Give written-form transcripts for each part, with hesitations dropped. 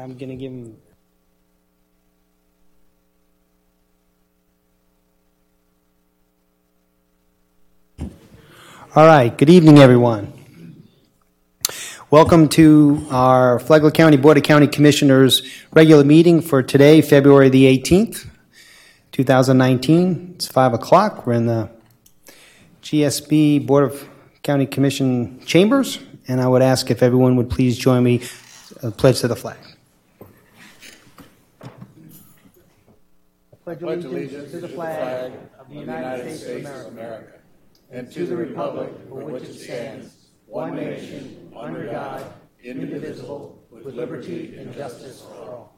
I'm going to give him. All right. Good evening, everyone. Welcome to our Flagler County Board of County Commissioners regular meeting for today, February the 18th, 2019. It's 5 o'clock. We're in the GSB Board of County Commission chambers, and I would ask if everyone would please join me in the pledge to the flag. I pledge allegiance to the flag of the United States of America and to the republic for which it stands, one nation, under God, indivisible, with liberty and justice for all.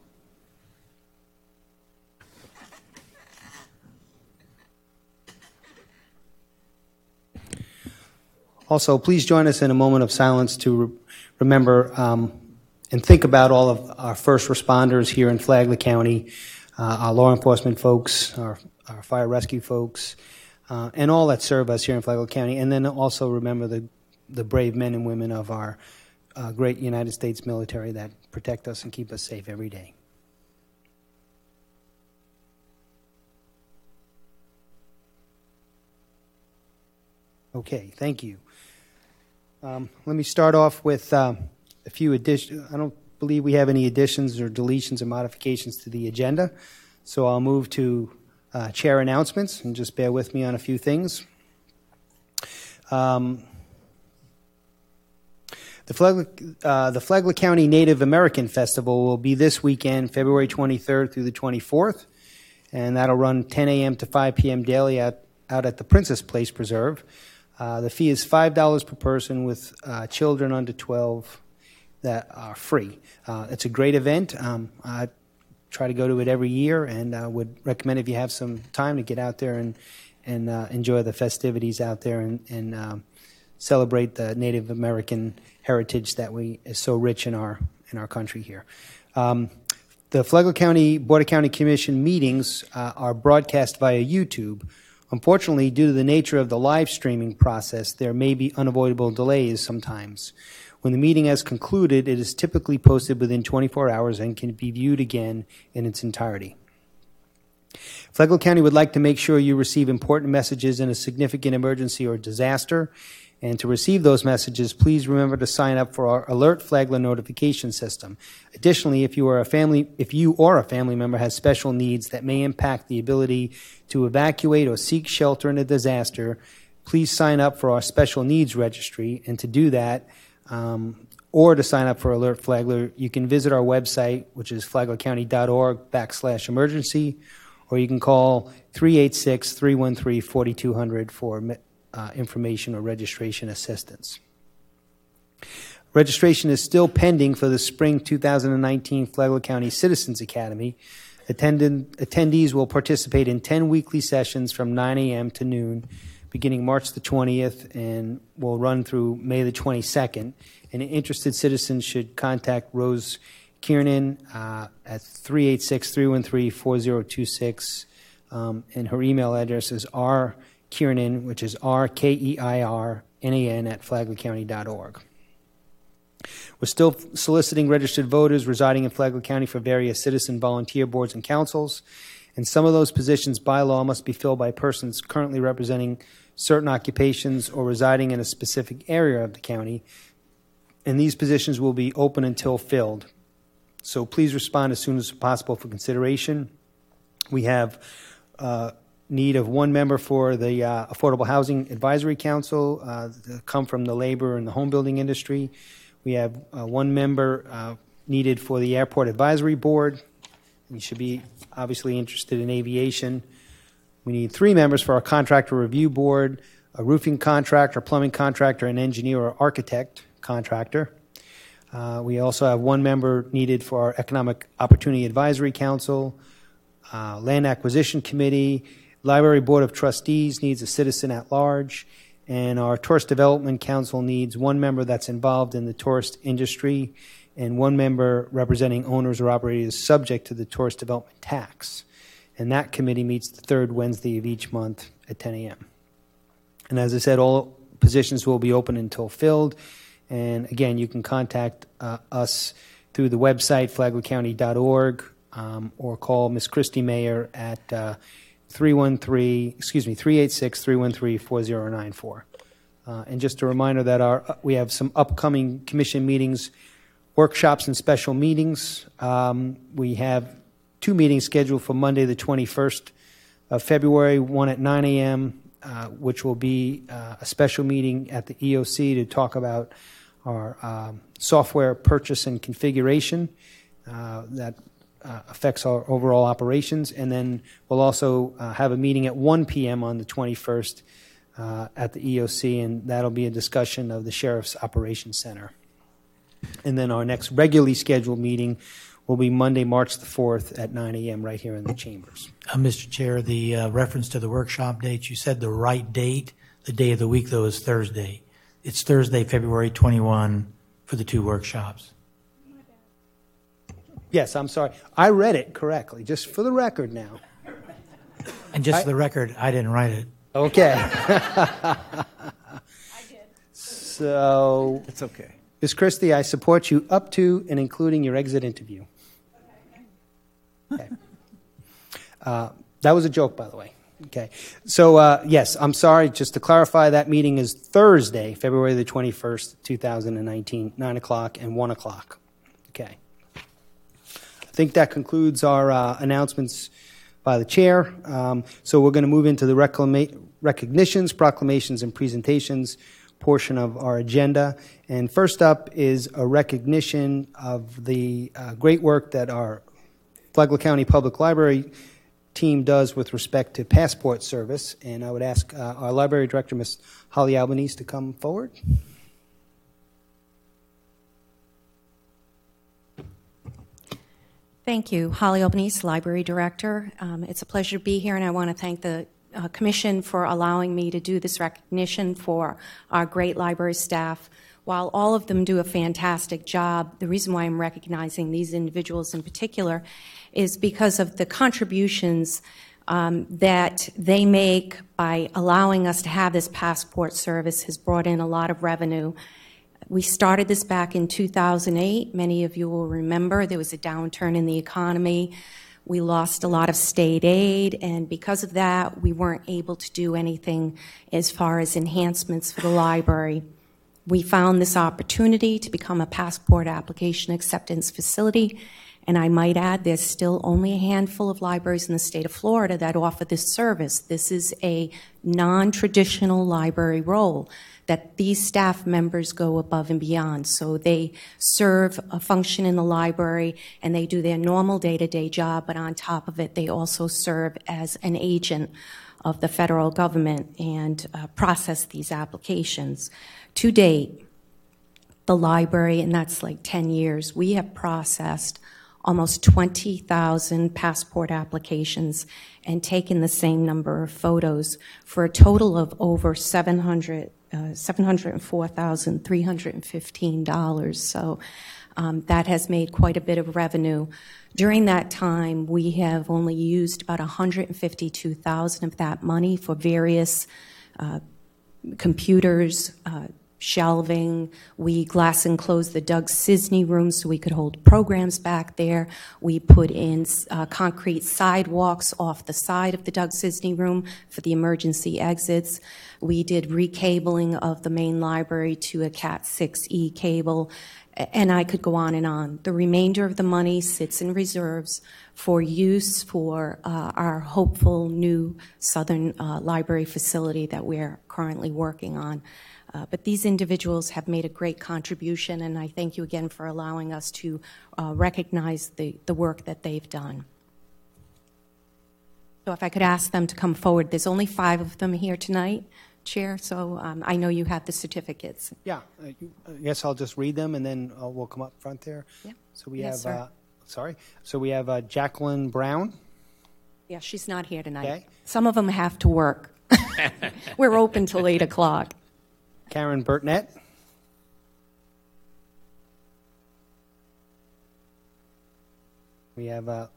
Also, please join us in a moment of silence to remember and think about all of our first responders here in Flagler County, our law enforcement folks, our fire rescue folks, and all that serve us here in Flagler County. And then also remember the brave men and women of our great United States military that protect us and keep us safe every day. Okay, thank you. Let me start off with a few additions. I don't believe we have any additions or deletions or modifications to the agenda, so I'll move to chair announcements, and just bear with me on a few things. The Flagler County Native American Festival will be this weekend, February 23rd through the 24th, and that'll run 10 a.m. to 5 p.m. daily out at the Princess Place Preserve. The fee is $5 per person, with children under 12 that are free. It's a great event. I try to go to it every year, and would recommend, if you have some time, to get out there and enjoy the festivities out there and celebrate the Native American heritage that is so rich in our country here. The Flagler County Board of County Commission meetings are broadcast via YouTube. Unfortunately, due to the nature of the live streaming process, there may be unavoidable delays sometimes. When the meeting has concluded, it is typically posted within 24 hours and can be viewed again in its entirety. Flagler County would like to make sure you receive important messages in a significant emergency or disaster. And to receive those messages, please remember to sign up for our Alert Flagler notification system. Additionally, if you or a family member has special needs that may impact the ability to evacuate or seek shelter in a disaster, please sign up for our special needs registry. And to do that, or to sign up for Alert Flagler, you can visit our website, which is flaglercounty.org/emergency, or you can call 386-313-4200 for information or registration assistance. Registration is still pending for the spring 2019 Flagler County Citizens Academy. Attendees will participate in 10 weekly sessions from 9 a.m. to noon, beginning March the 20th, and will run through May the 22nd. And interested citizens should contact Rose Kiernan at 386-313-4026, and her email address is rkiernan, which is RKEIRNAN at flaglercounty.org. We're still soliciting registered voters residing in Flagler County for various citizen volunteer boards and councils, and some of those positions by law must be filled by persons currently representing certain occupations or residing in a specific area of the county, and these positions will be open until filled. So please respond as soon as possible for consideration. We have need of one member for the Affordable Housing Advisory Council, come from the labor and the home building industry. We have one member needed for the Airport Advisory Board. You should be obviously interested in aviation. We need 3 members for our Contractor Review Board, a roofing contractor, plumbing contractor, an engineer or architect contractor. We also have 1 member needed for our Economic Opportunity Advisory Council, Land Acquisition Committee. Library Board of Trustees needs a citizen at large, and our Tourist Development Council needs 1 member that's involved in the tourist industry and 1 member representing owners or operators subject to the tourist development tax. And that committee meets the 3rd Wednesday of each month at 10 a.m. And as I said, all positions will be open until filled. And again, you can contact us through the website, flaglercounty.org, or call Ms. Christy Mayer at 386-313-4094. And just a reminder that we have some upcoming commission meetings, workshops, and special meetings. We have 2 meetings scheduled for Monday, the 21st of February, one at 9 a.m., which will be a special meeting at the EOC to talk about our software purchase and configuration that affects our overall operations. And then we'll also have a meeting at 1 p.m. on the 21st at the EOC, and that'll be a discussion of the Sheriff's Operations Center. And then our next regularly scheduled meeting will be Monday, March the 4th at 9 a.m. right here in the chambers. Mr. Chair, the reference to the workshop dates, you said the right date. The day of the week, though, is Thursday. It's Thursday, February 21 for the 2 workshops. Yes, I'm sorry. I read it correctly, just for the record now. And just for the record, I didn't write it. Okay. I did. So, It's okay. Ms. Christie, I support you up to and including your exit interview. Okay. That was a joke, by the way. Okay. So, yes, I'm sorry. Just to clarify, that meeting is Thursday, February the 21st, 2019, 9 o'clock and 1 o'clock. Okay. I think that concludes our announcements by the chair. So we're going to move into the recognitions, proclamations, and presentations portion of our agenda. And first up is a recognition of the great work that our Flagler County Public Library team does with respect to passport service. And I would ask our library director, Ms. Holly Albanese, to come forward. Thank you. Holly Albanese, Library Director. It's a pleasure to be here, and I want to thank the Commission for allowing me to do this recognition for our great library staff. While all of them do a fantastic job, the reason why I'm recognizing these individuals in particular is because of the contributions that they make by allowing us to have this passport service has brought in a lot of revenue. We started this back in 2008. Many of you will remember there was a downturn in the economy. We lost a lot of state aid, and because of that, we weren't able to do anything as far as enhancements for the library. We found this opportunity to become a passport application acceptance facility, and I might add there's still only a handful of libraries in the state of Florida that offer this service. This is a non-traditional library role that these staff members go above and beyond. So they serve a function in the library and they do their normal day-to-day job, but on top of it, they also serve as an agent of the federal government and process these applications. To date, the library, and that's like 10 years, we have processed almost 20,000 passport applications and taken the same number of photos for a total of over $704,315. So that has made quite a bit of revenue. During that time, we have only used about $152,000 of that money for various computers, shelving. We glass enclosed the Doug Cisney room so we could hold programs back there. We put in concrete sidewalks off the side of the Doug Cisney room for the emergency exits. We did recabling of the main library to a Cat 6E cable, and I could go on and on. The remainder of the money sits in reserves for use for our hopeful new Southern Library facility that we're currently working on. But these individuals have made a great contribution, and I thank you again for allowing us to recognize the work that they've done. So if I could ask them to come forward. There's only 5 of them here tonight, Chair, so I know you have the certificates. Yeah, I guess I'll just read them, and then we'll come up front there. Yeah. So we Yes, have, sir. So we have Jacqueline Brown. Yeah, she's not here tonight. Okay. Some of them have to work. We're open till 8 o'clock. Karen Burtnett. We have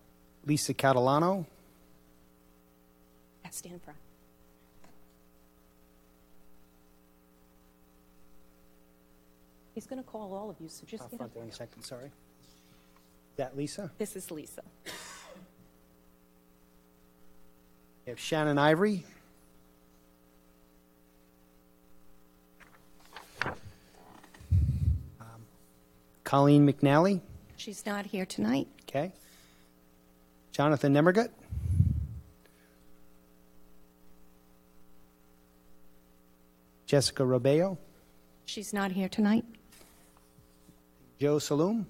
Lisa Catalano. Yeah, stand in front. He's going to call all of you, so just Up get front up. there in a second, sorry. that Lisa? This is Lisa. We have Shannon Ivory. Colleen McNally. She's not here tonight. Okay. Jonathan Nemergut. Jessica Robeo. She's not here tonight. Joe Saloom.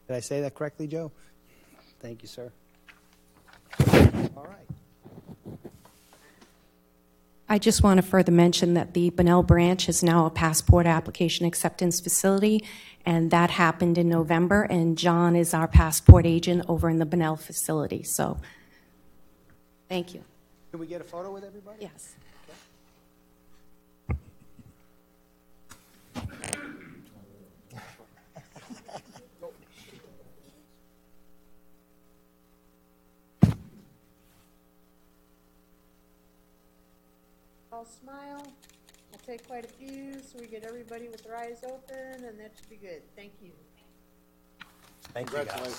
Did I say that correctly, Joe? Thank you, sir. All right. I just want to further mention that the Bunnell branch is now a passport application acceptance facility, and that happened in November, and John is our passport agent over in the Bunnell facility. So, thank you. Can we get a photo with everybody? Yes. I'll smile. I'll take quite a few so we get everybody with their eyes open, and that should be good. Thank you. Thank you, guys.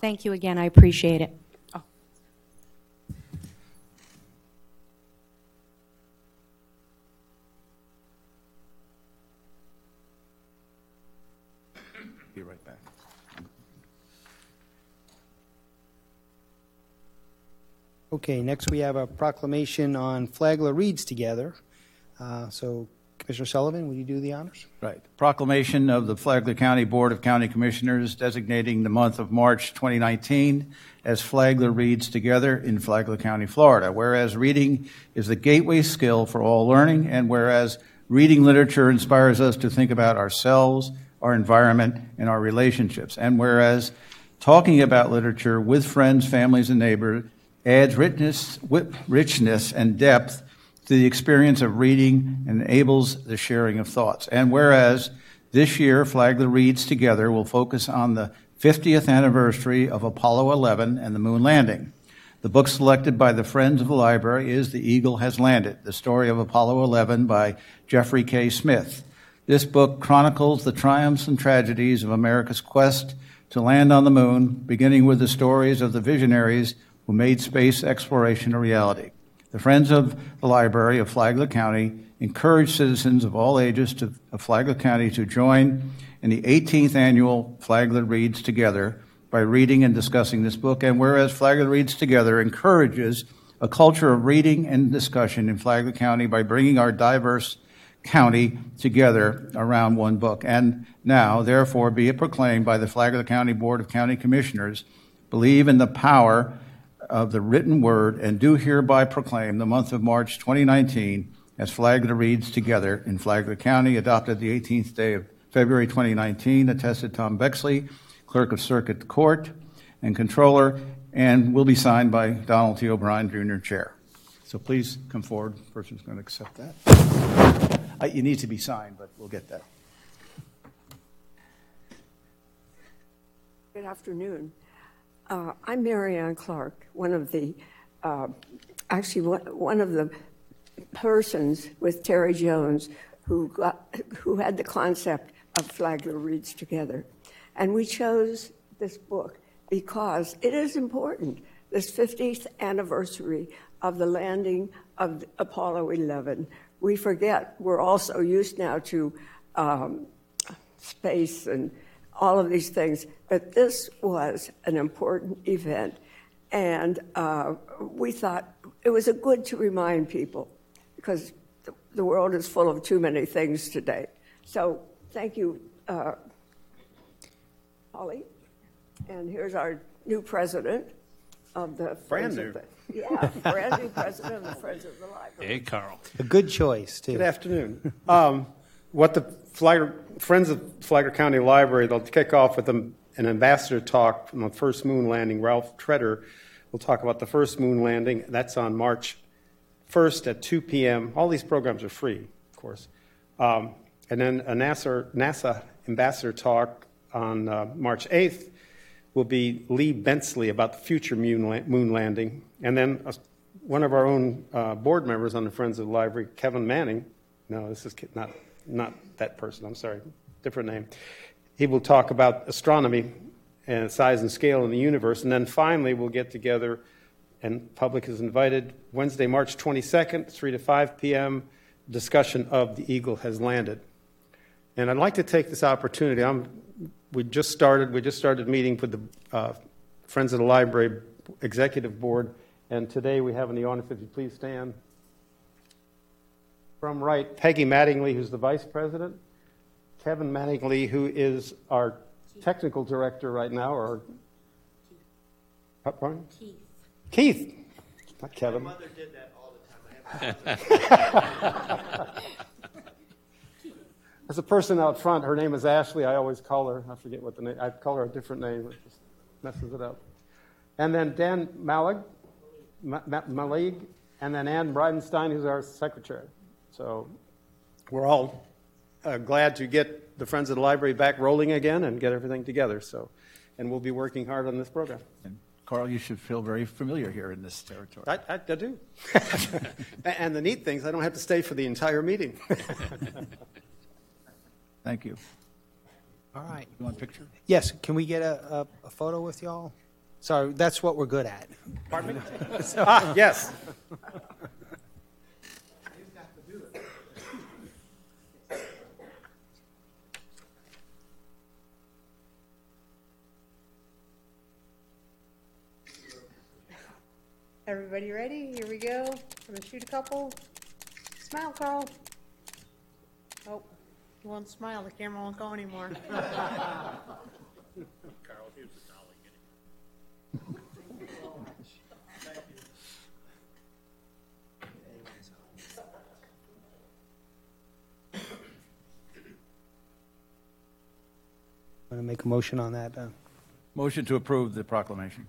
Thank you again. I appreciate it. Oh. Be right back. Okay, next we have a proclamation on Flagler Reads Together. So, Commissioner Sullivan, will you do the honors? Right. Proclamation of the Flagler County Board of County Commissioners designating the month of March 2019 as Flagler Reads Together in Flagler County, Florida. Whereas reading is the gateway skill for all learning, and whereas reading literature inspires us to think about ourselves, our environment, and our relationships, and whereas talking about literature with friends, families, and neighbors adds richness and depth to the experience of reading and enables the sharing of thoughts. And whereas this year Flagler Reads Together will focus on the 50th anniversary of Apollo 11 and the moon landing. The book selected by the Friends of the Library is The Eagle Has Landed, the story of Apollo 11 by Jeffrey K. Smith. This book chronicles the triumphs and tragedies of America's quest to land on the moon, beginning with the stories of the visionaries who made space exploration a reality. The Friends of the Library of Flagler County encourage citizens of all ages of Flagler County to join in the 18th annual Flagler Reads Together by reading and discussing this book. And whereas Flagler Reads Together encourages a culture of reading and discussion in Flagler County by bringing our diverse county together around one book. And now, therefore, be it proclaimed by the Flagler County Board of County Commissioners, believe in the power of the written word, and do hereby proclaim the month of March 2019 as Flagler Reads Together in Flagler County, adopted the 18th day of February 2019, attested Tom Bexley, Clerk of Circuit Court and Controller, and will be signed by Donald T. O'Brien, Jr., Chair. So please come forward. The person's going to accept that. You need to be signed, but we'll get that. Good afternoon. I'm Mary Ann Clark, one of the persons with Terry Jones who had the concept of Flagler Reads Together. And we chose this book because it is important, this 50th anniversary of the landing of Apollo 11. We forget, we're also used now to space and all of these things, but this was an important event, and we thought it was good to remind people because the world is full of too many things today. So thank you, Holly, and here's our new president of the Friends of the brand new president of the Friends of the Library. Hey, Carl. A good choice, too. Good afternoon. What the Friends of Flagler County Library, they'll kick off with an ambassador talk from the first moon landing. Ralph Treader will talk about the first moon landing. That's on March 1st at 2 p.m. All these programs are free, of course. And then a NASA ambassador talk on March 8th will be Lee Bensley about the future moon landing. And then one of our own board members on the Friends of the Library, Kevin Manning, No, this is not that person. I'm sorry, different name. He will talk about astronomy and size and scale in the universe. And then finally, we'll get together, and public is invited, Wednesday, March 22nd, 3 to 5 p.m., discussion of The Eagle Has Landed. And I'd like to take this opportunity. We just started meeting with the Friends of the Library Executive Board, and today we have in the audience, if you please stand. From right, Peggy Mattingly, who's the Vice President, Kevin Mattingly, who is our Technical Director right now, or pardon? Keith. Not Kevin. My mother did that all the time. There's a person out front. Her name is Ashley. I always call her. I forget what the name. I call her a different name. It just messes it up. And then Dan Malig, and then Ann Bridenstine, who's our secretary. So we're all glad to get the Friends of the Library back rolling again and get everything together. So, and we'll be working hard on this program. And Carl, you should feel very familiar here in this territory. I do. And the neat thing is I don't have to stay for the entire meeting. Thank you. All right. You want a picture? Yes, can we get a photo with y'all? Sorry, that's what we're good at. Pardon me? Yes. Everybody ready? Here we go. I'm gonna shoot a couple. Smile, Carl. Oh, you won't smile. The camera won't go anymore. Carl, here's the dolly. Want to make a motion on that? Motion to approve the proclamation.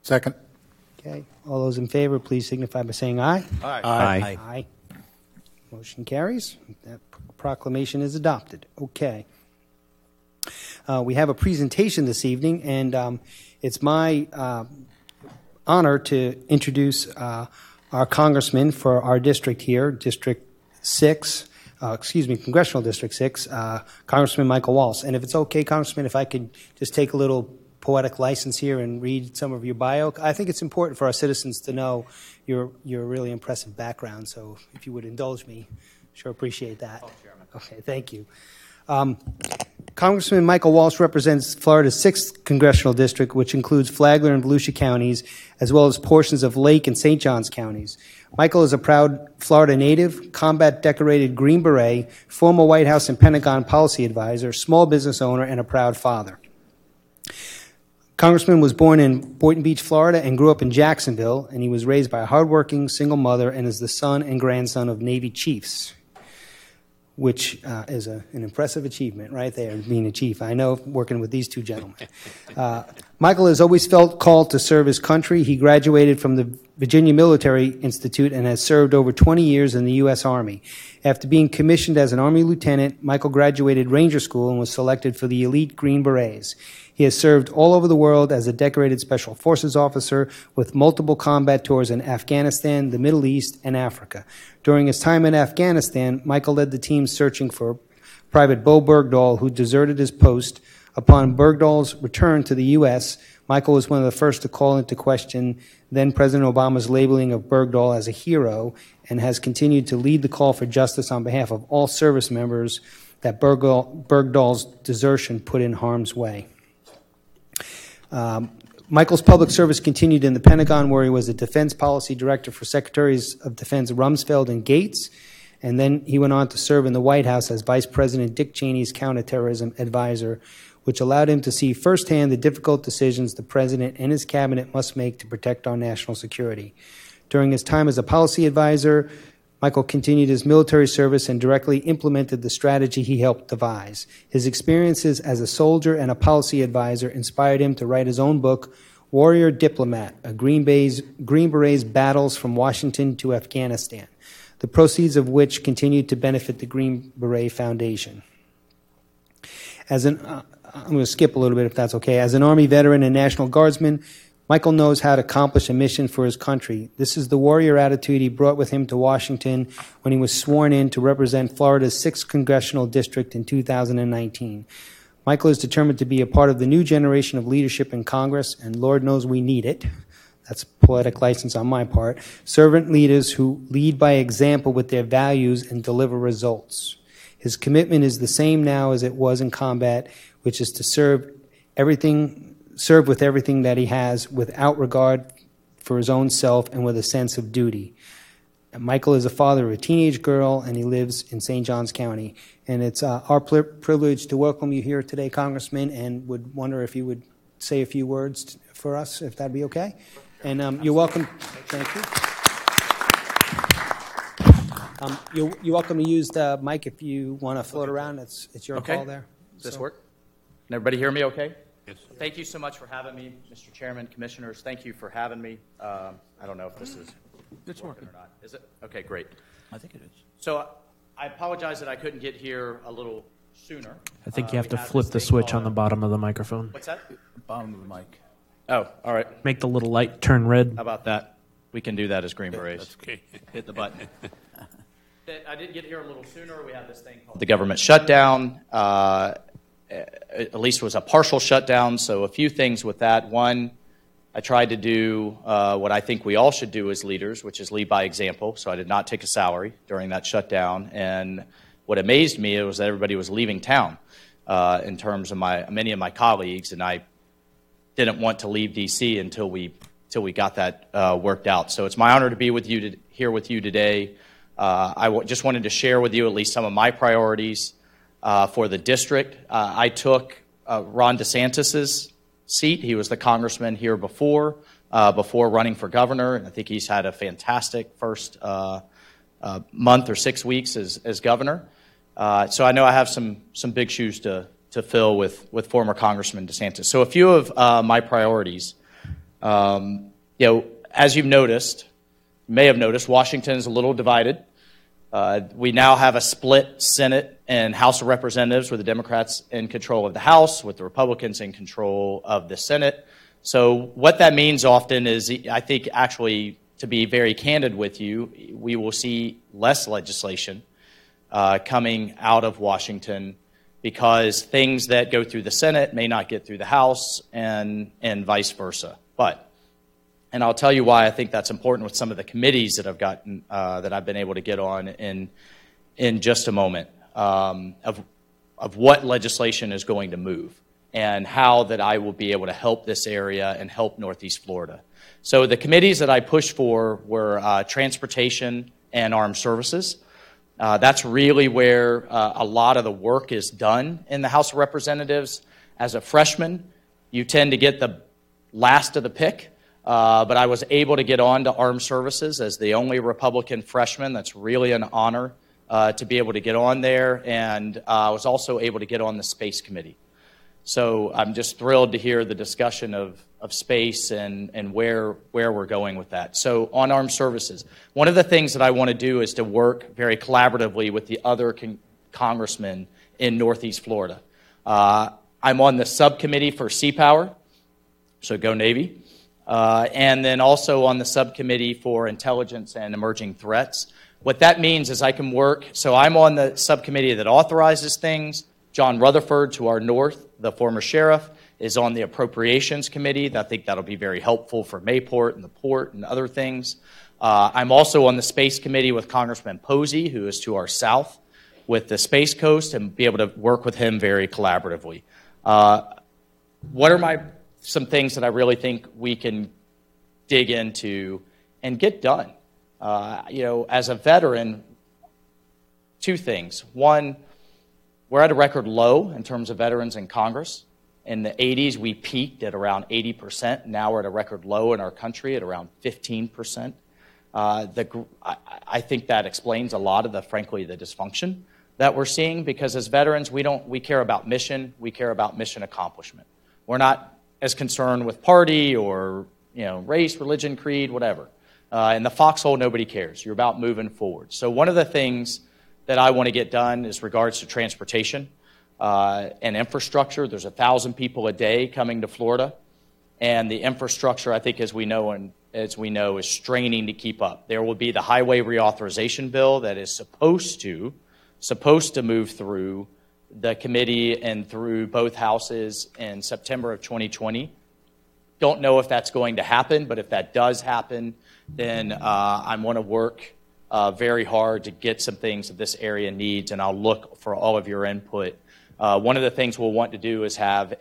Second. Okay. All those in favor, please signify by saying aye. Aye. Aye. Motion carries. That proclamation is adopted. Okay. We have a presentation this evening, and it's my honor to introduce our congressman for our district here, District 6, Congressional District 6, Congressman Michael Waltz. And if it's okay, Congressman, if I could just take a little poetic license here and read some of your bio. I think it's important for our citizens to know your really impressive background, so if you would indulge me, sure appreciate that. Okay, thank you. Congressman Michael Waltz represents Florida's 6th congressional district, which includes Flagler and Volusia counties, as well as portions of Lake and St. Johns counties. Michael is a proud Florida native, combat-decorated Green Beret, former White House and Pentagon policy advisor, small business owner, and a proud father. Congressman was born in Boynton Beach, Florida, and grew up in Jacksonville, and he was raised by a hardworking single mother and is the son and grandson of Navy chiefs, which is an impressive achievement right there, being a chief. I know, working with these two gentlemen. Michael has always felt called to serve his country. He graduated from the Virginia Military Institute and has served over 20 years in the U.S. Army. After being commissioned as an Army lieutenant, Michael graduated Ranger School and was selected for the elite Green Berets. He has served all over the world as a decorated Special Forces officer with multiple combat tours in Afghanistan, the Middle East, and Africa. During his time in Afghanistan, Michael led the team searching for Private Bo Bergdahl, who deserted his post. Upon Bergdahl's return to the U.S., Michael was one of the first to call into question then President Obama's labeling of Bergdahl as a hero and has continued to lead the call for justice on behalf of all service members that Bergdahl's desertion put in harm's way. Michael's public service continued in the Pentagon, where he was a defense policy director for Secretaries of Defense Rumsfeld and Gates, and then he went on to serve in the White House as Vice President Dick Cheney's counterterrorism advisor, which allowed him to see firsthand the difficult decisions the president and his cabinet must make to protect our national security. During his time as a policy advisor, Michael continued his military service and directly implemented the strategy he helped devise. His experiences as a soldier and a policy advisor inspired him to write his own book, Warrior Diplomat, a Green Berets Battles from Washington to Afghanistan, the proceeds of which continued to benefit the Green Beret Foundation. I'm going to skip a little bit if that's okay. As an Army veteran and National Guardsman, Michael knows how to accomplish a mission for his country. This is the warrior attitude he brought with him to Washington when he was sworn in to represent Florida's 6th congressional district in 2019. Michael is determined to be a part of the new generation of leadership in Congress, and Lord knows we need it. That's poetic license on my part. Servant leaders who lead by example with their values and deliver results. His commitment is the same now as it was in combat, which is to serve with everything that he has, without regard for his own self and with a sense of duty. And Michael is a father of a teenage girl, and he lives in St. Johns County. And it's our privilege to welcome you here today, Congressman, and would wonder if you would say a few words for us, if that'd be okay. And you're welcome. Thank you. You're welcome to use the mic if you want to float around. It's your call there. Does this work? Can everybody hear me okay? Yes. Thank you so much for having me, Mr. Chairman, Commissioners. Thank you for having me. I don't know if this is working or not. Is it? Okay, great. I think it is. So I apologize that I couldn't get here a little sooner. I think you have to flip the switch on the bottom of the microphone. What's that? Bottom of the mic. Oh, all right. Make the little light turn red. How about that? We can do that as Green Berets. That's okay. Hit the button. I did get here a little sooner. We had this thing called the government shutdown. At least it was a partial shutdown, so a few things with that. One, I tried to do what I think we all should do as leaders, which is lead by example. So I did not take a salary during that shutdown. And what amazed me was that everybody was leaving town in terms of many of my colleagues, and I didn't want to leave D.C. until we got that worked out. So it's my honor to be with you here with you today. Just wanted to share with you at least some of my priorities for the district. I took Ron DeSantis's seat. He was the congressman here before running for governor, and I think he's had a fantastic first month or 6 weeks as governor. So I know I have some big shoes to fill with former Congressman DeSantis. So a few of my priorities. As you've noticed, may have noticed, Washington is a little divided. We now have a split Senate and House of Representatives, with the Democrats in control of the House, with the Republicans in control of the Senate. So what that means often is, I think actually, to be very candid with you, we will see less legislation coming out of Washington, because things that go through the Senate may not get through the House, and vice versa. And I'll tell you why I think that's important with some of the committees that I've gotten, that I've been able to get on in just a moment, of what legislation is going to move and how that I will be able to help this area and help Northeast Florida. So the committees that I pushed for were transportation and armed services. That's really where a lot of the work is done in the House of Representatives. As a freshman, you tend to get the last of the pick. But I was able to get on to armed services as the only Republican freshman. That's really an honor to be able to get on there. And I was also able to get on the Space Committee. So I'm just thrilled to hear the discussion of space and where we're going with that. So on armed services, one of the things that I want to do is to work very collaboratively with the other congressmen in Northeast Florida. I'm on the subcommittee for Sea Power, so go Navy. And then also on the subcommittee for intelligence and emerging threats. What that means is I can work, so I'm on the subcommittee that authorizes things. John Rutherford, to our north, the former sheriff, is on the appropriations committee. I think that'll be very helpful for Mayport and the port and other things. I'm also on the space committee with Congressman Posey, who is to our south, with the Space Coast, and be able to work with him very collaboratively. What are some things that I really think we can dig into and get done? As a veteran, two things. One, we're at a record low in terms of veterans in Congress. In the 80s, we peaked at around 80%. Now we're at a record low in our country at around 15%. I think that explains a lot of the dysfunction that we're seeing, because as veterans, we care about mission. We care about mission accomplishment. We're not as concerned with party or race, religion, creed, whatever. In the foxhole, nobody cares. You're about moving forward. So one of the things that I want to get done is regards to transportation and infrastructure. There's 1,000 people a day coming to Florida, and the infrastructure, I think, as we know, is straining to keep up. There will be the highway reauthorization bill that is supposed to move through the committee and through both houses in September of 2020. Don't know if that's going to happen, but if that does happen, then I want to work very hard to get some things that this area needs, and I'll look for all of your input. One of the things we'll want to do is have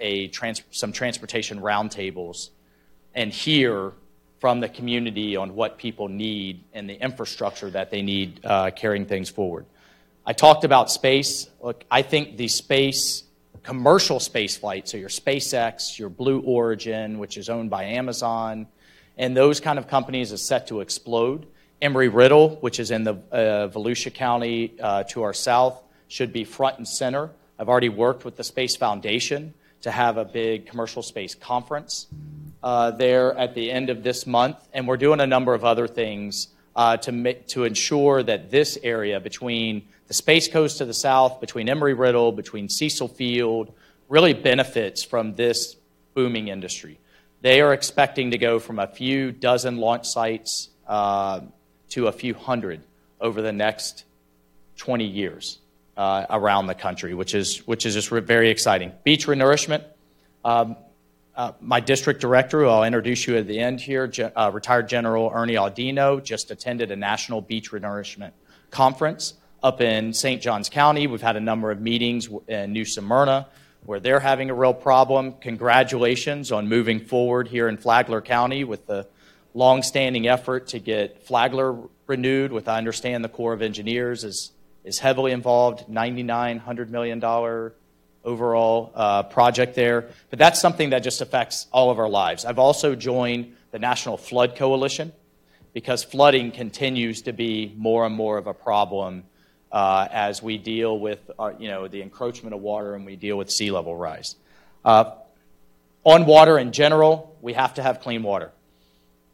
some transportation roundtables and hear from the community on what people need and the infrastructure that they need carrying things forward. I talked about space. Look, I think the commercial space flights, so your SpaceX, your Blue Origin, which is owned by Amazon, and those kind of companies is set to explode. Embry-Riddle, which is in the Volusia County to our south, should be front and center. I've already worked with the Space Foundation to have a big commercial space conference there at the end of this month, and we're doing a number of other things to ensure that this area between the Space Coast to the south, between Embry-Riddle, between Cecil Field, really benefits from this booming industry. They are expecting to go from a few dozen launch sites to a few hundred over the next 20 years around the country, which is just very exciting. Beach renourishment. My district director, who I'll introduce you at the end here, retired General Ernie Aldino, just attended a national beach renourishment conference up in St. Johns County. We've had a number of meetings in New Smyrna where they're having a real problem. Congratulations on moving forward here in Flagler County with the long-standing effort to get Flagler renewed, with I understand the Corps of Engineers is heavily involved, $100 million overall project there. But that's something that just affects all of our lives. I've also joined the National Flood Coalition because flooding continues to be more and more of a problem as we deal with the encroachment of water and we deal with sea level rise. On water in general, we have to have clean water.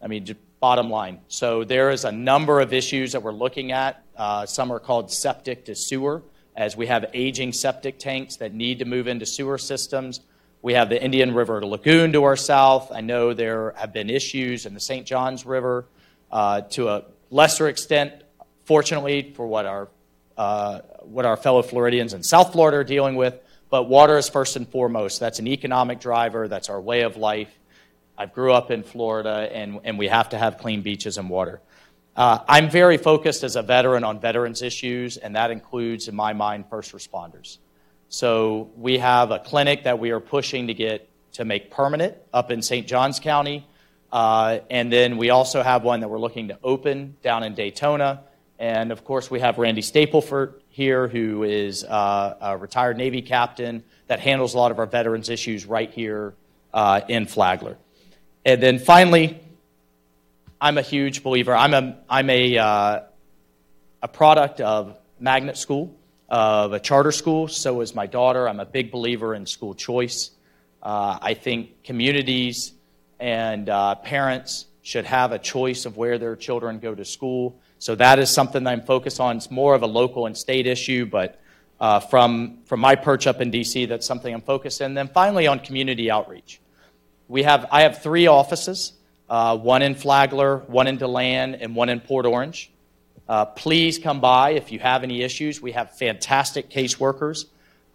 I mean, just bottom line. So there is a number of issues that we're looking at. Some are called septic to sewer, as we have aging septic tanks that need to move into sewer systems. We have the Indian River Lagoon to our south. I know there have been issues in the St. Johns River to a lesser extent, fortunately, for what our fellow Floridians in South Florida are dealing with. But water is first and foremost. That's an economic driver. That's our way of life. I grew up in Florida, and we have to have clean beaches and water. I'm very focused as a veteran on veterans issues, and that includes, in my mind, first responders. So we have a clinic that we are pushing to make permanent up in St. Johns County, and then we also have one that we're looking to open down in Daytona. And, of course, we have Randy Stapleford here, who is a retired Navy captain that handles a lot of our veterans issues right here in Flagler. And then finally, I'm a huge believer. I'm a product of magnet school, of a charter school. So is my daughter. I'm a big believer in school choice. I think communities and parents should have a choice of where their children go to school. So that is something that I'm focused on. It's more of a local and state issue, but from my perch up in D.C., that's something I'm focused on. And then finally, on community outreach. I have 3 offices, one in Flagler, one in DeLand, and one in Port Orange. Please come by if you have any issues. We have fantastic caseworkers.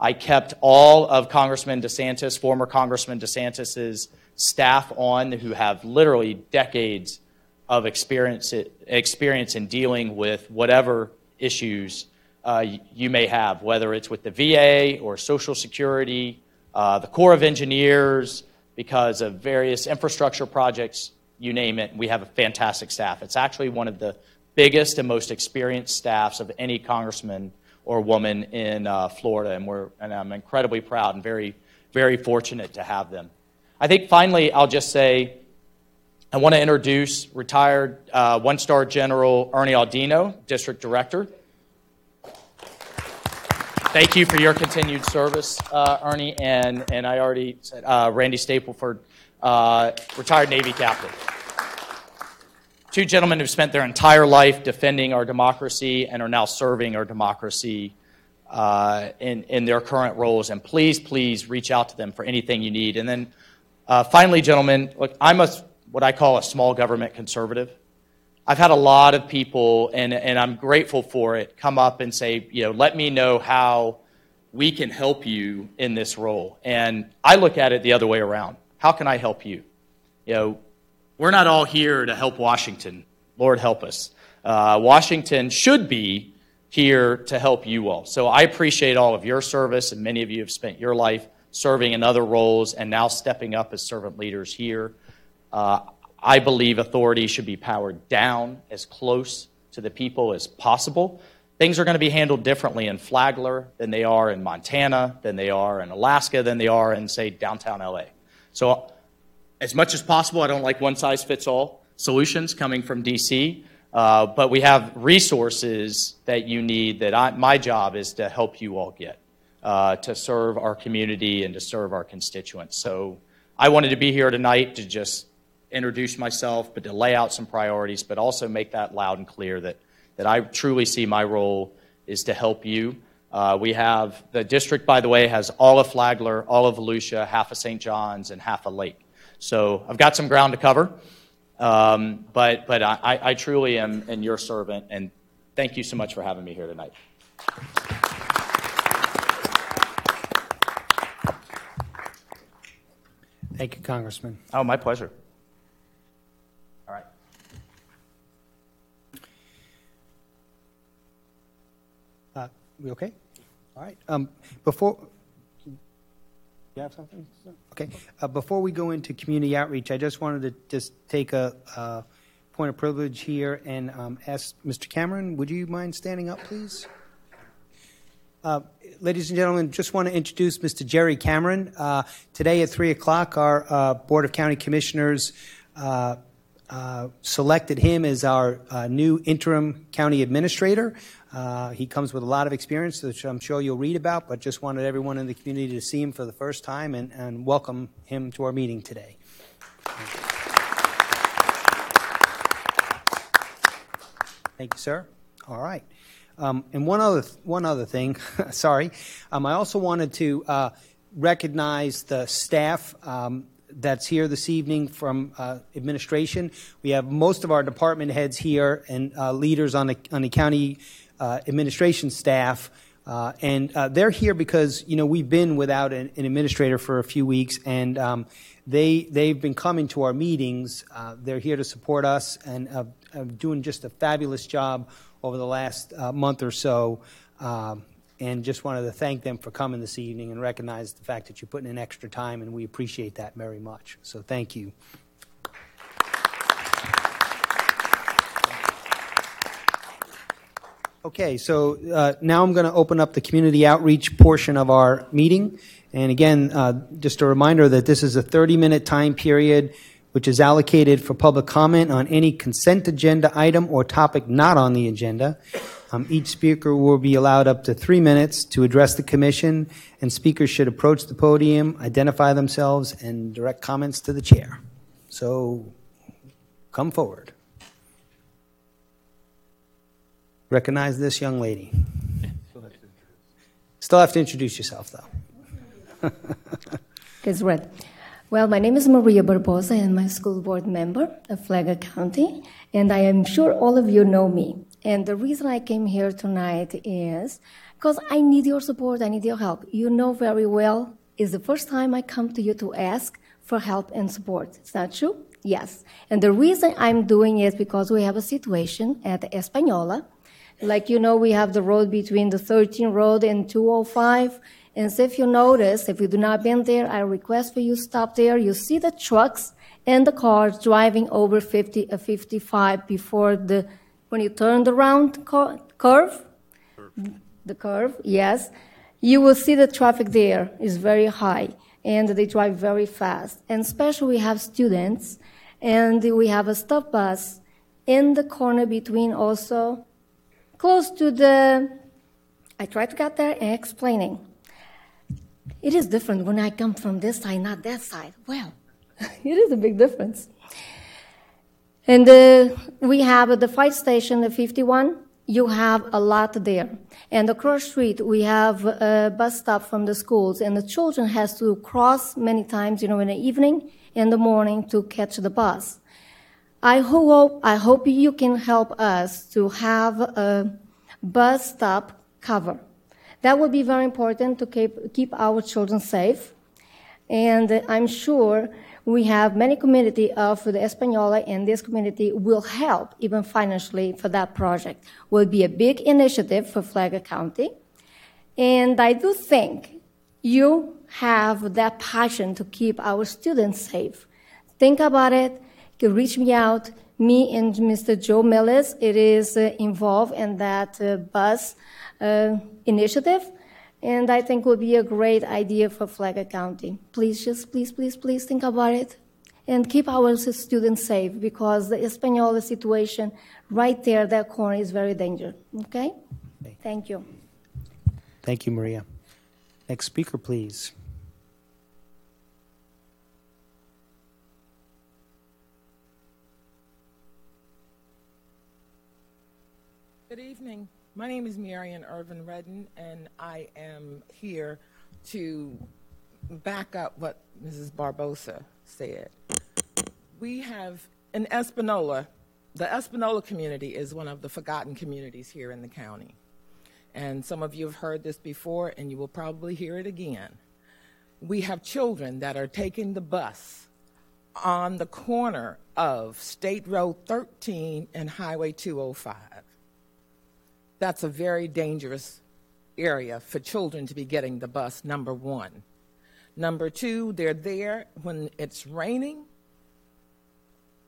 I kept all of Congressman DeSantis, former Congressman DeSantis's staff on, who have literally decades of experience in dealing with whatever issues you may have, whether it's with the VA or Social Security, the Corps of Engineers, because of various infrastructure projects, you name it. We have a fantastic staff. It's actually one of the biggest and most experienced staffs of any congressman or woman in Florida, and I'm incredibly proud and very, very fortunate to have them. I think finally, I'll just say, I want to introduce retired one-star General Ernie Aldino, District Director. Thank you for your continued service, Ernie, and I already said Randy Stapleford, retired Navy captain. 2 gentlemen who spent their entire life defending our democracy and are now serving our democracy in their current roles. And please, please reach out to them for anything you need. And then Finally, gentlemen, look, I'm what I call a small government conservative. I've had a lot of people, and I'm grateful for it, come up and say, let me know how we can help you in this role. And I look at it the other way around. How can I help you? We're not all here to help Washington. Lord help us. Washington should be here to help you all. So I appreciate all of your service, and many of you have spent your life serving in other roles and now stepping up as servant leaders here. I believe authority should be powered down as close to the people as possible. Things are going to be handled differently in Flagler than they are in Montana, than they are in Alaska, than they are in, say, downtown LA. So as much as possible, I don't like one-size-fits-all solutions coming from D.C., but we have resources that you need that my job is to help you all get to serve our community and to serve our constituents. So I wanted to be here tonight to just introduce myself, but to lay out some priorities, but also make that loud and clear that I truly see my role is to help you. We have, the district, by the way, has all of Flagler, all of Volusia, half of St. John's, and half of Lake. So I've got some ground to cover, but I truly am your servant, and thank you so much for having me here tonight. Thank you, Congressman. Oh, my pleasure. All right. We okay? All right. Before you have something? Okay. Before we go into community outreach, I just wanted to just take a point of privilege here and ask Mr. Cameron, would you mind standing up, please? Ladies and gentlemen, just want to introduce Mr. Jerry Cameron. Today at 3 o'clock, our Board of County Commissioners selected him as our new interim county administrator. He comes with a lot of experience, which I'm sure you'll read about, but just wanted everyone in the community to see him for the first time and welcome him to our meeting today. Thank you, sir. All right. And one other thing, sorry. I also wanted to recognize the staff that's here this evening from administration. We have most of our department heads here and leaders on the county administration staff, and they're here because we've been without an administrator for a few weeks, and they've been coming to our meetings. They're here to support us and doing just a fabulous job over the last month or so, and just wanted to thank them for coming this evening and recognize the fact that you're putting in extra time, and we appreciate that very much. So thank you. Okay, so now I'm going to open up the community outreach portion of our meeting. And again, just a reminder that this is a 30-minute time period which is allocated for public comment on any consent agenda item or topic not on the agenda. Each speaker will be allowed up to 3 minutes to address the commission, and speakers should approach the podium, identify themselves, and direct comments to the chair. So come forward. Recognize this young lady. Still have to introduce yourself, though. It's red. Well, my name is Maria Barbosa, and I'm a school board member of Flagler County, and I am sure all of you know me. And the reason I came here tonight is because I need your support, I need your help. You know very well, it's the first time I come to you to ask for help and support. Is that true? Yes. And the reason I'm doing it is because we have a situation at Espanola. Like we have the road between the 13 road and 205. And so if you notice, if you do not been there, I request for you stop there. You see the trucks and the cars driving over 50 or 55 before when you turn the round curve, the curve, yes, you will see the traffic there is very high, and they drive very fast. And especially we have students, and we have a stop bus in the corner between also, close to I try to get there and explaining. It is different when I come from this side, not that side. Well, it is a big difference. And we have at the fire station, the 51, you have a lot there. And across the street, we have a bus stop from the schools, and the children has to cross many times, in the evening, in the morning to catch the bus. I hope you can help us to have a bus stop cover. That would be very important to keep our children safe. And I'm sure we have many community of the Espanola, and this community will help even financially for that project. Will be a big initiative for Flagler County. And I do think you have that passion to keep our students safe. Think about it. You can reach me out. Me and Mr. Joe Millis, it is involved in that bus initiative. And I think it would be a great idea for Flagler County. Please think about it and keep our students safe, because the Espanola situation right there, that corner, is very dangerous. Okay? Thank you. Thank you, Maria. Next speaker, please. Good evening. My name is Marion Irvin Redden, and I am here to back up what Mrs. Barbosa said. We have in Espanola, the Espanola community is one of the forgotten communities here in the county. And some of you have heard this before, and you will probably hear it again. We have children that are taking the bus on the corner of State Road 13 and Highway 205. That's a very dangerous area for children to be getting the bus, number one. Number two, they're there when it's raining.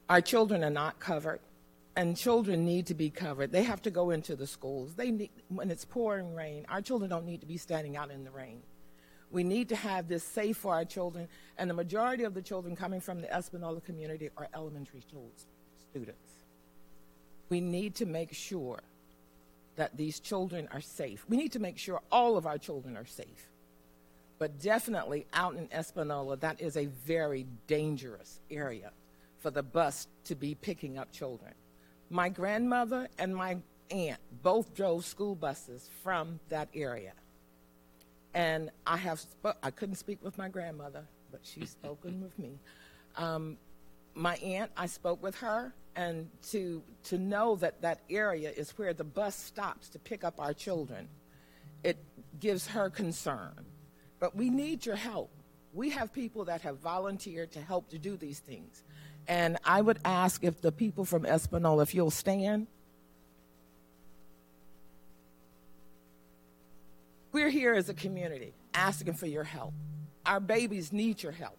Our children are not covered, and children need to be covered. They have to go into the schools. When it's pouring rain, our children don't need to be standing out in the rain. We need to have this safe for our children, and the majority of the children coming from the Espanola community are elementary students. We need to make sure that these children are safe. We need to make sure all of our children are safe. But definitely out in Espanola, that is a very dangerous area for the bus to be picking up children. My grandmother and my aunt both drove school buses from that area. And I couldn't speak with my grandmother, but she's spoken with me. My aunt, I spoke with her, and to know that that area is where the bus stops to pick up our children, it gives her concern. But we need your help. We have people that have volunteered to help to do these things. And I would ask if the people from Espanola, if you'll stand. We're here as a community asking for your help. Our babies need your help.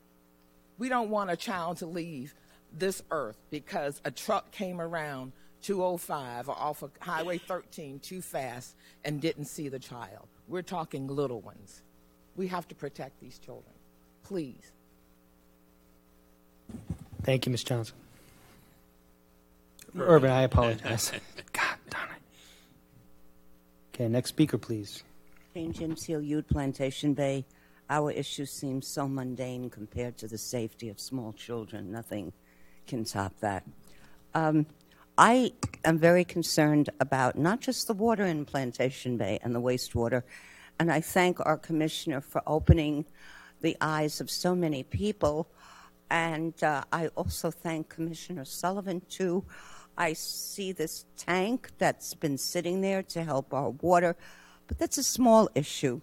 We don't want a child to leave this earth because a truck came around 205 or off of Highway 13 too fast and didn't see the child. We're talking little ones. We have to protect these children. Please. Thank you, Ms. Johnson. Urban, I apologize. God darn it. Okay, next speaker, please. Jane Jim Seal, Youth Plantation Bay. Our issue seems so mundane compared to the safety of small children. Nothing can top that. I am very concerned about not just the water in Plantation Bay and the wastewater, and I thank our commissioner for opening the eyes of so many people, and I also thank Commissioner Sullivan, too. I see this tank that's been sitting there to help our water, but that's a small issue.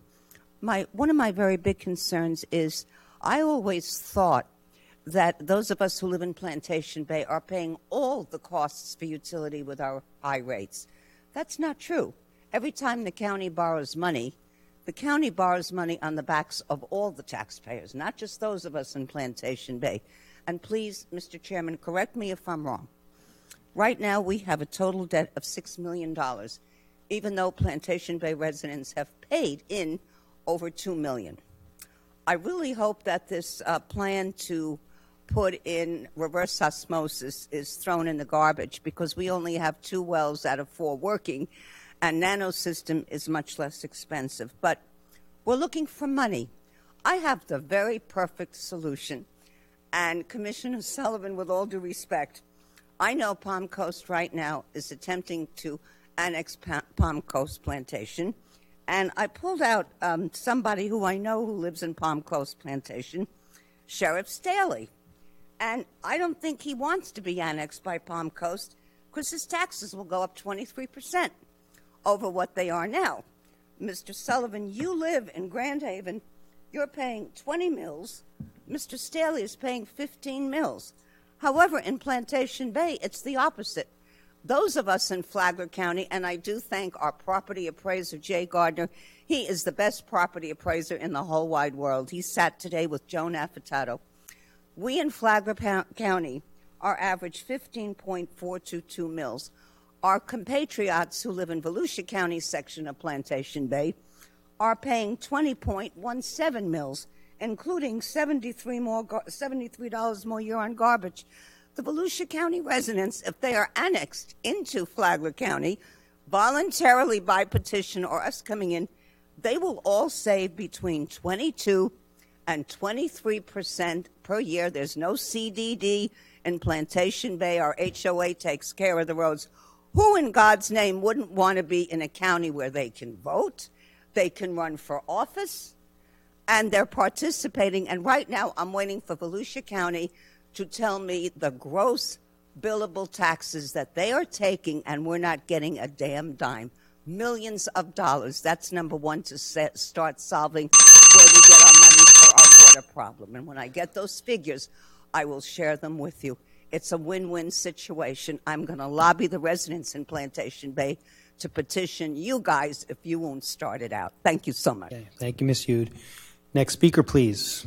One of my very big concerns is I always thought that those of us who live in Plantation Bay are paying all the costs for utility with our high rates. That's not true. Every time the county borrows money on the backs of all the taxpayers, not just those of us in Plantation Bay. And please, Mr. Chairman, correct me if I'm wrong. Right now, we have a total debt of $6 million, even though Plantation Bay residents have paid in over $2 million. I really hope that this plan to put in reverse osmosis is thrown in the garbage, because we only have 2 wells out of 4 working, and nanosystem is much less expensive. But we're looking for money. I have the very perfect solution. And Commissioner Sullivan, with all due respect, I know Palm Coast right now is attempting to annex Palm Coast Plantation, and I pulled out somebody who I know who lives in Palm Coast Plantation, Sheriff Staley. And I don't think he wants to be annexed by Palm Coast because his taxes will go up 23% over what they are now. Mr. Sullivan, you live in Grand Haven. You're paying 20 mills. Mr. Staley is paying 15 mills. However, in Plantation Bay, it's the opposite. Those of us in Flagler County, and I do thank our property appraiser, Jay Gardner, he is the best property appraiser in the whole wide world. He sat today with Joan Affitato. We in Flagler County are average 15.422 mills. Our compatriots who live in Volusia County section of Plantation Bay are paying 20.17 mills, including $73 more year on garbage. The Volusia County residents, if they are annexed into Flagler County, voluntarily by petition or us coming in, they will all save between 22 and 23% per year. There's no CDD in Plantation Bay. Our HOA takes care of the roads. Who in God's name wouldn't want to be in a county where they can vote, they can run for office, and they're participating? And right now I'm waiting for Volusia County to tell me the gross billable taxes that they are taking, and we're not getting a damn dime. Millions of dollars. That's number one, to start solving where we get our money for our water problem. And when I get those figures, I will share them with you. It's a win-win situation. I'm going to lobby the residents in Plantation Bay to petition you guys if you won't start it out. Thank you so much. Okay. Thank you, Ms. Yude. Next speaker, please.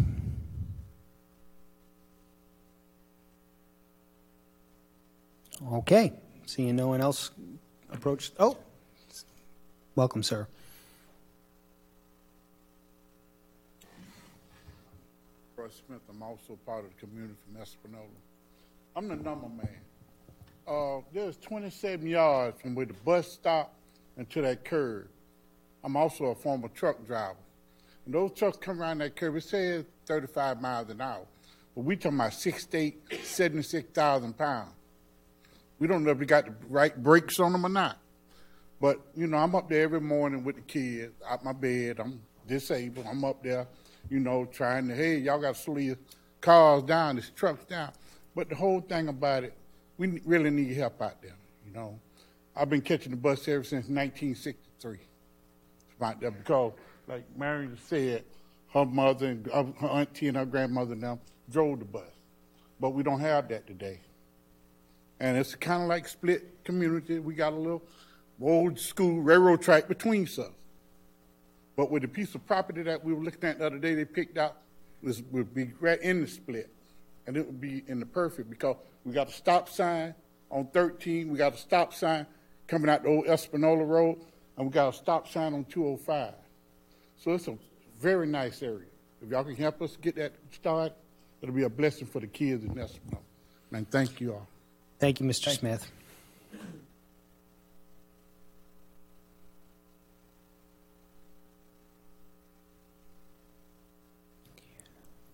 Okay. Seeing no one else approach. Oh, welcome, sir. Roy Smith. I'm also part of the community from Espanola. I'm the number man. There's 27 yards from where the bus stopped and to that curb. I'm also a former truck driver. And those trucks come around that curb, it says 35 miles an hour. But we talking about 76,000 pounds. We don't know if we got the right brakes on them or not. But, you know, I'm up there every morning with the kids, out my bed. I'm disabled. I'm up there, you know, trying to, hey, y'all got to slow your cars down, these trucks down. But the whole thing about it, we really need help out there, you know. I've been catching the bus ever since 1963. About there because, like Marion said, her mother and her auntie and her grandmother now drove the bus. But we don't have that today. And it's kind of like split community. We got a little old school railroad track between us. But with the piece of property that we were looking at the other day, they picked out, would be right in the split. And it would be in the perfect because we got a stop sign on 13. We got a stop sign coming out the old Espanola Road. And we got a stop sign on 205. So it's a very nice area. If y'all can help us get that started, it'll be a blessing for the kids in Espanola. And thank you all. Thank you, Mr. Smith.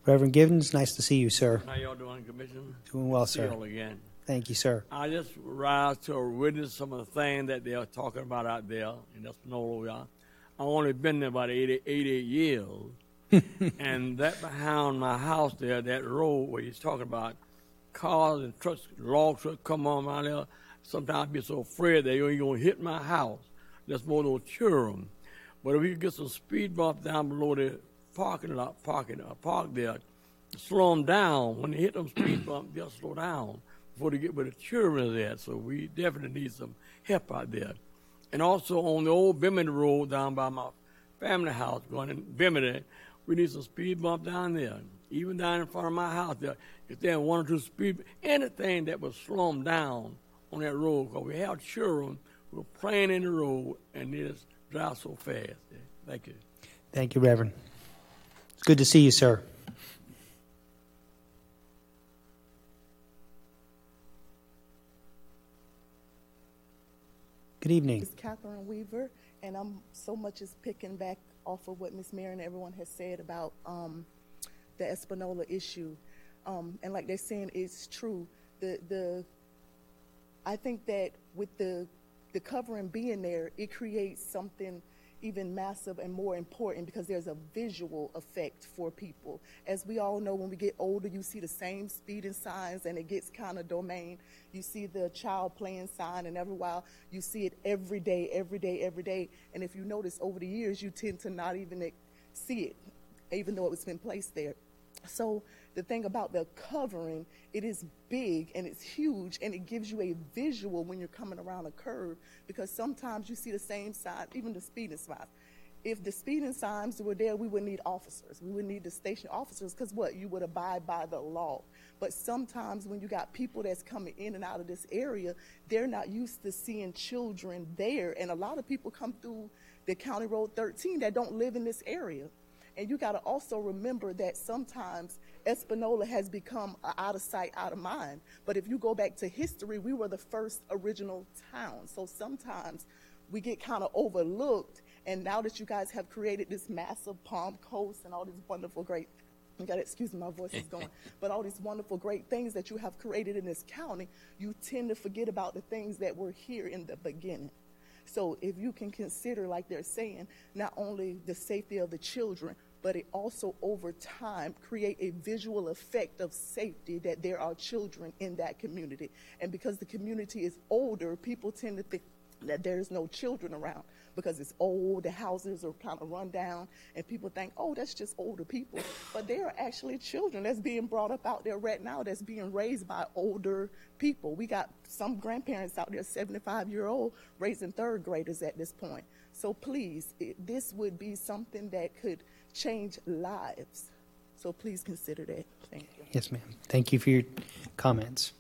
Reverend Givens, nice to see you, sir. How y'all doing, Commission? Doing well, sir. See y'all again. Thank you, sir. I just rise to witness some of the things that they are talking about out there in Espanola. I've only been there about 88 years. And that behind my house there, that road where he's talking about, cars and trucks, log trucks come on out there. Sometimes I be so afraid they ain't going to hit my house. That's more than children. But if we could get some speed bumps down below the parking lot, park there, slow them down. When they hit them speed bumps, they'll slow down before they get where the children are at. So we definitely need some help out there. And also on the old Bimini Road down by my family house, going in Bimini, we need some speed bump down there. Even down in front of my house there, if there are one or two speed, anything that will slow them down on that road, because we have children who are playing in the road and they just drive so fast. Thank you. Thank you, Reverend. It's good to see you, sir. Good evening. It's Catherine Weaver, and I'm so much is picking back off of what Ms. Marion and everyone has said about the Espanola issue. And like they're saying, it's true. I think that with the the covering being there, it creates something even massive and more important because there's a visual effect for people. As we all know, when we get older, you see the same speeding signs and it gets kind of domain. You see the child playing sign, and every while you see it every day, every day, every day. And if you notice over the years, you tend to not even see it, even though it's been placed there. So the thing about the covering, it is big and it's huge, and it gives you a visual when you're coming around a curve, because sometimes you see the same sign, even the speeding signs. If the speeding signs were there, we would need officers. We would need the station officers, because what? You would abide by the law. But sometimes when you got people that's coming in and out of this area, they're not used to seeing children there. And a lot of people come through the County Road 13 that don't live in this area. And you got to also remember that sometimes Espanola has become out of sight, out of mind. But if you go back to history, we were the first original town. So sometimes we get kind of overlooked. And now that you guys have created this massive Palm Coast and all these wonderful, great, you got to excuse me, my voice is going, but all these wonderful, great things that you have created in this county, you tend to forget about the things that were here in the beginning. So if you can consider, like they're saying, not only the safety of the children, but it also over time create a visual effect of safety, that there are children in that community. And because the community is older, people tend to think that there's no children around because it's old, the houses are kind of run down, and people think, oh, that's just older people. But there are actually children that's being brought up out there right now that's being raised by older people. We got some grandparents out there, 75-year-old, raising third graders at this point. So please, this would be something that could change lives. So please consider that. Thank you. Yes, ma'am. Thank you for your comments.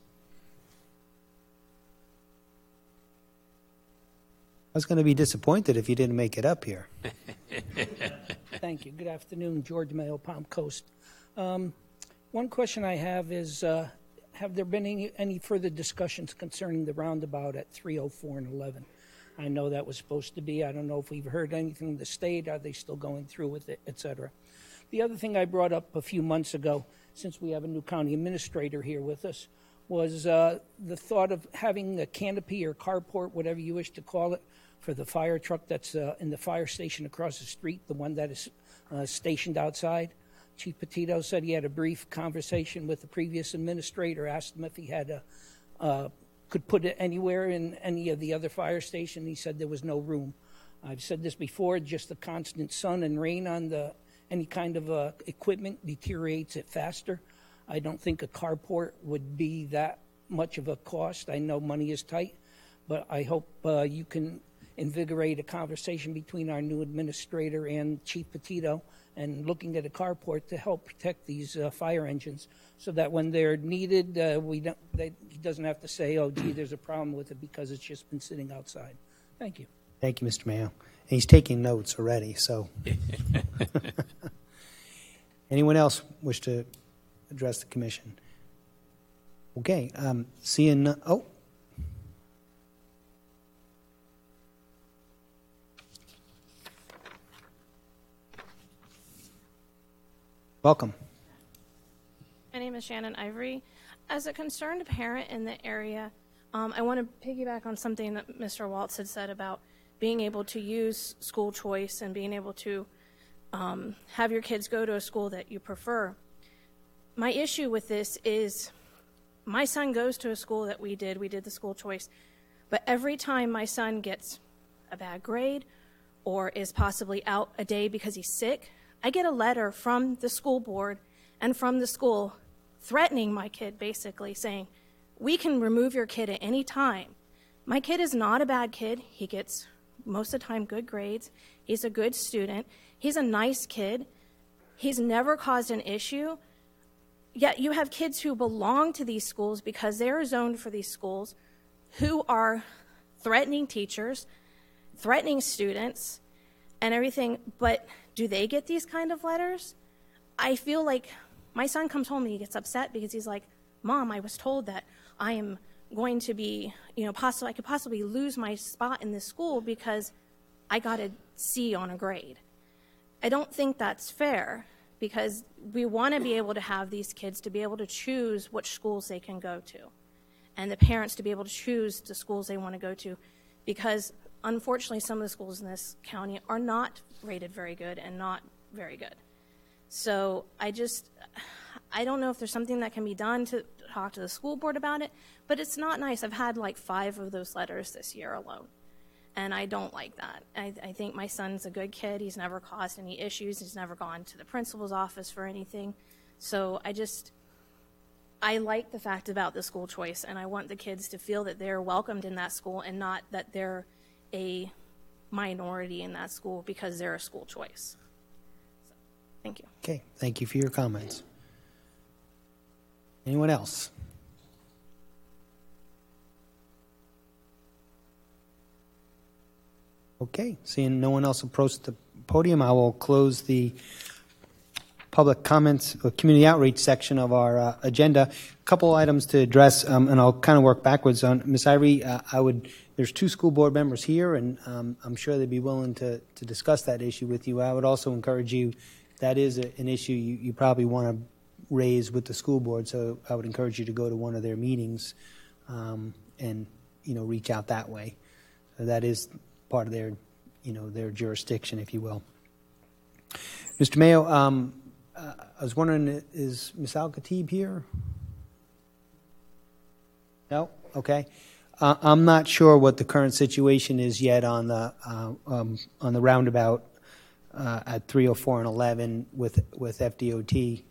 I was going to be disappointed if you didn't make it up here. Thank you. Good afternoon, George Mayo, Palm Coast. One question I have is, have there been any further discussions concerning the roundabout at 304 and 11? I know that was supposed to be. I don't know if we've heard anything from the state. Are they still going through with it, et cetera? The other thing I brought up a few months ago, since we have a new county administrator here with us, was the thought of having a canopy or carport, whatever you wish to call it, for the fire truck that's in the fire station across the street, the one that is stationed outside. Chief Petito said he had a brief conversation with the previous administrator, asked him if he had could put it anywhere in any of the other fire stations. He said there was no room. I've said this before, just the constant sun and rain on any kind of equipment deteriorates it faster. I don't think a carport would be that much of a cost. I know money is tight, but I hope you can invigorate a conversation between our new administrator and Chief Petito and looking at a carport to help protect these fire engines so that when they're needed, he doesn't have to say, oh, gee, there's a problem with it because it's just been sitting outside. Thank you. Thank you, Mr. Mayo. And he's taking notes already, so. Anyone else wish to address the commission? Okay, seeing none. Oh. Welcome. My name is Shannon Ivory. As a concerned parent in the area, I want to piggyback on something that Mr. Waltz had said about being able to use school choice and being able to have your kids go to a school that you prefer. My issue with this is my son goes to a school that we did the school choice, but every time my son gets a bad grade or is possibly out a day because he's sick, I get a letter from the school board and from the school threatening my kid, basically saying, we can remove your kid at any time. My kid is not a bad kid. He gets, most of the time, good grades. He's a good student. He's a nice kid. He's never caused an issue. Yet you have kids who belong to these schools because they're zoned for these schools who are threatening teachers, threatening students, and everything. But do they get these kind of letters? I feel like my son comes home and he gets upset because he's like, Mom, I was told that I am going to be, I could possibly lose my spot in this school because I got a C on a grade. I don't think that's fair because we want to be able to have these kids to be able to choose which schools they can go to and the parents to be able to choose the schools they want to go to because unfortunately some of the schools in this county are not rated very good and not very good. So I don't know if there's something that can be done to talk to the school board about it, but it's not nice. I've had like 5 of those letters this year alone, and I don't like that. I think my son's a good kid. He's never caused any issues. He's never gone to the principal's office for anything. So I like the fact about the school choice, and I want the kids to feel that they're welcomed in that school and not that they're a minority in that school because they're a school choice. So, thank you. Okay, thank you for your comments. Anyone else? Okay, seeing no one else approach the podium, I will close the public comments or community outreach section of our agenda. A couple items to address, and I'll kind of work backwards on. Ms. Ivory, there's 2 school board members here, and I'm sure they'd be willing to discuss that issue with you. I would also encourage you, that is an issue you probably want to raise with the school board, so I would encourage you to go to one of their meetings and reach out that way. So that is part of their their jurisdiction, if you will. Mr. Mayo, I was wondering, is Ms. Al-Khatib here? No? Okay. I'm not sure what the current situation is yet on the roundabout at 304 and 11 with FDOT.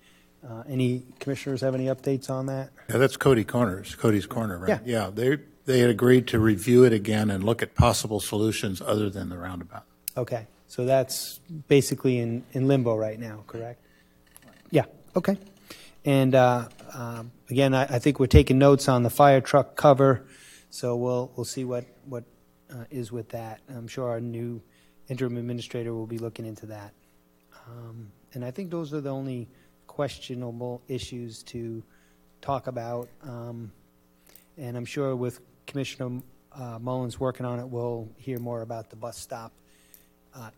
Any commissioners have any updates on that? Yeah, that's Cody's Corner, right? Yeah, they had agreed to review it again and look at possible solutions other than the roundabout. Okay, so that's basically in limbo right now, correct? Yeah, okay. And again, I think we're taking notes on the fire truck cover, so we'll see what is with that. I'm sure our new interim administrator will be looking into that. And I think those are the only questionable issues to talk about. And I'm sure with Commissioner Mullins working on it, we'll hear more about the bus stop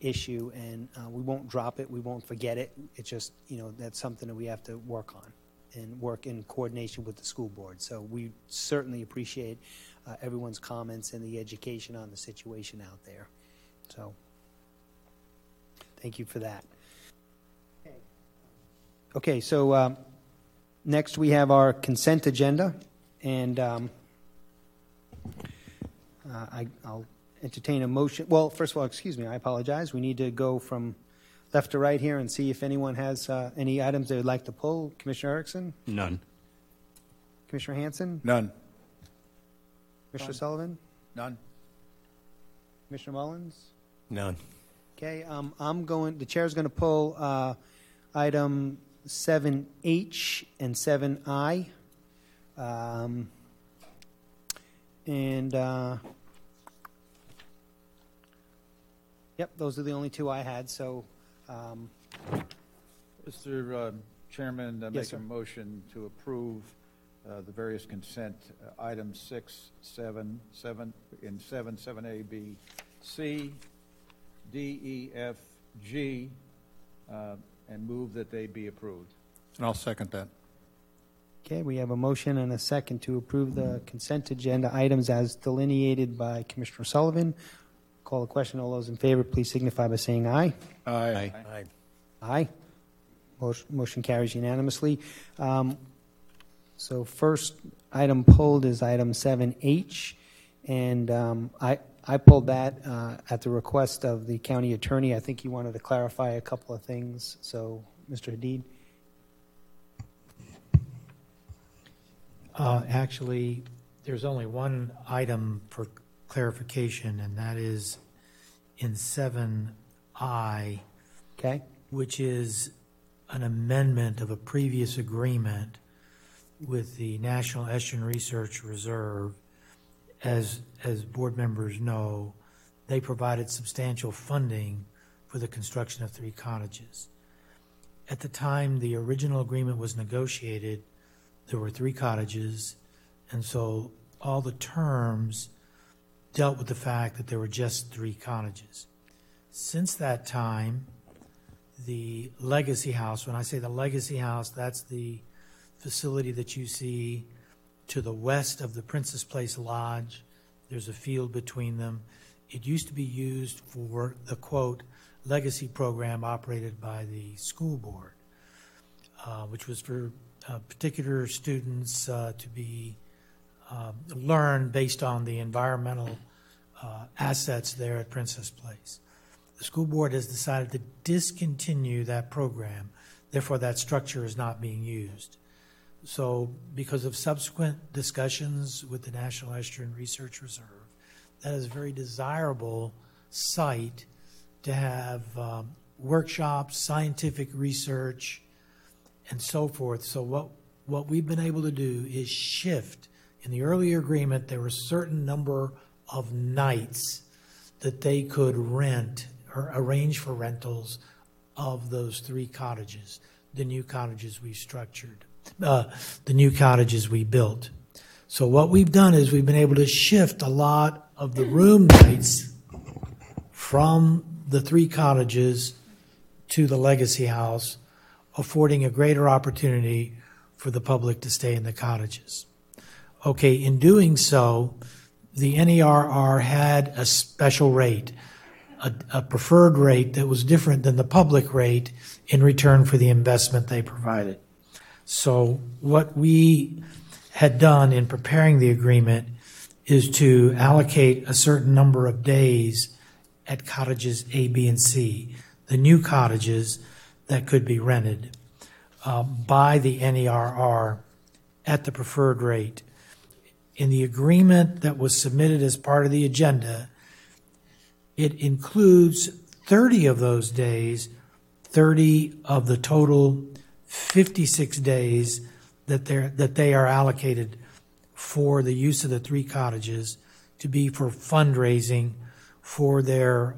issue, and we won't drop it, we won't forget it. It's just, that's something that we have to work on and work in coordination with the school board. So we certainly appreciate everyone's comments and the education on the situation out there. So thank you for that. Okay, so next we have our consent agenda, and I'll entertain a motion. Well, first of all, excuse me, I apologize. We need to go from left to right here and see if anyone has any items they would like to pull. Commissioner Erickson? None. Commissioner Hanson? None. Commissioner Sullivan? None. Commissioner Mullins? None. Okay, the chair's going to pull item 7H and 7I. Yep, those are the only 2 I had, so. Mr. Chairman, Yes, make sir. a motion to approve the various consent items 6, 7, 7, in 7, 7A, B, C, D, E, F, G, and move that they be approved. And I'll second that. Okay, we have a motion and a second to approve the consent agenda items as delineated by Commissioner Sullivan. Call the question. All those in favor, please signify by saying aye. Aye. Aye. Aye. Motion carries unanimously. So first item pulled is item 7H, and I pulled that at the request of the county attorney. I think he wanted to clarify a couple of things. So, Mr. Hadid. Actually, there's only one item for clarification, and that is in 7I, okay, which is an amendment of a previous agreement with the National Estuarine Research Reserve. As board members know, they provided substantial funding for the construction of 3 cottages. At the time the original agreement was negotiated, there were 3 cottages, and so all the terms dealt with the fact that there were just 3 cottages. Since that time, the Legacy House, when I say the Legacy House, that's the facility that you see to the west of the Princess Place Lodge There's a field between them. It used to be used for the, quote, legacy program operated by the school board, which was for particular students to be learned based on the environmental assets there at Princess Place. The school board has decided to discontinue that program. Therefore, that structure is not being used. So because of subsequent discussions with the National Estuarine Research Reserve, that is a very desirable site to have workshops, scientific research, and so forth. So what we've been able to do is shift. In the earlier agreement, there were a certain number of nights that they could rent or arrange for rentals of those 3 cottages, the new cottages we structured, the new cottages we built. So what we've done is we've been able to shift a lot of the room nights from the 3 cottages to the Legacy House, affording a greater opportunity for the public to stay in the cottages. Okay, in doing so, the NERR had a special rate, a preferred rate that was different than the public rate in return for the investment they provided. So what we had done in preparing the agreement is to allocate a certain number of days at cottages A, B, and C, the new cottages that could be rented by the NERR at the preferred rate. In the agreement that was submitted as part of the agenda, it includes 30 of those days, 30 of the total 56 days that they are allocated for the use of the 3 cottages to be for fundraising for their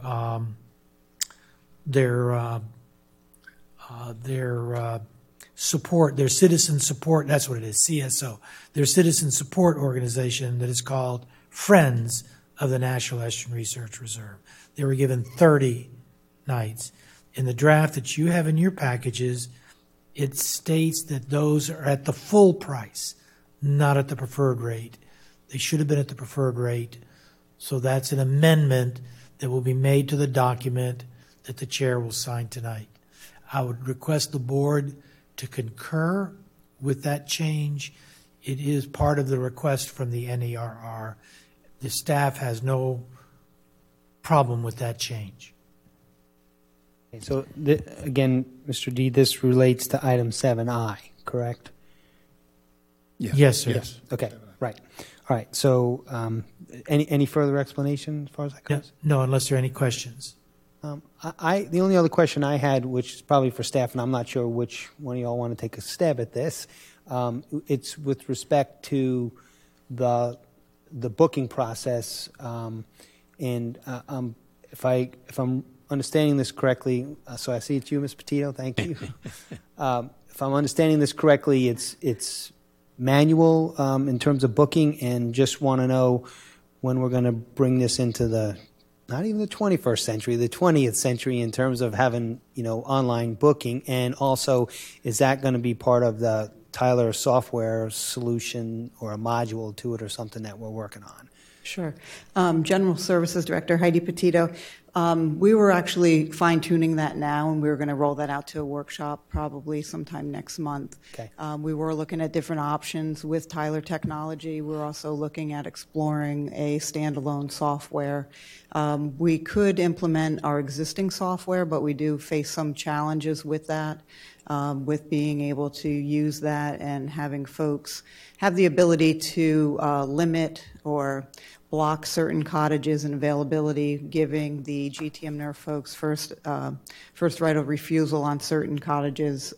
support, their citizen support, that's what it is, CSO, their citizen support organization that is called Friends of the National Estuarine Research Reserve. They were given 30 nights. In the draft that you have in your packages, it states that those are at the full price, not at the preferred rate. They should have been at the preferred rate. So that's an amendment that will be made to the document that the chair will sign tonight. I would request the board to concur with that change. It is part of the request from the NERR. The staff has no problem with that change. Okay, so again, Mr. D, this relates to item 7I, correct? Yes, sir. Yes. Okay, right. All right, so any further explanation as far as that goes? No, unless there are any questions. The only other question I had, which is probably for staff, and I'm not sure which one of y'all want to take a stab at this, it's with respect to the booking process, and if I'm understanding this correctly, so I see it's you, Ms. Petito, thank you. If I'm understanding this correctly, it's manual in terms of booking, and just want to know when we're going to bring this into the, not even the 21st century, the 20th century in terms of having, online booking, and also is that going to be part of the Tyler software solution or a module to it or something that we're working on? Sure. General Services Director Heidi Petito. We were actually fine-tuning that now, and we were going to roll that out to a workshop probably sometime next month. Okay. We were looking at different options with Tyler Technology. We're also looking at exploring a standalone software. We could implement our existing software, but we do face some challenges with that, with being able to use that and having folks have the ability to limit or block certain cottages and availability, giving the GTM NERF folks first right of refusal on certain cottages,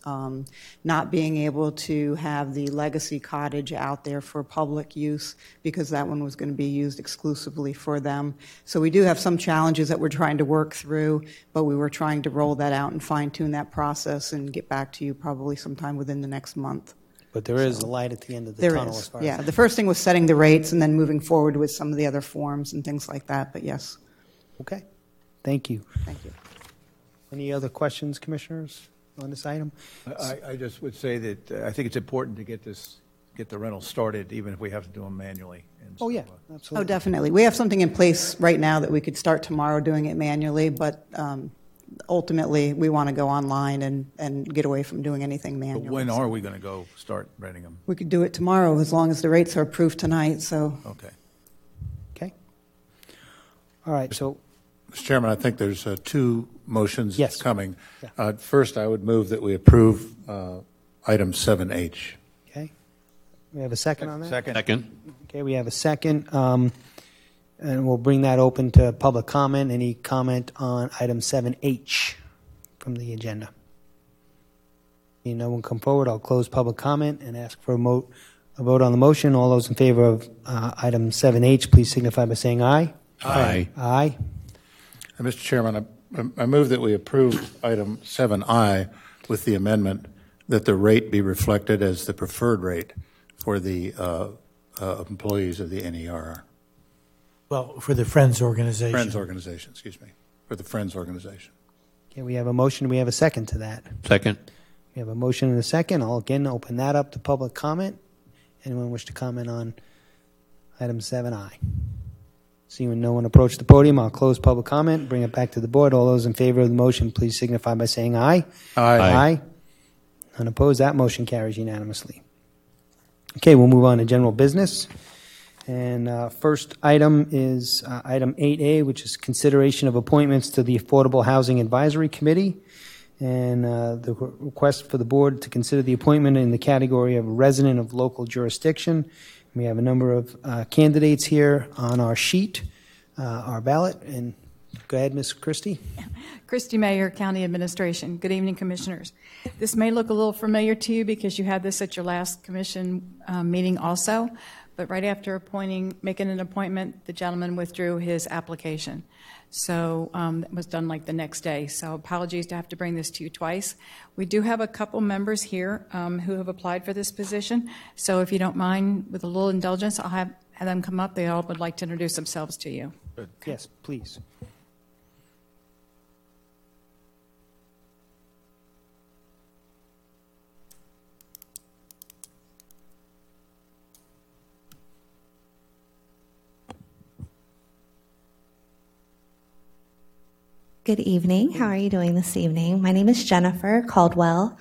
not being able to have the legacy cottage out there for public use because that one was going to be used exclusively for them. So we do have some challenges that we're trying to work through, but we were trying to roll that out and fine-tune that process and get back to you probably sometime within the next month. But there is a light at the end of the tunnel as far as the first thing was setting the rates and then moving forward with some of the other forms and things like that, but yes. Okay. Thank you. Thank you. Any other questions, commissioners, on this item? I just would say that I think it's important to get this get the rental started, even if we have to do them manually. And Oh, yeah, Oh, absolutely. definitely. We have something in place right now that we could start tomorrow doing it manually, but ultimately we want to go online and get away from doing anything But manually. when are we going to go start renting them? We could do it tomorrow as long as the rates are approved tonight, so. Okay. Okay. All right, so Mr. Chairman, I think there's two motions Yes. coming. First, I would move that we approve item 7H. Okay. We have a second on that? Second. Okay, we have a second. And we'll bring that open to public comment. Any comment on item 7H from the agenda? Seeing no one come forward, I'll close public comment and ask for a vote on the motion. All those in favor of item 7H, please signify by saying aye. Aye. Aye. Mr. Chairman, I move that we approve item 7I with the amendment that the rate be reflected as the preferred rate for the employees of the NER. Well, for the Friends organization. Friends organization, excuse me, for the Friends organization. Okay, we have a motion. We have a second to that. Second. We have a motion and a second. I'll again open that up to public comment. Anyone wish to comment on item 7I? Seeing no one approach the podium, I'll close public comment, bring it back to the board. All those in favor of the motion, please signify by saying aye. Aye. Aye. Unopposed, that motion carries unanimously. Okay, we'll move on to general business. And first item is item 8A, which is consideration of appointments to the Affordable Housing Advisory Committee. And the request for the board to consider the appointment in the category of resident of local jurisdiction. We have a number of candidates here on our sheet, our ballot. And go ahead, Ms. Christie. Christy Mayer, County Administration. Good evening, Commissioners. This may look a little familiar to you because you had this at your last commission meeting also. But right after making an appointment, the gentleman withdrew his application. So it was done like the next day. So apologies to have to bring this to you twice. We do have a couple members here who have applied for this position. So if you don't mind, with a little indulgence, I'll have them come up. They all would like to introduce themselves to you. Good. Yes, please. Good evening. How are you doing this evening? My name is Jennifer Caldwell.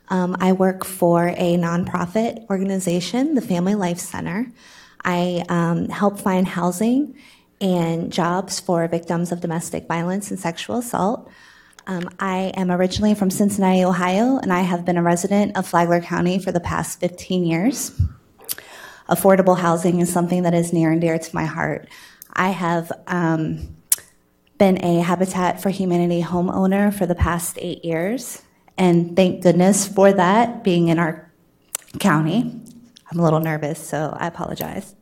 I work for a nonprofit organization, the Family Life Center. I help find housing and jobs for victims of domestic violence and sexual assault. I am originally from Cincinnati, Ohio, and I have been a resident of Flagler County for the past 15 years. Affordable housing is something that is near and dear to my heart. I have been a Habitat for Humanity homeowner for the past 8 years, and thank goodness for that, being in our county. I'm a little nervous, so I apologize.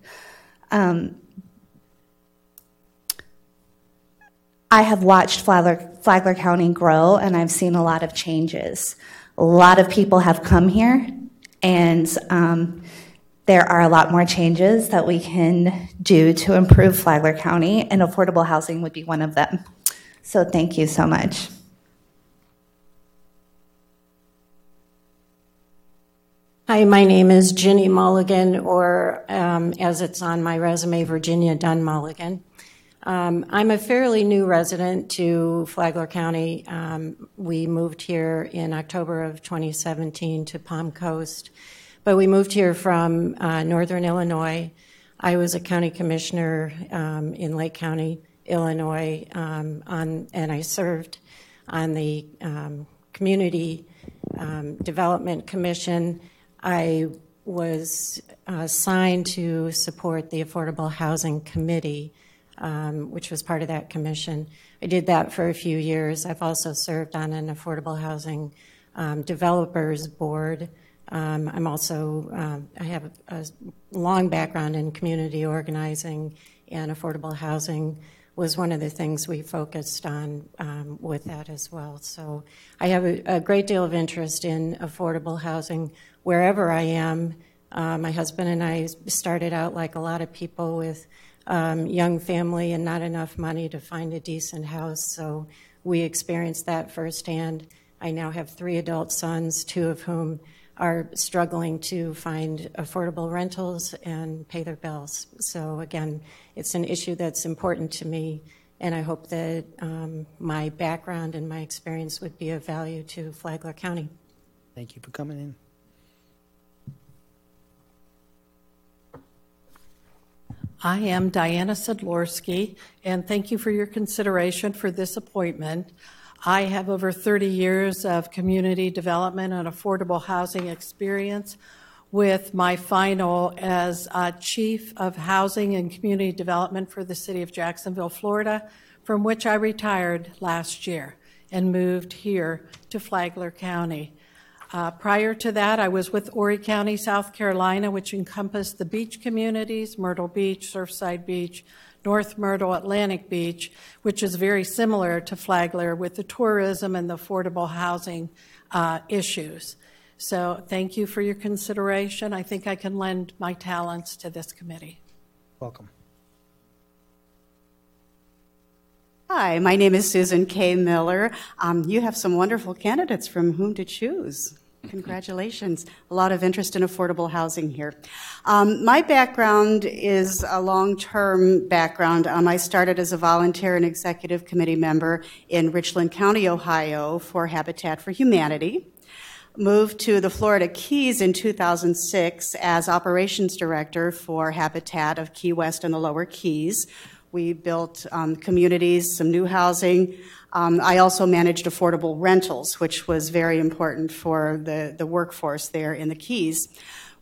I have watched Flagler County grow, and I've seen a lot of changes. A lot of people have come here, and there are a lot more changes that we can do to improve Flagler County, and affordable housing would be one of them. So thank you so much. Hi, my name is Ginny Mulligan, or as it's on my resume, Virginia Dunn Mulligan. I'm a fairly new resident to Flagler County. We moved here in October of 2017 to Palm Coast. But we moved here from northern Illinois. I was a county commissioner in Lake County, Illinois, and I served on the Community Development Commission. I was assigned to support the Affordable Housing Committee, which was part of that commission. I did that for a few years. I've also served on an Affordable Housing Developers Board. I'm also, I have a long background in community organizing, and affordable housing was one of the things we focused on with that as well. So I have a great deal of interest in affordable housing wherever I am. My husband and I started out like a lot of people with young family and not enough money to find a decent house, so we experienced that firsthand. I now have 3 adult sons, 2 of whom are struggling to find affordable rentals and pay their bills. So again, it's an issue that's important to me, and I hope that my background and my experience would be of value to Flagler County. Thank you for coming in. I am Diana Sadlorski, and thank you for your consideration for this appointment. I have over 30 years of community development and affordable housing experience, with my final as Chief of Housing and Community Development for the City of Jacksonville, Florida, from which I retired last year and moved here to Flagler County. Prior to that, I was with Horry County, South Carolina, which encompassed the beach communities, Myrtle Beach, Surfside Beach, North Myrtle, Atlantic Beach, which is very similar to Flagler with the tourism and the affordable housing issues. So thank you for your consideration. I think I can lend my talents to this committee. Welcome. Hi, my name is Susan K. Miller. You have some wonderful candidates from whom to choose. Congratulations. A lot of interest in affordable housing here. My background is a long-term background. I started as a volunteer and executive committee member in Richland County, Ohio for Habitat for Humanity. Moved to the Florida Keys in 2006 as operations director for Habitat of Key West and the Lower Keys. We built communities, some new housing. I also managed affordable rentals, which was very important for the workforce there in the Keys.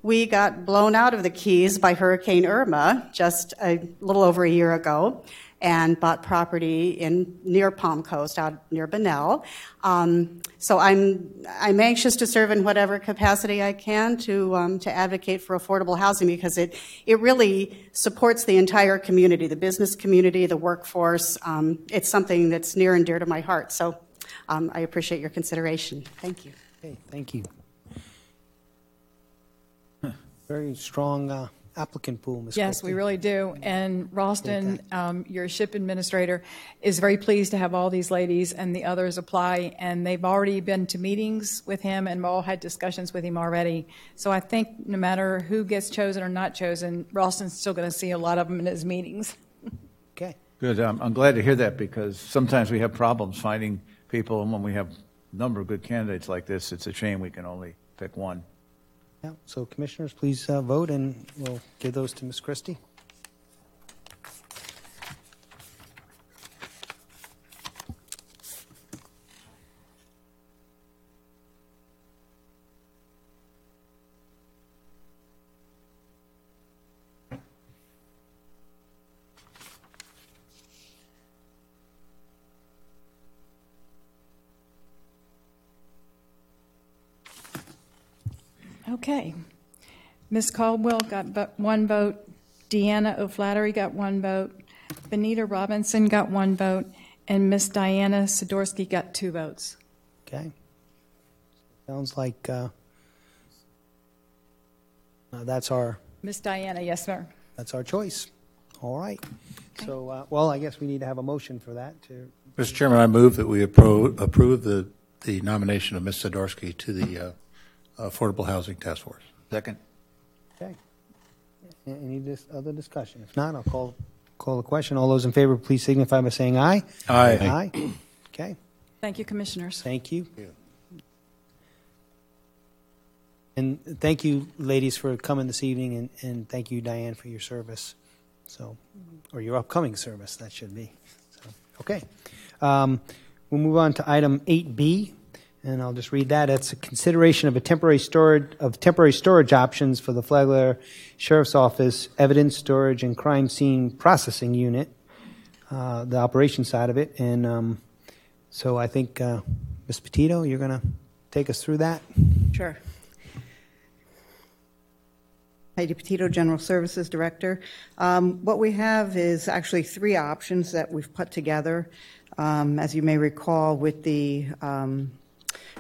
We got blown out of the Keys by Hurricane Irma just a little over a year ago and bought property near Palm Coast, out near Bunnell. So I'm anxious to serve in whatever capacity I can to advocate for affordable housing, because it really supports the entire community, the business community, the workforce. It's something that's near and dear to my heart. So I appreciate your consideration. Thank you. Okay, thank you. Very strong applicant pool, Ms. Yes, we really do. And Ralston, your SHIP administrator, is very pleased to have all these ladies and the others apply. And they've already been to meetings with him and all had discussions with him already. So I think no matter who gets chosen or not chosen, Ralston's still going to see a lot of them in his meetings. Okay. Good. I'm glad to hear that, because sometimes we have problems finding people, and when we have a number of good candidates like this, it's a shame we can only pick one. Yeah, so commissioners, please vote, and we'll give those to Ms. Christie. Okay. Ms. Caldwell got one vote. Deanna O'Flaherty got one vote. Benita Robinson got one vote. And Ms. Diana Sadorski got 2 votes. Okay. Sounds like that's our... Ms. Diana, yes, sir. That's our choice. All right. So, well, I guess we need to have a motion for that. Mr. Chairman, I move that we approve the nomination of Ms. Sadorski to the Affordable Housing Task Force. Second. Okay. Any other discussion? If not, I'll call the question. All those in favor, please signify by saying aye. Aye. Aye. Okay. Thank you, commissioners. Thank you. And thank you, ladies, for coming this evening, and thank you, Diane, for your service. So, or your upcoming service, that should be. So, okay. We'll move on to item 8B. And I'll just read that. It's a consideration of temporary storage options for the Flagler Sheriff's Office Evidence Storage and Crime Scene Processing Unit, the operation side of it. And so I think, Ms. Petito, you're going to take us through that? Sure. Heidi Petito, General Services Director. What we have is actually 3 options that we've put together. As you may recall, with the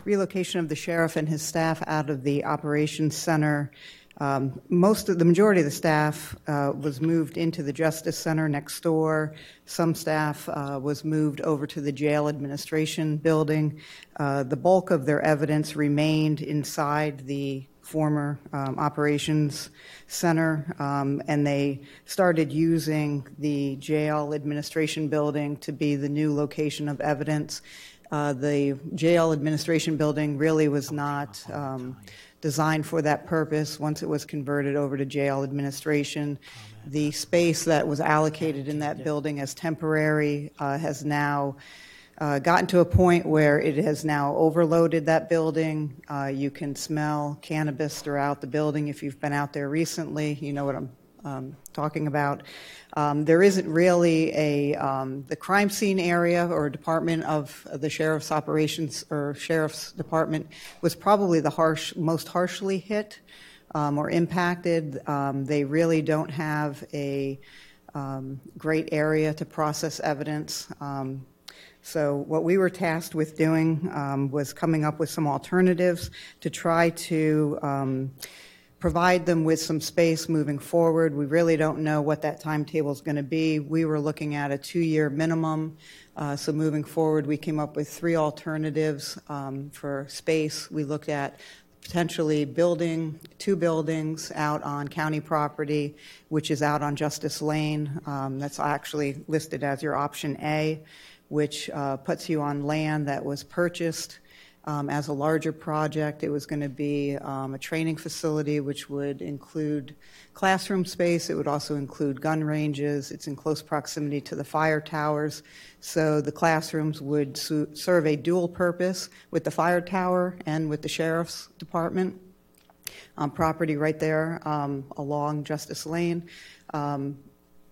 relocation of the sheriff and his staff out of the operations center The majority of the staff was moved into the Justice Center next door. Some staff was moved over to the jail administration building. The bulk of their evidence remained inside the former operations center, and they started using the jail administration building to be the new location of evidence. The jail administration building really was not designed for that purpose. Once it was converted over to jail administration, the space that was allocated in that building as temporary has now gotten to a point where it has now overloaded that building. You can smell cannabis throughout the building. If you've been out there recently, you know what I'm talking about. There isn't really the crime scene area or department of the sheriff's operations or sheriff's department was probably the most harshly hit or impacted. They really don't have a great area to process evidence. So what we were tasked with doing was coming up with some alternatives to try to provide them with some space moving forward. We really don't know what that timetable is going to be. We were looking at a 2-year minimum. So moving forward, we came up with 3 alternatives for space. We looked at potentially building 2 buildings out on county property, which is out on Justice Lane. That's actually listed as your option A, which puts you on land that was purchased as a larger project. It was going to be a training facility, which would include classroom space. It would also include gun ranges. It's in close proximity to the fire towers. So the classrooms would serve a dual purpose with the fire tower and with the sheriff's department on property right there along Justice Lane.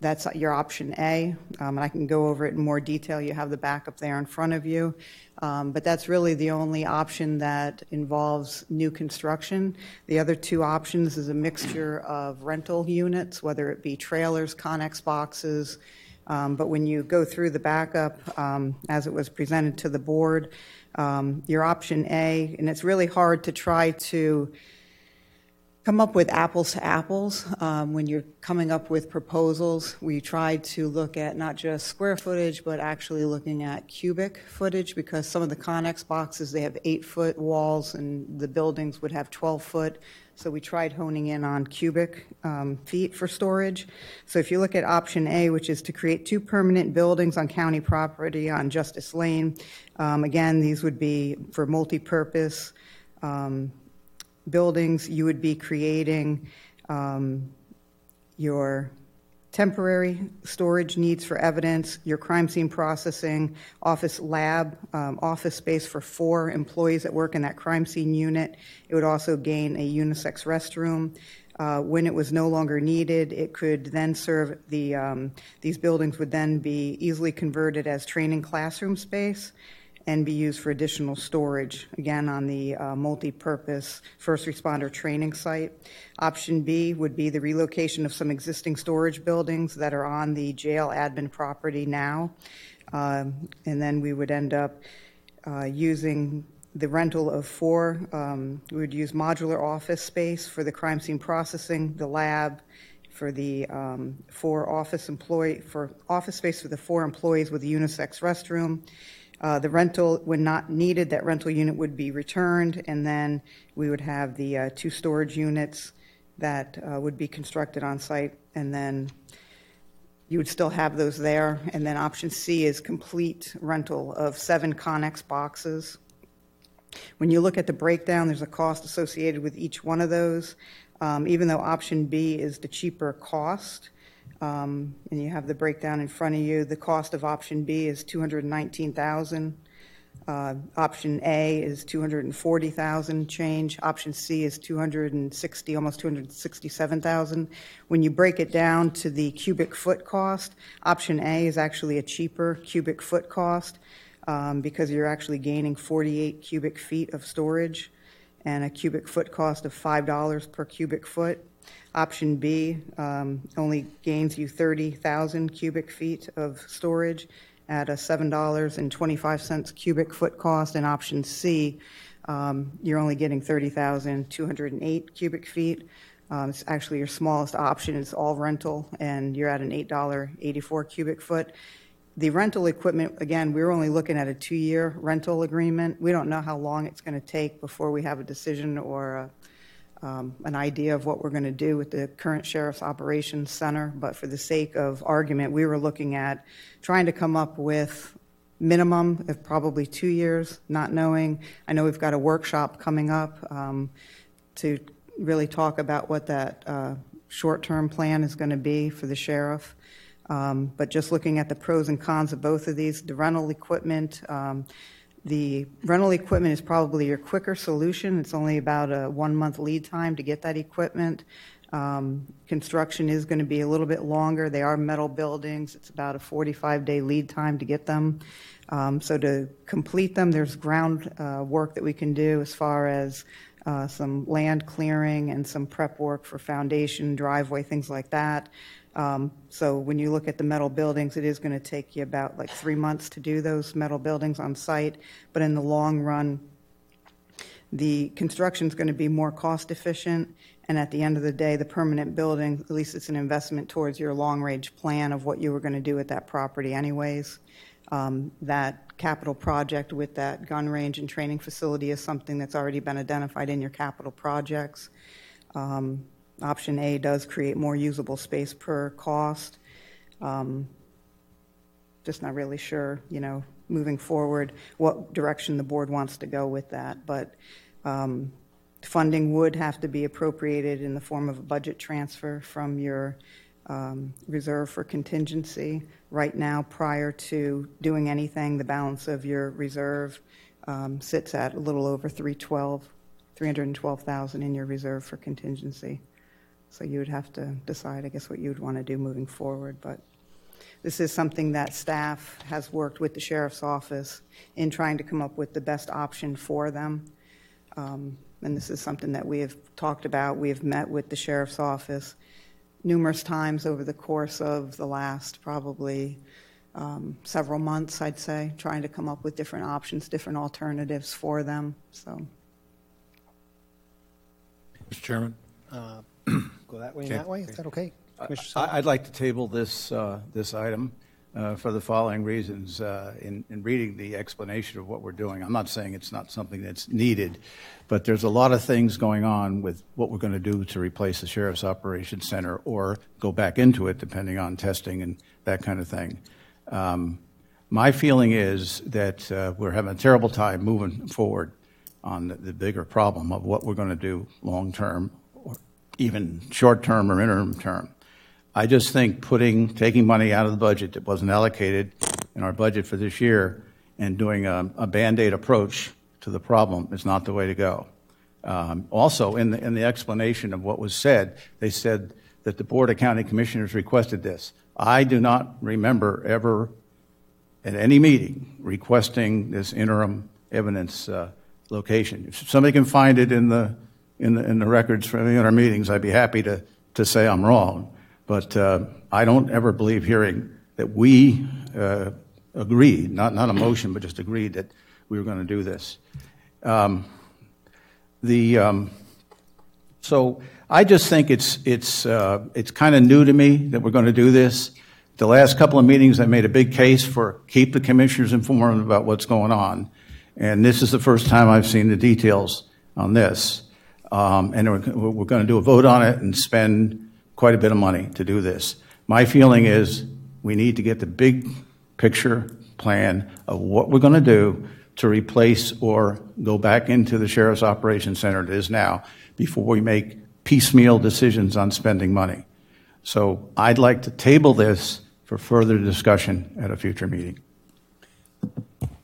That's your option A, and I can go over it in more detail. You have the backup there in front of you. But that's really the only option that involves new construction. The other 2 options is a mixture of rental units, whether it be trailers, Connex boxes. But when you go through the backup, as it was presented to the board, your option A, and it's really hard to try to come up with apples to apples when you're coming up with proposals. We tried to look at not just square footage, but actually looking at cubic footage, because some of the Connex boxes, they have 8-foot walls and the buildings would have 12-foot. So we tried honing in on cubic feet for storage. So if you look at option A, which is to create 2 permanent buildings on county property on Justice Lane, again, these would be for multi-purpose buildings. You would be creating your temporary storage needs for evidence, your crime scene processing, office lab, office space for 4 employees that work in that crime scene unit. It would also gain a unisex restroom. When it was no longer needed, it could then serve these buildings would then be easily converted as training classroom space and be used for additional storage, again, on the multi-purpose first responder training site. Option B would be the relocation of some existing storage buildings that are on the jail admin property now. And then we would end up using the rental of 4. We would use modular office space for the crime scene processing, the lab, for the 4 office space for the 4 employees with a unisex restroom. The rental, when not needed, that rental unit would be returned, and then we would have the 2 storage units that would be constructed on site, and then you would still have those there. And then option C is complete rental of 7 Connex boxes. When you look at the breakdown, there's a cost associated with each one of those. Even though option B is the cheaper cost, and you have the breakdown in front of you, the cost of option B is $219,000. Option A is $240,000 change. Option C is $260,000, almost $267,000. When you break it down to the cubic foot cost, option A is actually a cheaper cubic foot cost because you're actually gaining 48 cubic feet of storage and a cubic foot cost of $5 per cubic foot. Option B only gains you 30,000 cubic feet of storage at a $7.25 cubic foot cost. And option C, you're only getting 30,208 cubic feet It's actually your smallest option is all rental, and you're at an $8.84 cubic foot. The rental equipment, again, we're only looking at a 2-year rental agreement. We don't know how long it's going to take before we have a decision or an idea of what we're going to do with the current Sheriff's Operations Center. But for the sake of argument, we were looking at trying to come up with minimum of probably 2 years, not knowing. I know we've got a workshop coming up to really talk about what that short-term plan is going to be for the sheriff. But just looking at the pros and cons of both of these, the rental equipment is probably your quicker solution. It's only about a 1-month lead time to get that equipment. Construction is going to be a little bit longer. They are metal buildings. It's about a 45-day lead time to get them. So to complete them, there's ground work that we can do as far as some land clearing and some prep work for foundation, driveway, things like that. So when you look at the metal buildings, it is going to take you about like 3 months to do those metal buildings on site. But in the long run, the construction is going to be more cost efficient. And at the end of the day, the permanent building, at least it's an investment towards your long-range plan of what you were going to do with that property anyways. That capital project with that gun range and training facility is something that's already been identified in your capital projects. Option A does create more usable space per cost. Just not really sure, moving forward, what direction the board wants to go with that. But funding would have to be appropriated in the form of a budget transfer from your reserve for contingency. Right now, prior to doing anything, the balance of your reserve sits at a little over $312,000 in your reserve for contingency. So you would have to decide, I guess, what you would want to do moving forward. But this is something that staff has worked with the sheriff's office in trying to come up with the best option for them. And this is something that we have talked about. We have met with the sheriff's office numerous times over the course of the last probably several months, I'd say, trying to come up with different options, different alternatives for them. So, Mr. Chairman? Go that way and that way? Is that okay? I'd like to table this item for the following reasons. In reading the explanation of what we're doing, I'm not saying it's not something that's needed, but there's a lot of things going on with what we're going to do to replace the Sheriff's Operations Center or go back into it, depending on testing and that kind of thing. My feeling is that we're having a terrible time moving forward on the bigger problem of what we're going to do long-term or even short-term or interim term. I just think taking money out of the budget that wasn't allocated in our budget for this year and doing a Band-Aid approach to the problem is not the way to go. Also, in the explanation of what was said, they said that the Board of County Commissioners requested this. I do not remember ever at any meeting requesting this interim evidence location. If somebody can find it in the records from any of our meetings, I'd be happy to say I'm wrong. But I don't ever believe hearing that we agreed, not a motion, but just agreed that we were going to do this. So I just think it's kind of new to me that we're going to do this. The last couple of meetings, I made a big case for keep the commissioners informed about what's going on, and this is the first time I've seen the details on this. And we're going to do a vote on it and spend quite a bit of money to do this. My feeling is we need to get the big picture plan of what we're going to do to replace or go back into the Sheriff's Operations Center it is now before we make piecemeal decisions on spending money. So I'd like to table this for further discussion at a future meeting.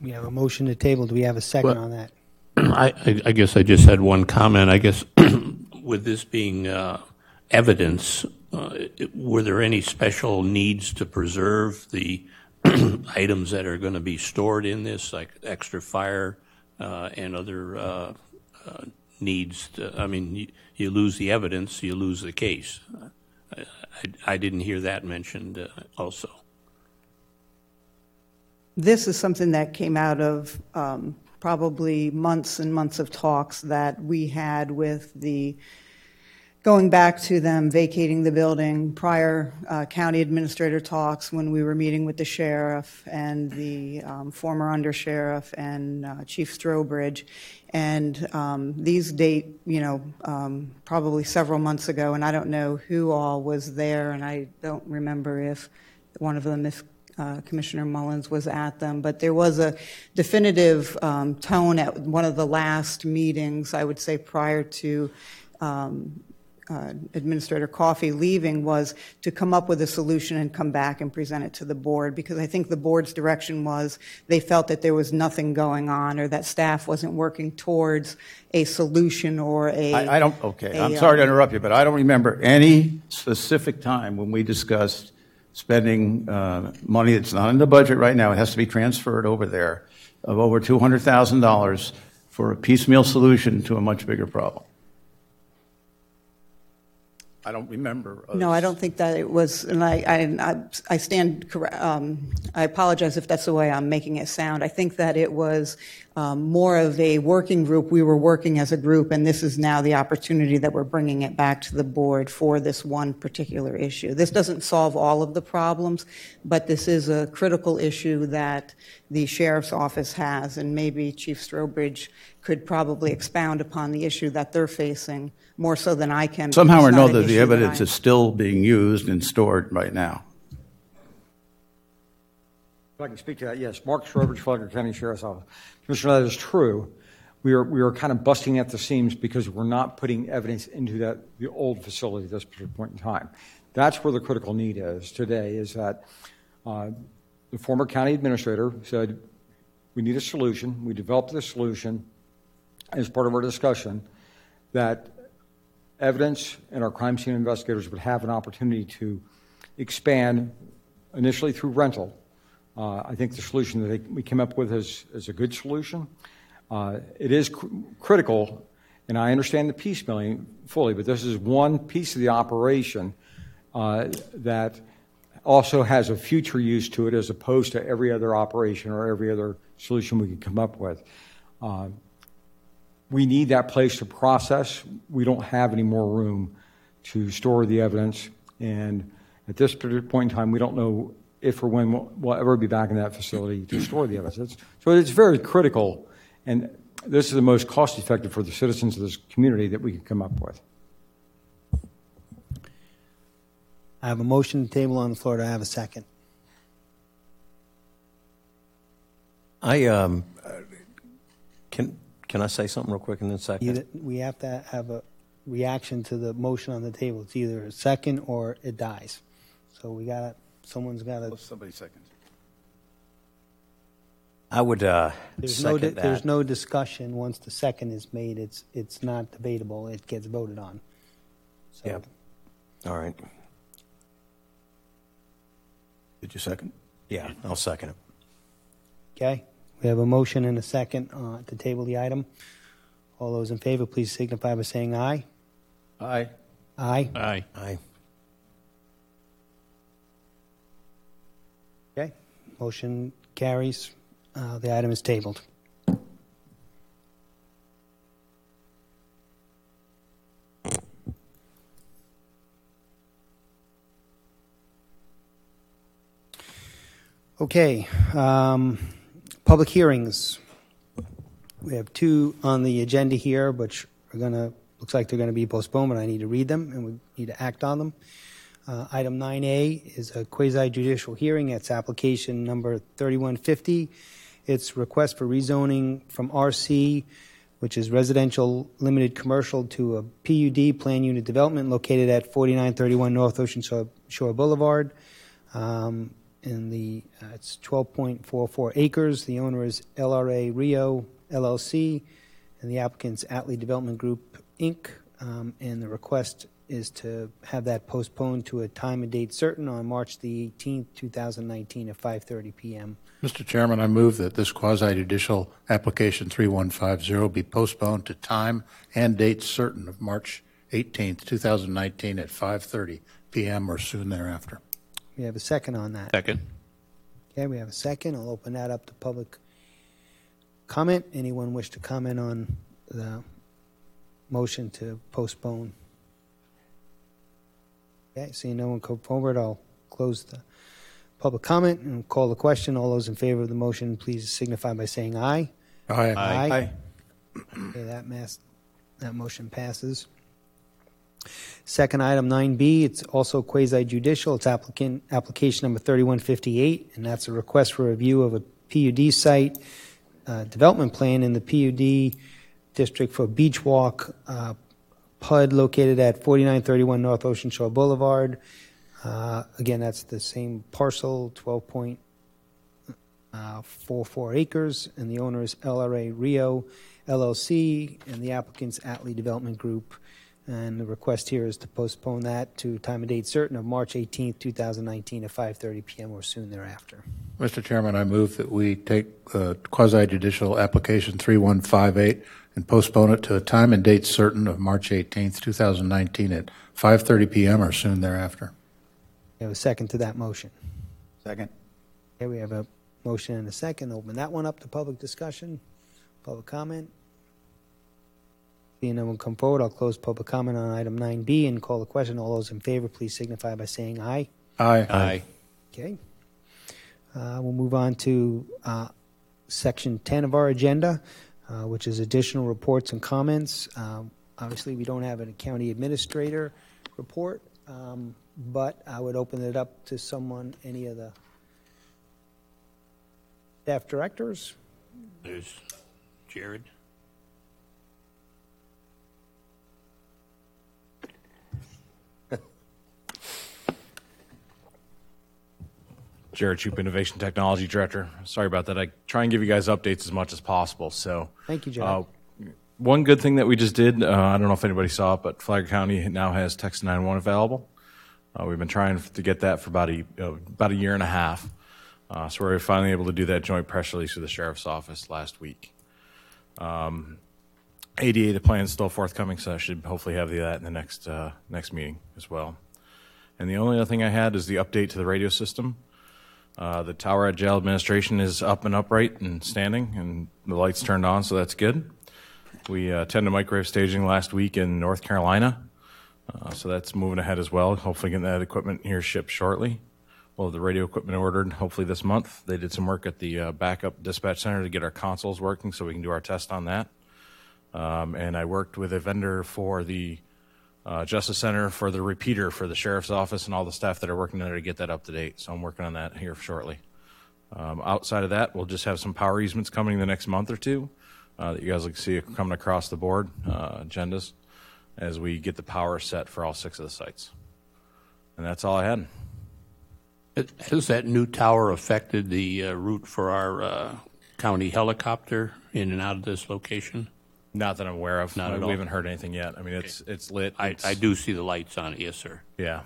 We have a motion to table. Do we have a second on that? I guess I just had one comment. I guess with this being evidence, were there any special needs to preserve the items that are going to be stored in this, like extra fire and other needs? You lose the evidence, you lose the case. I didn't hear that mentioned also. This is something that came out of probably months and months of talks that we had with the going back to them vacating the building, prior county administrator talks when we were meeting with the sheriff and the former undersheriff and Chief Strobridge. And these date, probably several months ago, and I don't know who all was there, and I don't remember if one of them, if Commissioner Mullins was at them, but there was a definitive tone at one of the last meetings, I would say prior to Administrator Coffey leaving, was to come up with a solution and come back and present it to the board, because I think the board's direction was they felt that there was nothing going on or that staff wasn't working towards a solution or a... I'm sorry to interrupt you, but I don't remember any specific time when we discussed spending money that's not in the budget right now. It has to be transferred over there, of over $200,000 for a piecemeal solution to a much bigger problem. I don't remember. No, I don't think that it was, and I stand correct. I apologize if that's the way I'm making it sound. I think that it was more of a working group. We were working as a group, and this is now the opportunity that we're bringing it back to the board for this one particular issue. This doesn't solve all of the problems, but this is a critical issue that the sheriff's office has, and maybe Chief Strobridge could probably expound upon the issue that they're facing more so than I can. Somehow or another, the evidence is still being used and stored right now. If I can speak to that, yes. Mark Strobridge, Flagler County Sheriff's Office. Commissioner, that is true. We are kind of busting at the seams because we're not putting evidence into the old facility at this particular point in time. That's where the critical need is today, is that the former county administrator said, we need a solution. We developed this solution as part of our discussion that evidence and our crime scene investigators would have an opportunity to expand initially through rental. I think the solution that we came up with is a good solution. It is critical, and I understand the piecemealing fully, but this is one piece of the operation that also has a future use to it as opposed to every other operation or every other solution we could come up with. We need that place to process. We don't have any more room to store the evidence, and at this particular point in time, we don't know if or when we'll ever be back in that facility to store the evidence. So it's very critical, and this is the most cost-effective for the citizens of this community that we can come up with. I have a motion to table on the floor. Do I have a second? Can I say something real quick in a second? We have to have a reaction to the motion on the table. It's either a second or it dies. So someone's got to. Somebody seconds. I would second that. There's no discussion once the second is made. It's not debatable. It gets voted on. So. Yeah. All right. Did you second? Yeah, I'll second it. Okay. We have a motion and a second to table the item. All those in favor, please signify by saying aye. Aye. Aye. Aye. Aye. Okay. Motion carries. The item is tabled. Okay. Public hearings. We have two on the agenda here, which looks like they're going to be postponed, but I need to read them and we need to act on them. Item 9A is a quasi-judicial hearing. It's application number 3150. It's request for rezoning from RC, which is residential limited commercial, to a PUD, plan unit development, located at 4931 North Ocean Shore Boulevard. It's 12.44 acres. The owner is LRA Rio LLC, and the applicant's Atlee Development Group, Inc., and the request is to have that postponed to a time and date certain on March the 18th, 2019 at 5:30 p.m. Mr. Chairman, I move that this quasi-judicial application 3150 be postponed to time and date certain of March 18th, 2019 at 5:30 p.m. or soon thereafter. We have a second on that. Second. Okay, we have a second. I'll open that up to public comment. Anyone wish to comment on the motion to postpone? Okay, seeing no one come forward, I'll close the public comment and call the question. All those in favor of the motion, please signify by saying aye. Aye. Aye. Okay, that motion passes. Second item, 9B, it's also quasi-judicial. It's application number 3158, and that's a request for review of a PUD site development plan in the PUD district for Beach Walk PUD located at 4931 North Ocean Shore Boulevard. Again, that's the same parcel, 12.44 acres, and the owner is LRA Rio LLC, and the applicant's Atlee Development Group. And the request here is to postpone that to time and date certain of March 18th, 2019 at 5:30 p.m. or soon thereafter. Mr. Chairman, I move that we take quasi-judicial application 3158 and postpone it to a time and date certain of March 18th, 2019 at 5:30 p.m. or soon thereafter. We have a second to that motion. Second. Okay, we have a motion and a second. Open that one up to public discussion, public comment. Seeing no one come forward, I'll close public comment on item 9B and call the question. All those in favor, please signify by saying aye. Aye. Aye. Okay. We'll move on to section 10 of our agenda, which is additional reports and comments. Obviously, we don't have a county administrator report, but I would open it up to someone, any of the staff directors. There's Jared. Jared Chup, Innovation Technology Director. Sorry about that. I try and give you guys updates as much as possible. So, thank you, Jared. One good thing that we just did, I don't know if anybody saw it, but Flagler County now has Text 911 available. We've been trying to get that for about a year and a half. So we were finally able to do that joint press release with the Sheriff's Office last week. ADA, the plan is still forthcoming, so I should hopefully have that in the next meeting as well. And the only other thing I had is the update to the radio system. The tower at jail administration is up and upright and standing, and the lights turned on, so that's good. We attended microwave staging last week in North Carolina, so that's moving ahead as well. Hopefully getting that equipment here shipped shortly. We'll have the radio equipment ordered hopefully this month. They did some work at the backup dispatch center to get our consoles working so we can do our test on that. And I worked with a vendor for the Justice Center for the repeater for the Sheriff's Office and all the staff that are working there to get that up to date. So I'm working on that here shortly. Outside of that, we'll just have some power easements coming in the next month or two that you guys will see coming across the board, agendas, as we get the power set for all 6 of the sites. And that's all I had. Has that new tower affected the route for our county helicopter in and out of this location? Not that I'm aware of. Not at all. We haven't heard anything yet. I mean, Okay. it's lit. I do see the lights on it, yes, sir. Yeah.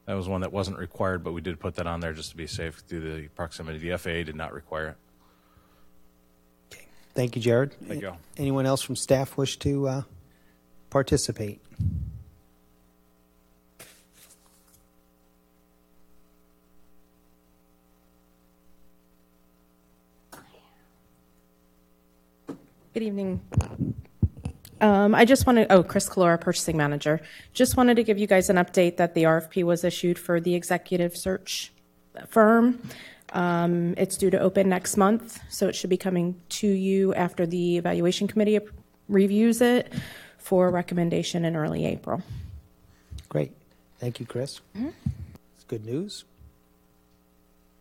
That was one that wasn't required, but we did put that on there just to be safe due to the proximity. The FAA did not require it. Thank you, Jared. Thank you. Anyone else from staff wish to participate? Good evening. I just wanted, Chris Calora, Purchasing Manager. Just wanted to give you guys an update that the RFP was issued for the executive search firm. It's due to open next month, so it should be coming to you after the evaluation committee reviews it for recommendation in early April. Great. Thank you, Chris. It's good news.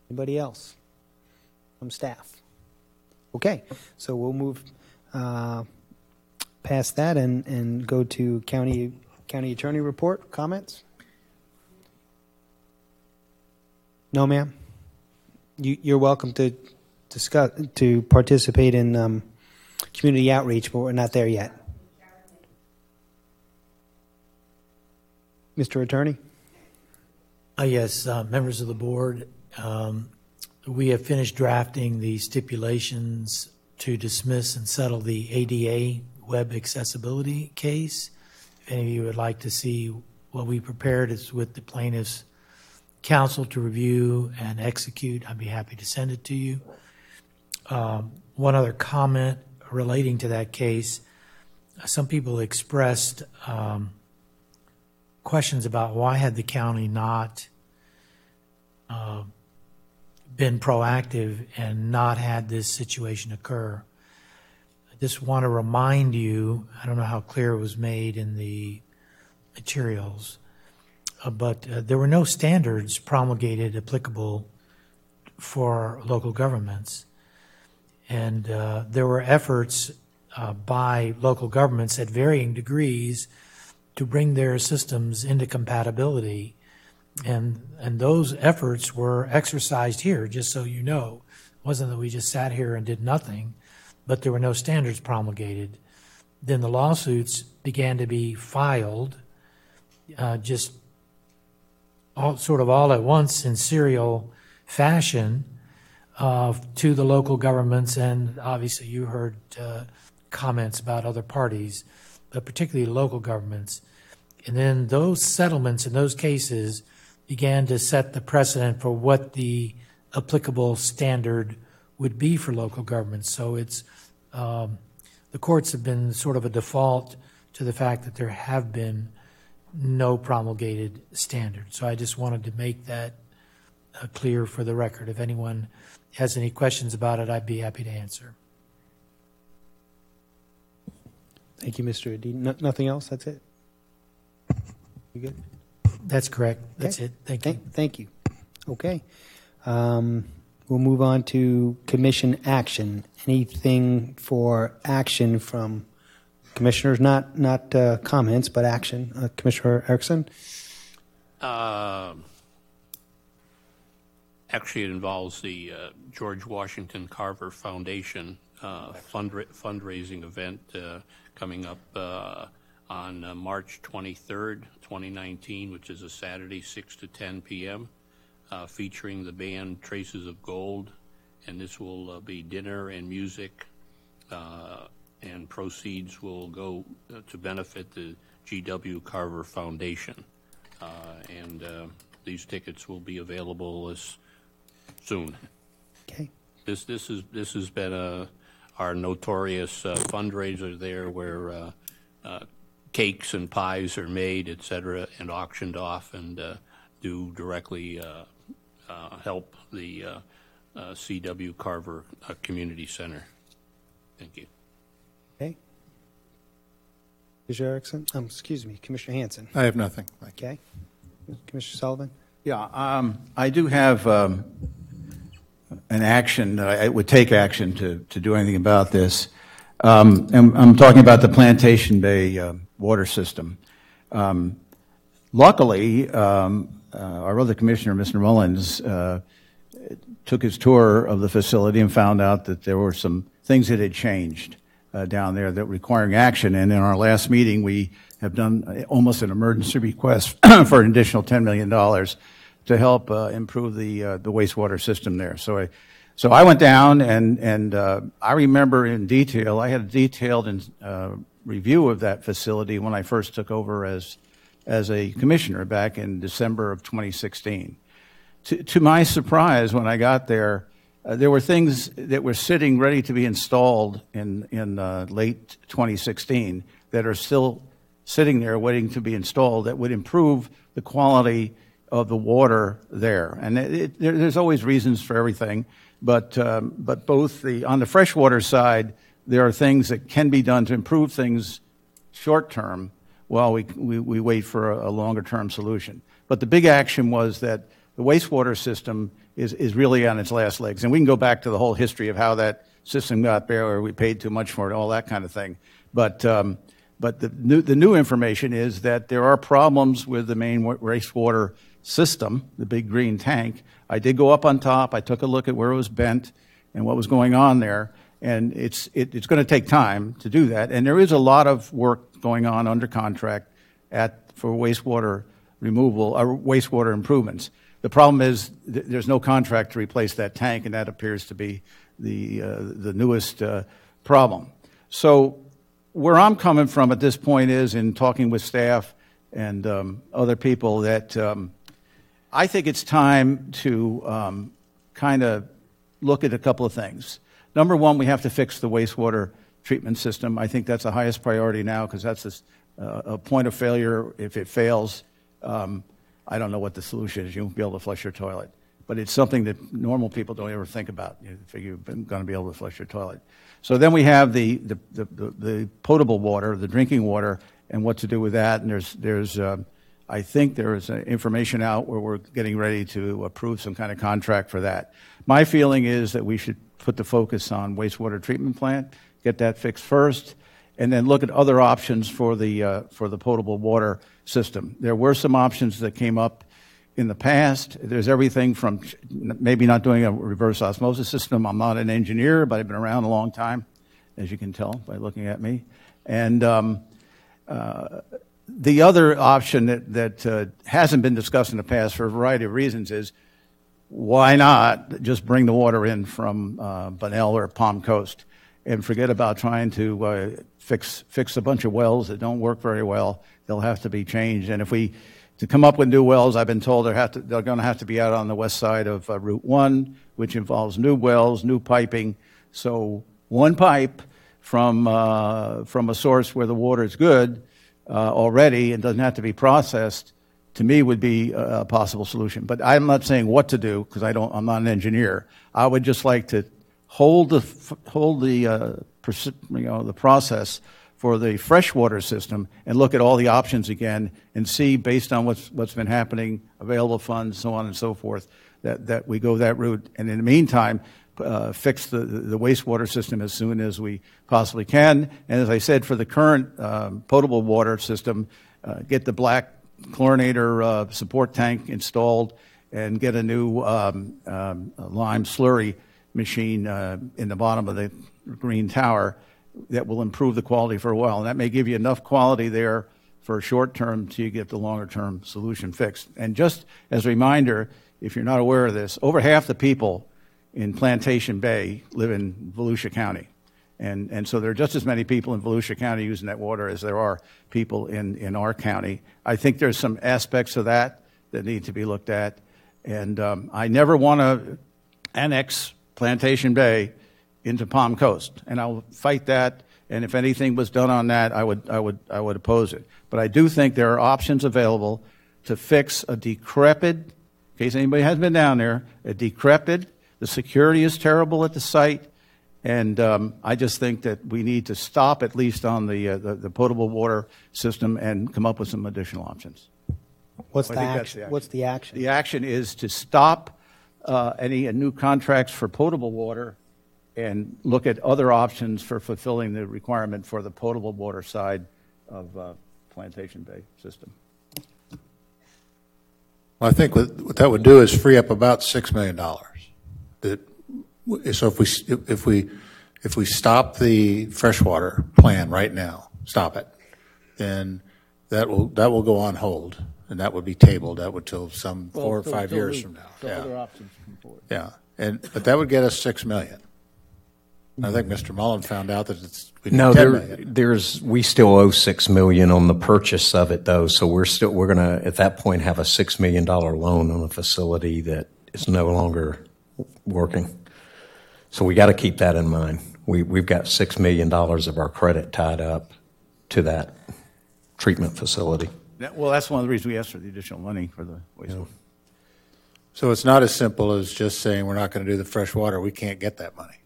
Anybody else from staff? Okay, so we'll move past that and go to county attorney report. Comments? No, ma'am. You're welcome to participate in community outreach, but we're not there yet. Mr. Attorney? Yes, members of the board, we have finished drafting the stipulations to dismiss and settle the ADA web accessibility case. If any of you would like to see what we prepared, it's with the plaintiff's counsel to review and execute. I'd be happy to send it to you. One other comment relating to that case, some people expressed questions about why had the county not been proactive and not had this situation occur. I just want to remind you, I don't know how clear it was made in the materials, but there were no standards promulgated applicable for local governments. And there were efforts by local governments at varying degrees to bring their systems into compatibility. And those efforts were exercised here, just so you know. It wasn't that we just sat here and did nothing, but there were no standards promulgated. Then the lawsuits began to be filed just all at once in serial fashion to the local governments, and obviously you heard comments about other parties, but particularly local governments. And then those settlements in those cases began to set the precedent for what the applicable standard would be for local governments. So it's the courts have been sort of a default to the fact that there have been no promulgated standards. So I just wanted to make that clear for the record. If anyone has any questions about it, I'd be happy to answer. Thank you, Mr. Adi. Nothing else? That's it? You good? That's correct. That's Okay. it. Thank you. Thank you. Okay. We'll move on to commission action. Anything for action from commissioners? Not comments, but action. Commissioner Erickson? Actually, it involves the George Washington Carver Foundation fundraising event coming up on March 23rd, 2019, which is a Saturday, 6 to 10 p.m., featuring the band Traces of Gold. And this will be dinner and music, and proceeds will go to benefit the G.W. Carver Foundation. And these tickets will be available as soon. Okay. This has been our notorious fundraiser there, where cakes and pies are made, et cetera, and auctioned off, and do directly help the C.W. Carver Community Center. Thank you. Okay. Commissioner Erickson? Excuse me, Commissioner Hanson. I have nothing. Okay. Commissioner Sullivan? Yeah, I do have an action. I would take action to do anything about this. And I'm talking about the Plantation Bay water system. Luckily, our other commissioner, Mr. Mullins, took his tour of the facility and found out that there were some things that had changed down there that were requiring action. And in our last meeting, we have done almost an emergency request for an additional $10 million to help improve the wastewater system there. So I went down and I remember in detail, I had a detailed review of that facility when I first took over as a commissioner back in December of 2016. To my surprise, when I got there, there were things that were sitting ready to be installed in late 2016 that are still sitting there waiting to be installed that would improve the quality of the water there. And there's always reasons for everything, but both on the freshwater side, there are things that can be done to improve things short term while we wait for a longer term solution. But the big action was that the wastewater system is really on its last legs. And we can go back to the whole history of how that system got there, or we paid too much for it, all that kind of thing. But the new information is that there are problems with the main wastewater system, the big green tank. I did go up on top. I took a look at where it was bent and what was going on there. And it's going to take time to do that. And there is a lot of work going on under contract for wastewater removal or wastewater improvements. The problem is there's no contract to replace that tank, and that appears to be the newest problem. So where I'm coming from at this point is, in talking with staff and other people, that I think it's time to kind of look at a couple of things. Number one, we have to fix the wastewater treatment system. I think that's the highest priority now, because that's a point of failure. If it fails, I don't know what the solution is. You won't be able to flush your toilet. But it's something that normal people don't ever think about. You figure you're going to be able to flush your toilet. So then we have the potable water, the drinking water, and what to do with that. And there's I think there is information out where we're getting ready to approve some kind of contract for that. My feeling is that we should put the focus on wastewater treatment plant, get that fixed first, and then look at other options for the potable water system. There were some options that came up in the past. There's everything from maybe not doing a reverse osmosis system. I'm not an engineer, but I've been around a long time, as you can tell by looking at me. And the other option that hasn't been discussed in the past for a variety of reasons is why not just bring the water in from Bunnell or Palm Coast and forget about trying to fix a bunch of wells that don't work very well. They'll have to be changed. And to come up with new wells, I've been told they're going to have to be out on the west side of Route 1, which involves new wells, new piping. So one pipe from a source where the water is good already and doesn't have to be processed, to me would be a possible solution. But I'm not saying what to do because I'm not an engineer. I would just like to hold the process for the freshwater system and look at all the options again and see, based on what's been happening, available funds, so on and so forth, that we go that route. And in the meantime, fix the wastewater system as soon as we possibly can. And as I said, for the current potable water system, get the black chlorinator support tank installed and get a new lime slurry machine in the bottom of the green tower that will improve the quality for a while. And that may give you enough quality there for a short term till you get the longer term solution fixed. And just as a reminder, if you're not aware of this, over half the people in Plantation Bay live in Volusia County. And so there are just as many people in Volusia County using that water as there are people in our county. I think there's some aspects of that need to be looked at. And I never want to annex Plantation Bay into Palm Coast, and I'll fight that. And if anything was done on that, I would oppose it. But I do think there are options available to fix a decrepit, in case anybody has been down there, the security is terrible at the site, and I just think that we need to stop at least on the potable water system and come up with some additional options. What's the action? What's the action? The action is to stop any new contracts for potable water and look at other options for fulfilling the requirement for the potable water side of Plantation Bay system. Well, I think what that would do is free up about $6 million. So if we stop the freshwater plan right now, stop it, then that will go on hold, and that would be tabled. That would till 4 or 5 years from now. Other options come forward. Yeah, but that would get us $6 million. I think Mr. Mullen found out that we need $10 million. We still owe $6 million on the purchase of it, though. So we're going to at that point have a $6 million loan on a facility that is no longer working. So we got to keep that in mind. We've got $6 million of our credit tied up to that treatment facility. Well, that's one of the reasons we asked for the additional money for the wastewater. Yeah. So it's not as simple as just saying we're not going to do the fresh water. We can't get that money.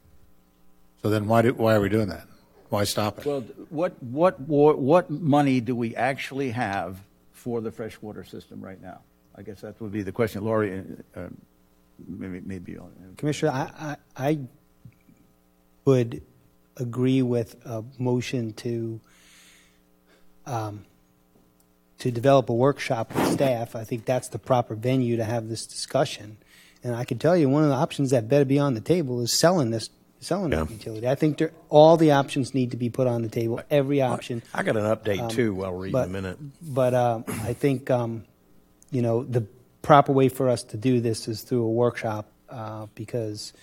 So then why are we doing that? Why stop it? Well, what money do we actually have for the freshwater system right now? I guess that would be the question. Lori, maybe. Commissioner, I would agree with a motion to develop a workshop with staff. I think that's the proper venue to have this discussion. And I can tell you one of the options that better be on the table is selling that utility. I think all the options need to be put on the table, every option. I got an update, too, I'll read in a minute. But I think, the proper way for us to do this is through a workshop because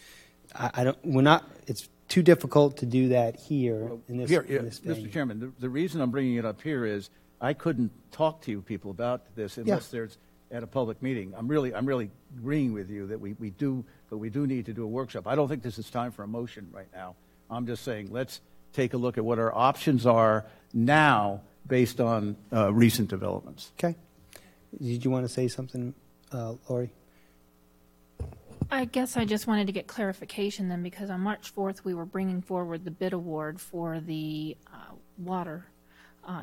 it's too difficult to do that here in this Mr. Chairman, the reason I'm bringing it up here is I couldn't talk to you people about this unless there's at a public meeting. I'm really agreeing with you that we do need to do a workshop. I don't think this is time for a motion right now. I'm just saying let's take a look at what our options are now based on recent developments. Okay. Did you want to say something, Lori? I guess I just wanted to get clarification then, because on March 4th, we were bringing forward the bid award for the water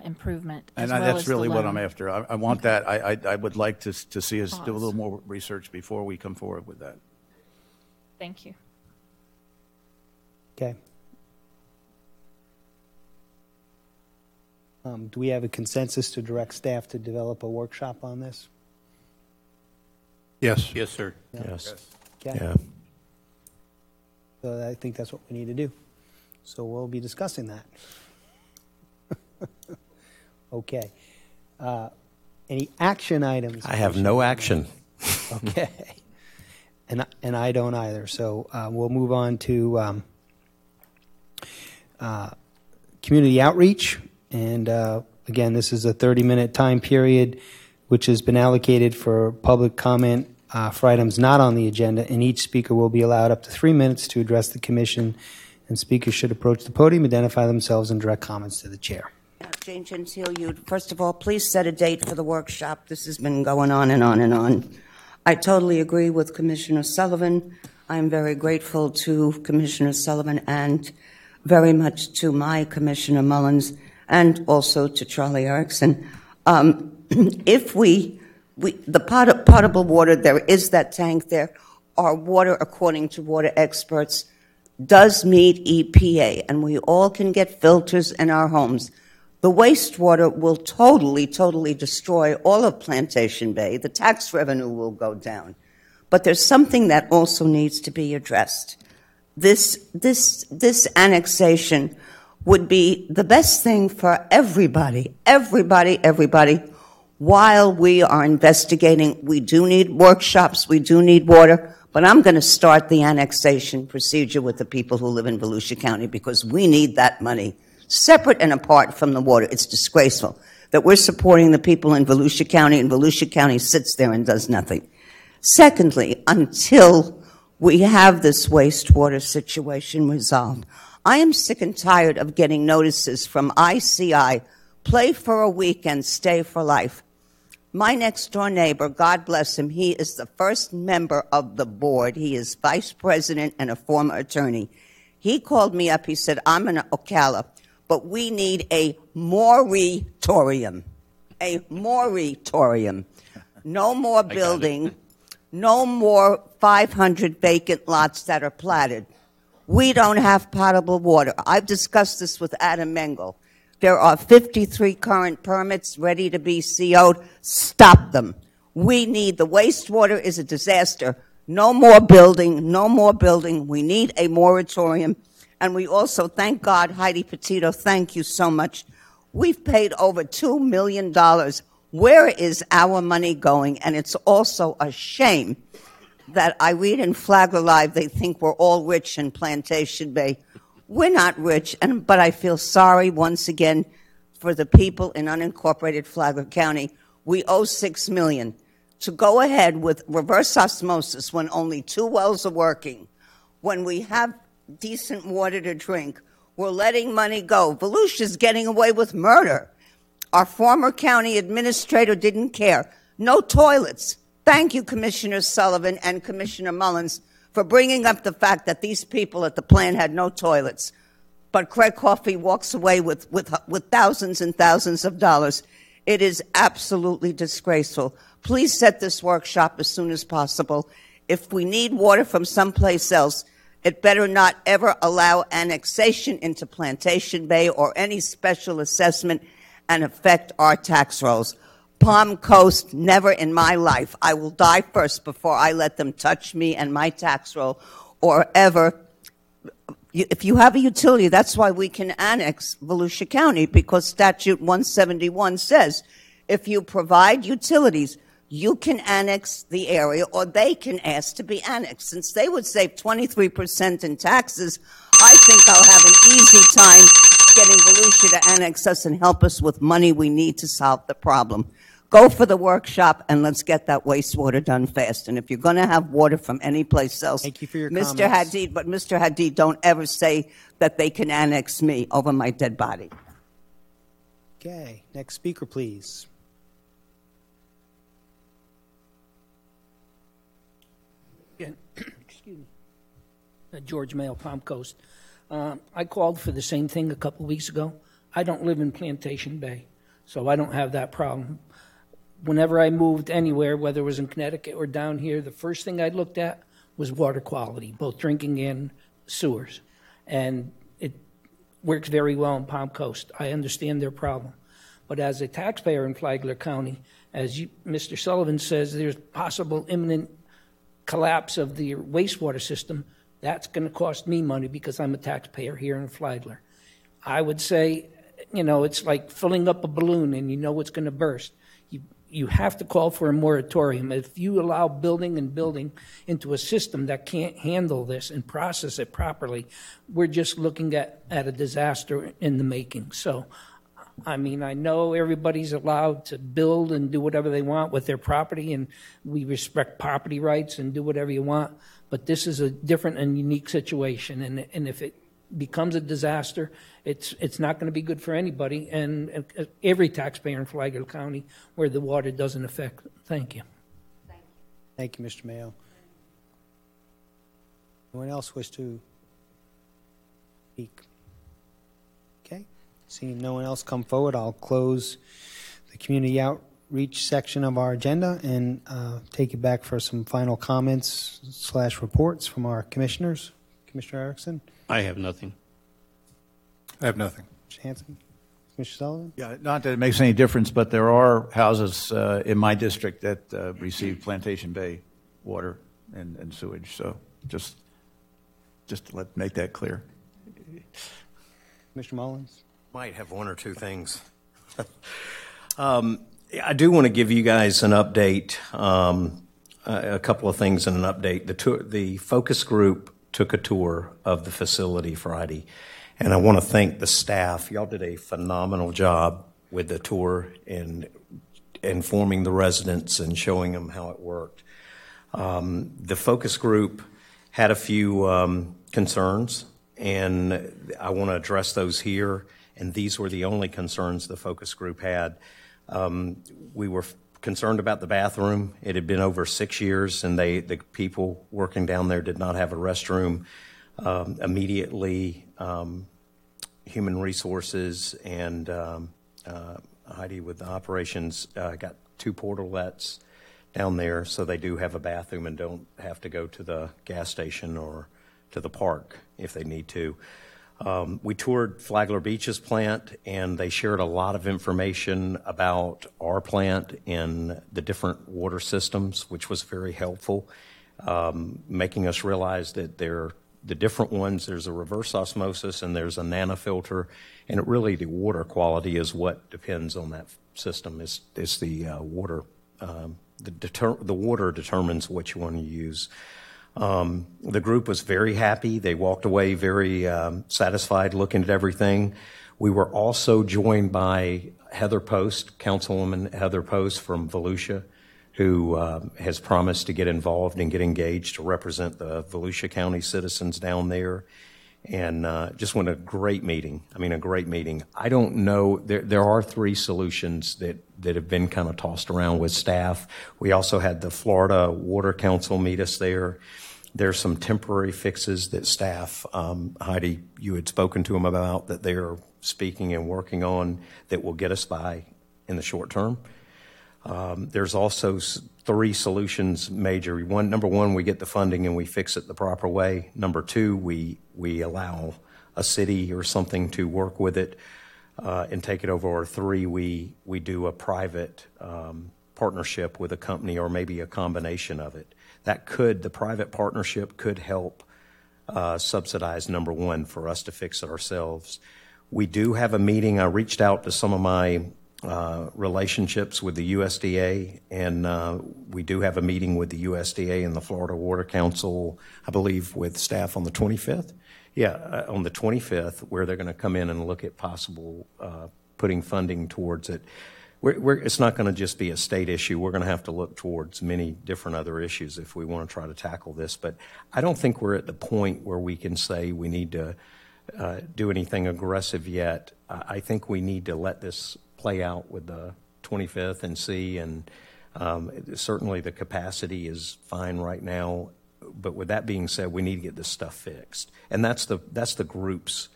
improvement. And as well that's as the really what loan. I'm after. I want that. I would like to see us do a little more research before we come forward with that. Thank you. Okay. Do we have a consensus to direct staff to develop a workshop on this? Yes. Yes, sir. Yes. Okay. Yeah. So I think that's what we need to do. So we'll be discussing that. Okay. Any action items? I have no action. Okay. And I don't either. So we'll move on to community outreach. And again, this is a 30-minute time period which has been allocated for public comment for items not on the agenda, and each speaker will be allowed up to 3 minutes to address the commission, and speakers should approach the podium, identify themselves, and direct comments to the chair. Jane Gentile, first of all, please set a date for the workshop. This has been going on and on and on. I totally agree with Commissioner Sullivan. I'm very grateful to Commissioner Sullivan and very much to my Commissioner Mullins and also to Charlie Erickson. If the potable water, there is that tank there. Our water, according to water experts, does meet EPA, and we all can get filters in our homes. The wastewater will totally destroy all of Plantation Bay. The tax revenue will go down. But there's something that also needs to be addressed. This annexation would be the best thing for everybody, while we are investigating. We do need workshops, we do need water, but I'm going to start the annexation procedure with the people who live in Volusia County because we need that money. Separate and apart from the water, it's disgraceful that we're supporting the people in Volusia County, and Volusia County sits there and does nothing. Secondly, until we have this wastewater situation resolved, I am sick and tired of getting notices from ICI, play for a weekend, stay for life. My next door neighbor, God bless him, he is the first member of the board. He is vice president and a former attorney. He called me up, he said, I'm in Ocala, but we need a moratorium. A moratorium. No more building, no more 500 vacant lots that are platted. We don't have potable water. I've discussed this with Adam Mengel. There are 53 current permits ready to be CO'd. Stop them. We need, the wastewater is a disaster. No more building, no more building. We need a moratorium. And we also, thank God, Heidi Petito, thank you so much. We've paid over $2 million. Where is our money going? And it's also a shame that I read in Flagler Live, they think we're all rich in Plantation Bay. We're not rich, but I feel sorry once again for the people in unincorporated Flagler County. We owe $6 million to go ahead with reverse osmosis when only 2 wells are working, when we have decent water to drink. We're letting money go. Volusia's getting away with murder. Our former county administrator didn't care. No toilets. Thank you, Commissioner Sullivan and Commissioner Mullins, for bringing up the fact that these people at the plant had no toilets. But Craig Coffey walks away with thousands and thousands of dollars. It is absolutely disgraceful. Please set this workshop as soon as possible. If we need water from someplace else, it better not ever allow annexation into Plantation Bay or any special assessment and affect our tax rolls. Palm Coast, never in my life. I will die first before I let them touch me and my tax roll or ever. If you have a utility, that's why we can annex Volusia County, because Statute 171 says if you provide utilities, you can annex the area or they can ask to be annexed. Since they would save 23% in taxes, I think I'll have an easy time getting Volusia to annex us and help us with money we need to solve the problem. Go for the workshop and let's get that wastewater done fast. And if you're going to have water from any place else, thank you for your Mr. comments. Hadid, but Mr. Hadid, don't ever say that they can annex me over my dead body. Okay, next speaker, please. Again, excuse me. George Mayo, Palm Coast. I called for the same thing a couple weeks ago. I don't live in Plantation Bay, so I don't have that problem. Whenever I moved anywhere, whether it was in Connecticut or down here, the first thing I looked at was water quality, both drinking and sewers. And it works very well in Palm Coast. I understand their problem. But as a taxpayer in Flagler County, as Mr. Sullivan says, there's possible imminent collapse of the wastewater system. That's going to cost me money because I'm a taxpayer here in Flagler. I would say, it's like filling up a balloon and you know it's going to burst. You have to call for a moratorium. If you allow building into a system that can't handle this and process it properly, we're just looking at a disaster in the making. So, I know everybody's allowed to build and do whatever they want with their property, and we respect property rights and do whatever you want, but this is a different and unique situation, and if it becomes a disaster, it's not going to be good for anybody and every taxpayer in Flagler County where the water doesn't affect. Thank you. Thank you, Mr. Mayo. Anyone else wish to speak? Okay. Seeing no one else come forward, I'll close the community outreach section of our agenda and take it back for some final comments / reports from our commissioners. Commissioner Erickson? I have nothing. I have nothing. Mr. Hanson? Mr. Sullivan? Yeah, not that it makes any difference, but there are houses in my district that receive Plantation Bay water and sewage. So just to make that clear. Mr. Mullins? Might have one or two things. I do want to give you guys an update, a couple of things in an update. The focus group took a tour of the facility Friday, and I want to thank the staff. Y'all did a phenomenal job with the tour and informing the residents and showing them how it worked. The focus group had a few concerns, and I want to address those here, and these were the only concerns the focus group had. We were concerned about the bathroom. It had been over 6 years, and the people working down there did not have a restroom. Immediately, Human Resources and Heidi with the operations got 2 portalets down there, so they do have a bathroom and don't have to go to the gas station or to the park if they need to. We toured Flagler Beach's plant, and they shared a lot of information about our plant and the different water systems, which was very helpful, making us realize that the different ones, there's a reverse osmosis and there's a nanofilter, and it really, the water quality is what depends on that system. It's the water. The water determines what you want to use. The group was very happy. They walked away very satisfied looking at everything. We were also joined by Heather Post, Councilwoman Heather Post from Volusia, who has promised to get involved and get engaged to represent the Volusia County citizens down there. And just went a great meeting. A great meeting. I don't know, there are 3 solutions that have been kind of tossed around with staff. We also had the Florida Water Council meet us there. There's some temporary fixes that staff, Heidi, you had spoken to them about, that they're speaking and working on that will get us by in the short term. There's also 3 solutions major. Number one, we get the funding and we fix it the proper way. Number 2, we allow a city or something to work with it and take it over. Or 3, we do a private partnership with a company or maybe a combination of it. The private partnership could help subsidize number 1 for us to fix it ourselves. We do have a meeting. I reached out to some of my relationships with the USDA, and we do have a meeting with the USDA and the Florida Water Council, I believe, with staff on the 25th. Yeah, on the 25th, where they're going to come in and look at possible putting funding towards it. It's not going to just be a state issue. We're going to have to look towards many different other issues if we want to try to tackle this. But I don't think we're at the point where we can say we need to do anything aggressive yet. I think we need to let this play out with the 25th and see. And certainly the capacity is fine right now. but with that being said, we need to get this stuff fixed, and that's the group's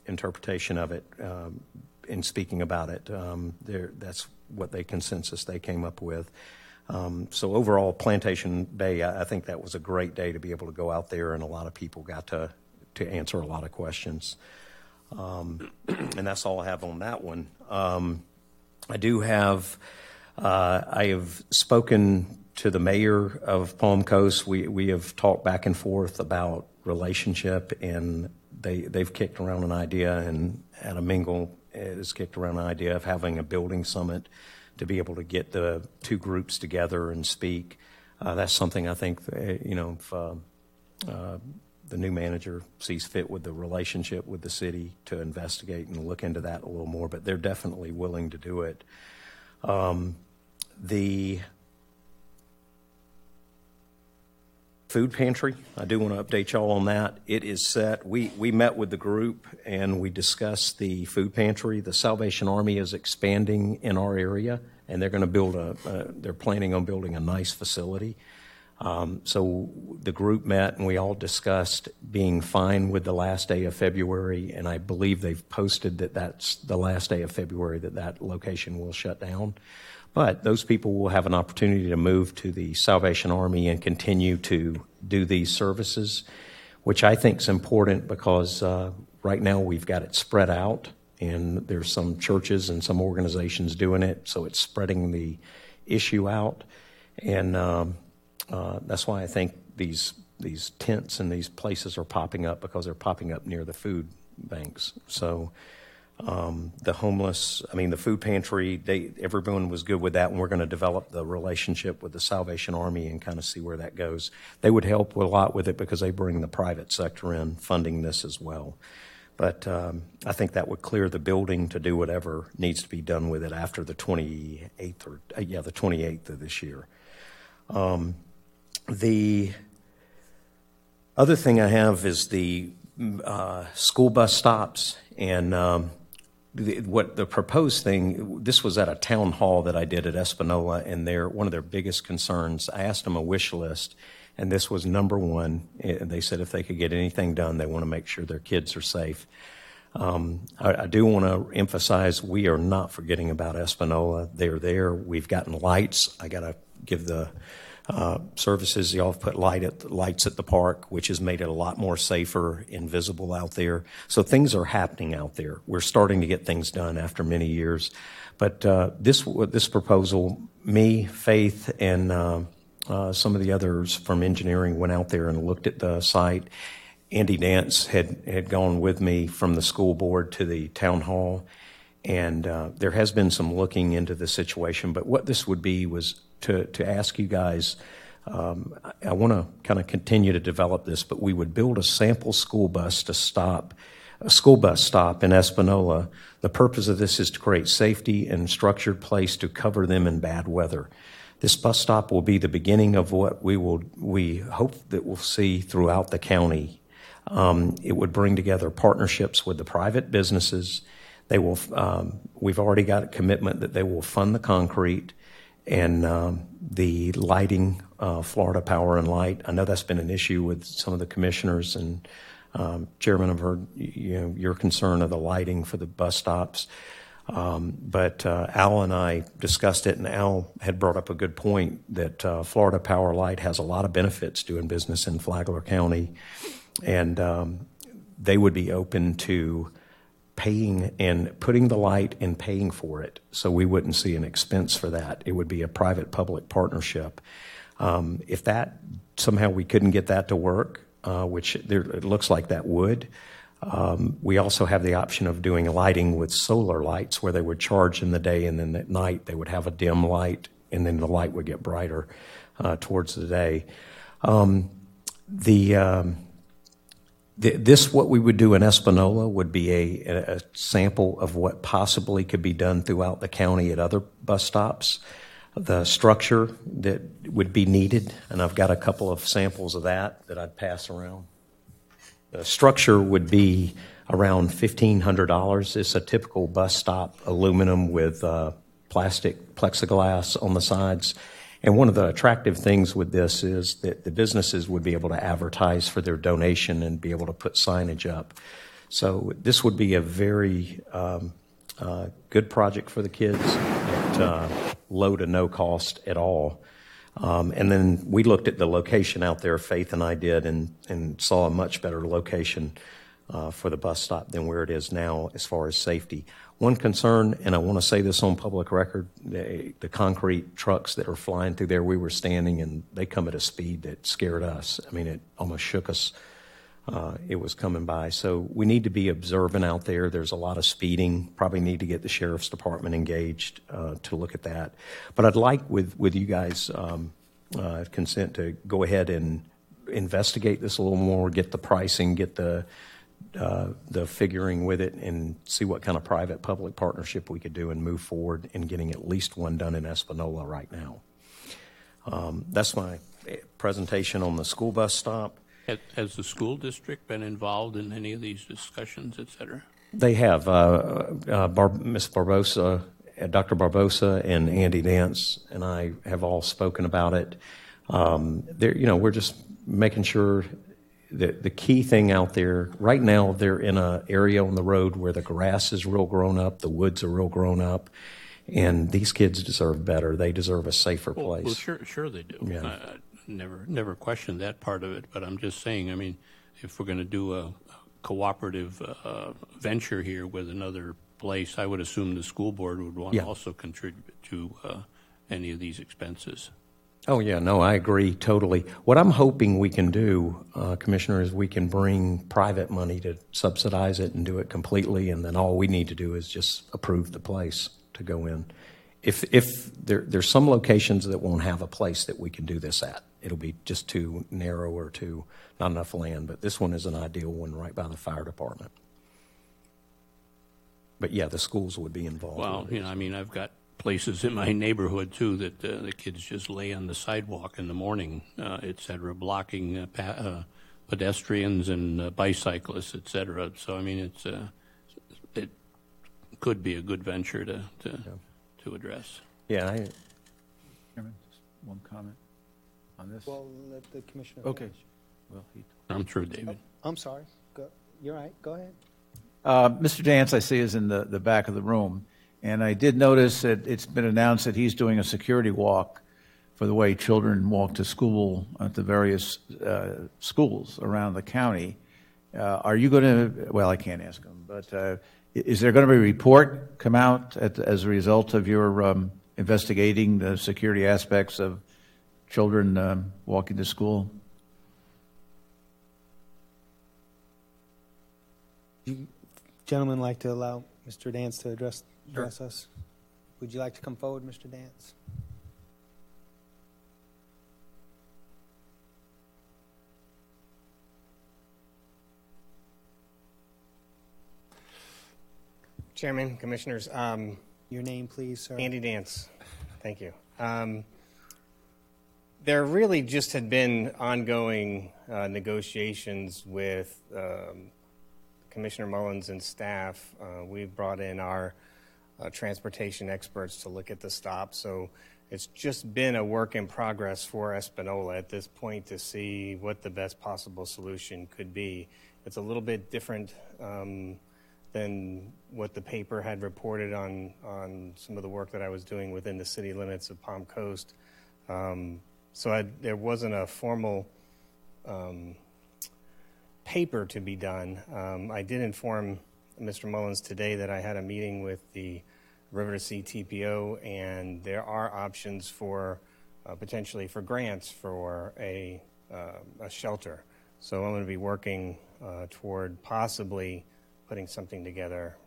interpretation of it in speaking about it. That's what consensus they came up with. So overall, Plantation Day, I think that was a great day to be able to go out there, and a lot of people got to answer a lot of questions. And that's all I have on that one. I do have, I have spoken to the mayor of Palm Coast. We have talked back and forth about relationship, and they've kicked around an idea, and Adam Mingle has kicked around an idea of having a building summit to be able to get the two groups together and speak. That's something I think, if the new manager sees fit with the relationship with the city to investigate and look into that a little more, but they're definitely willing to do it. The food pantry, I do want to update y'all on that. It is set. We met with the group and we discussed the food pantry. The Salvation Army is expanding in our area, and they're going to build they're planning on building a nice facility. So the group met and we all discussed being fine with the last day of February, and I believe they've posted that that's the last day of February that location will shut down. But those people will have an opportunity to move to the Salvation Army and continue to do these services, which I think is important because right now we've got it spread out, and there's some churches and some organizations doing it, so it's spreading the issue out. And that's why I think these tents and these places are popping up, because they're popping up near the food banks. So the homeless, the food pantry, everyone was good with that, and we're going to develop the relationship with the Salvation Army and kind of see where that goes. They would help a lot with it because they bring the private sector in funding this as well. But I think that would clear the building to do whatever needs to be done with it after the 28th of this year. The other thing I have is the school bus stops, and what the proposed thing, this was at a town hall that I did at Espanola, and one of their biggest concerns, I asked them a wish list, and this was number one. They said if they could get anything done, they want to make sure their kids are safe. I do want to emphasize we are not forgetting about Espanola. They're there. We've gotten lights. I got to give the services. Y'all have put lights at the park, which has made it a lot more safer and visible out there. So things are happening out there. We're starting to get things done after many years. But this proposal, me, Faith, and some of the others from engineering went out there and looked at the site. Andy Dance had gone with me from the school board to the town hall, and there has been some looking into the situation. But what this would be was to ask you guys, I want to kind of continue to develop this, but we would build a sample school bus stop in Espanola. The purpose of this is to create safety and structured place to cover them in bad weather. This bus stop will be the beginning of what we hope that we'll see throughout the county. It would bring together partnerships with the private businesses. They will. We've already got a commitment that they will fund the concrete and the lighting, Florida Power and Light. I know that's been an issue with some of the commissioners, and Chairman, I've heard your concern of the lighting for the bus stops. But Al and I discussed it, and Al had brought up a good point that Florida Power Light has a lot of benefits doing business in Flagler County, and they would be open to paying and putting the light and paying for it, so we wouldn't see an expense for that. It would be a private-public partnership. If that somehow we couldn't get that to work, which it looks like that would, we also have the option of doing lighting with solar lights, where they would charge in the day, and then at night they would have a dim light, and then the light would get brighter towards the day. What we would do in Espanola would be a sample of what possibly could be done throughout the county at other bus stops. The structure that would be needed, and I've got a couple of samples of that I'd pass around. The structure would be around $1,500. It's a typical bus stop, aluminum with plastic plexiglass on the sides. And one of the attractive things with this is that the businesses would be able to advertise for their donation and be able to put signage up. So this would be a very good project for the kids at low to no cost at all. And then we looked at the location out there, Faith and I did, and saw a much better location for the bus stop than where it is now as far as safety. One concern, and I want to say this on public record, the concrete trucks that are flying through there, we were standing and they come at a speed that scared us. I mean, it almost shook us. It was coming by. So we need to be observant out there. There's a lot of speeding. Probably need to get the sheriff's department engaged to look at that. But I'd like, with you guys' consent, to go ahead and investigate this a little more, get the pricing, get the figuring with it, and see what kind of private-public partnership we could do and move forward in getting at least one done in Espanola right now. That's my presentation on the school bus stop. Has the school district been involved in any of these discussions, et cetera? They have. Ms. Barbosa, Dr. Barbosa, and Andy Dance and I have all spoken about it. We're just making sure that the key thing out there, right now they're in an area on the road where the grass is real grown up, the woods are real grown up, and these kids deserve better. They deserve a safer place. Well, sure they do. Yeah. Never questioned that part of it, but I'm just saying, I mean, if we're going to do a cooperative venture here with another place, I would assume the school board would want to also contribute to any of these expenses. Oh, yeah, no, I agree totally. What I'm hoping we can do, Commissioner, is we can bring private money to subsidize it and do it completely, and then all we need to do is just approve the place to go in. If there's some locations that won't have a place that we can do this at. It'll be just too narrow or not enough land, but this one is an ideal one right by the fire department. But yeah, the schools would be involved. Well, I mean, I've got places in my neighborhood too that the kids just lay on the sidewalk in the morning, et cetera, blocking pedestrians and bicyclists, et cetera. So I mean, it could be a good venture to address. Yeah. Chairman, just one comment on this. Well, let the commissioner. Okay. Finish. Well, I'm through, David. Oh, I'm sorry. You're right. Go ahead. Mr. Dance, I see, is in the back of the room. And I did notice that it's been announced that he's doing a security walk for the way children walk to school at the various schools around the county. Are you going to, well, I can't ask him, but is there going to be a report come out as a result of your investigating the security aspects of children walking to school? You gentlemen like to allow Mr. Dance to address us? Would you like to come forward, Mr. Dance? Chairman, Commissioners. Your name, please, sir. Andy Dance. Thank you. There really just had been ongoing negotiations with Commissioner Mullins and staff. We've brought in our transportation experts to look at the stop. So it's just been a work in progress for Espanola at this point to see what the best possible solution could be. It's a little bit different than what the paper had reported on some of the work that I was doing within the city limits of Palm Coast. There wasn't a formal paper to be done. I did inform Mr. Mullins today that I had a meeting with the River to Sea TPO, and there are options for potentially for grants for a shelter. So I'm going to be working toward possibly putting something together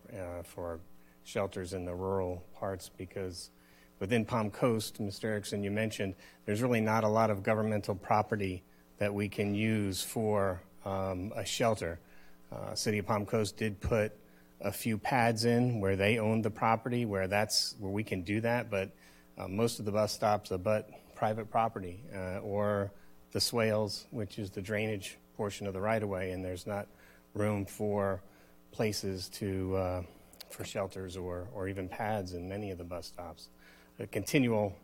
for shelters in the rural parts, because within Palm Coast, Mr. Erickson, you mentioned, there's really not a lot of governmental property that we can use for a shelter. City of Palm Coast did put a few pads in where they owned the property, where we can do that, but most of the bus stops abut private property or the swales, which is the drainage portion of the right-of-way, and there's not room for places for shelters or even pads in many of the bus stops. A continual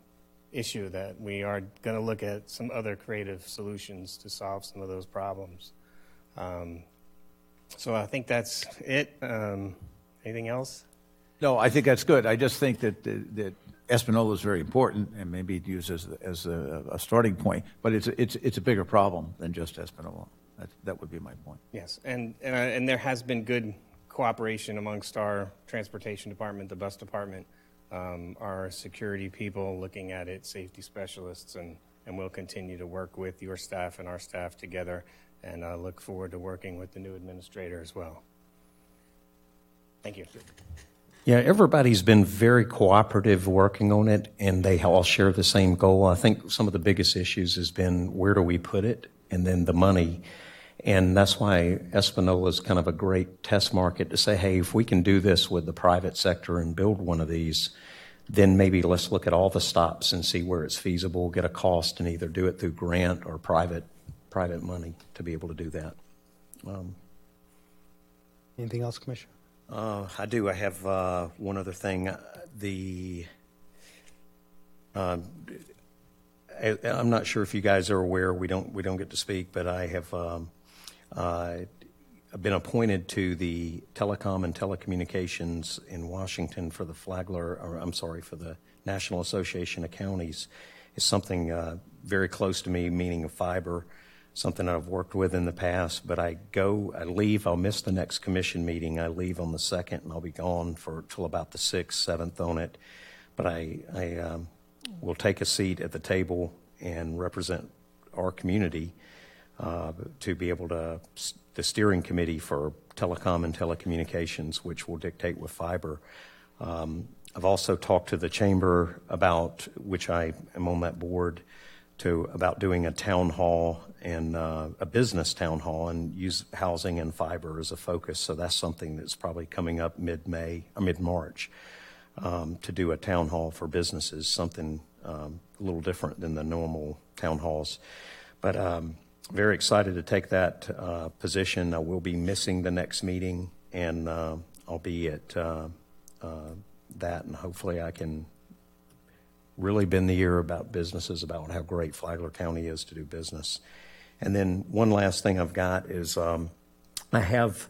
issue, that we are going to look at some other creative solutions to solve some of those problems. So I think that's it. Anything else? No, I think that's good. I just think that Espanola is very important, and maybe used as a starting point. But it's a bigger problem than just Espanola. That would be my point. Yes, and there has been good cooperation amongst our transportation department, the bus department, our security people looking at it, safety specialists, and we'll continue to work with your staff and our staff together, and I look forward to working with the new administrator as well. Thank you. Yeah, everybody's been very cooperative working on it, and they all share the same goal. I think some of the biggest issues has been where do we put it, and then the money. And that's why Espanola is kind of a great test market to say, hey, if we can do this with the private sector and build one of these, then maybe let's look at all the stops and see where it's feasible, get a cost, and either do it through grant or private money to be able to do that. Anything else, Commissioner? I do. I have one other thing. I'm not sure if you guys are aware. We don't get to speak, but I have been appointed to the Telecom and Telecommunications in Washington for the for the National Association of Counties. It's something very close to me, meaning of fiber. Something I've worked with in the past, but I leave, I'll miss the next commission meeting. I leave on the 2nd, and I'll be gone till about the 6th, 7th on it. But I will take a seat at the table and represent our community to be able to, the steering committee for telecom and telecommunications, which will dictate with fiber. I've also talked to the chamber about, which I am on that board, about doing a town hall and a business town hall and use housing and fiber as a focus. So that's something that's probably coming up mid-March to do a town hall for businesses, something a little different than the normal town halls. But very excited to take that position. I will be missing the next meeting, and I'll be at that, and hopefully I can really bend the ear about businesses, about how great Flagler County is to do business. And then one last thing I've got is I have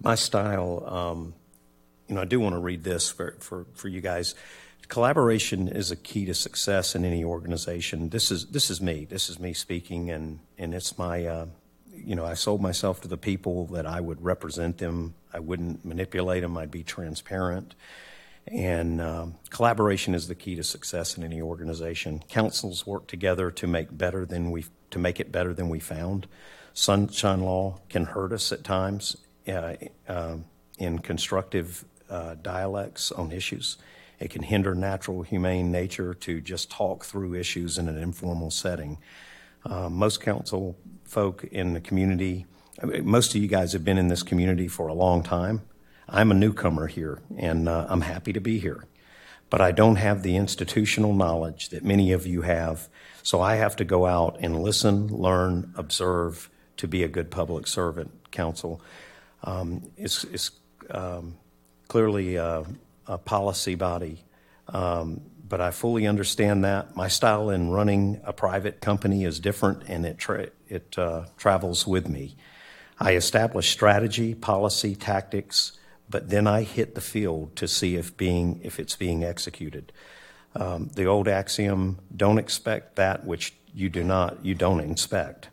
my style, I do want to read this for you guys. Collaboration is a key to success in any organization. This is me speaking, and it's my, I sold myself to the people that I would represent them. I wouldn't manipulate them. I'd be transparent. And collaboration is the key to success in any organization. Councils work together to make it better than we found. Sunshine law can hurt us at times in constructive dialects on issues. It can hinder natural, humane nature to just talk through issues in an informal setting. Most council folk in the community, most of you guys have been in this community for a long time. I'm a newcomer here, and I'm happy to be here. But I don't have the institutional knowledge that many of you have, so I have to go out and listen, learn, observe to be a good public servant. Council is clearly a policy body, but I fully understand that. My style in running a private company is different, and it travels with me. I establish strategy, policy, tactics, but then I hit the field to see if it's being executed. The old axiom, don't expect that which you don't inspect.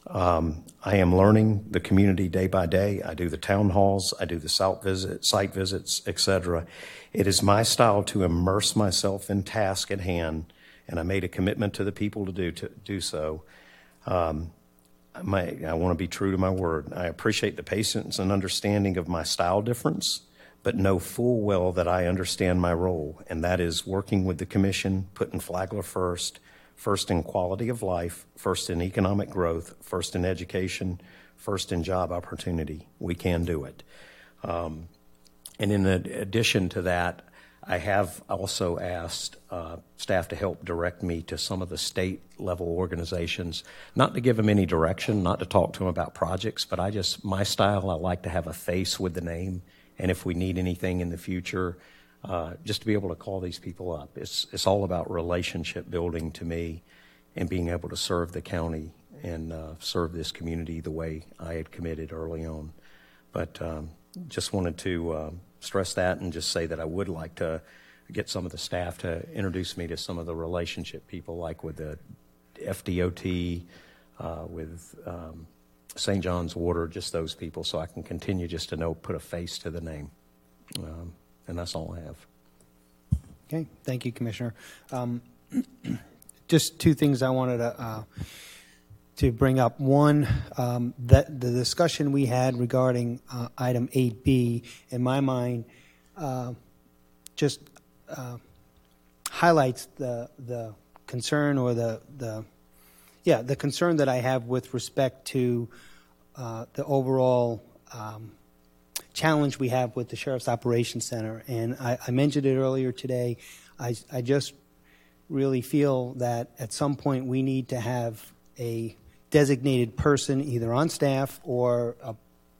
I am learning the community day by day. I do the town halls, I do the site visits, etc. It is my style to immerse myself in task at hand, and I made a commitment to the people to do so. I want to be true to my word. I appreciate the patience and understanding of my style difference, but know full well that I understand my role, and that is working with the commission, putting Flagler first in quality of life, first in economic growth, first in education, first in job opportunity. We can do it. And in addition to that, I have also asked staff to help direct me to some of the state-level organizations, not to give them any direction, not to talk to them about projects, but my style, I like to have a face with the name, and if we need anything in the future, just to be able to call these people up. It's all about relationship building to me and being able to serve the county and serve this community the way I had committed early on. But just wanted to stress that and just say that I would like to get some of the staff to introduce me to some of the relationship people, like with the FDOT, with St. John's Water, just those people, so I can continue just to put a face to the name. And that's all I have. Okay, thank you, Commissioner. Just two things I wanted to bring up. One, that the discussion we had regarding item 8B, in my mind, just highlights the concern or the concern that I have with respect to the overall challenge we have with the Sheriff's Operations Center. And I mentioned it earlier today. I just really feel that at some point we need to have a designated person either on staff or a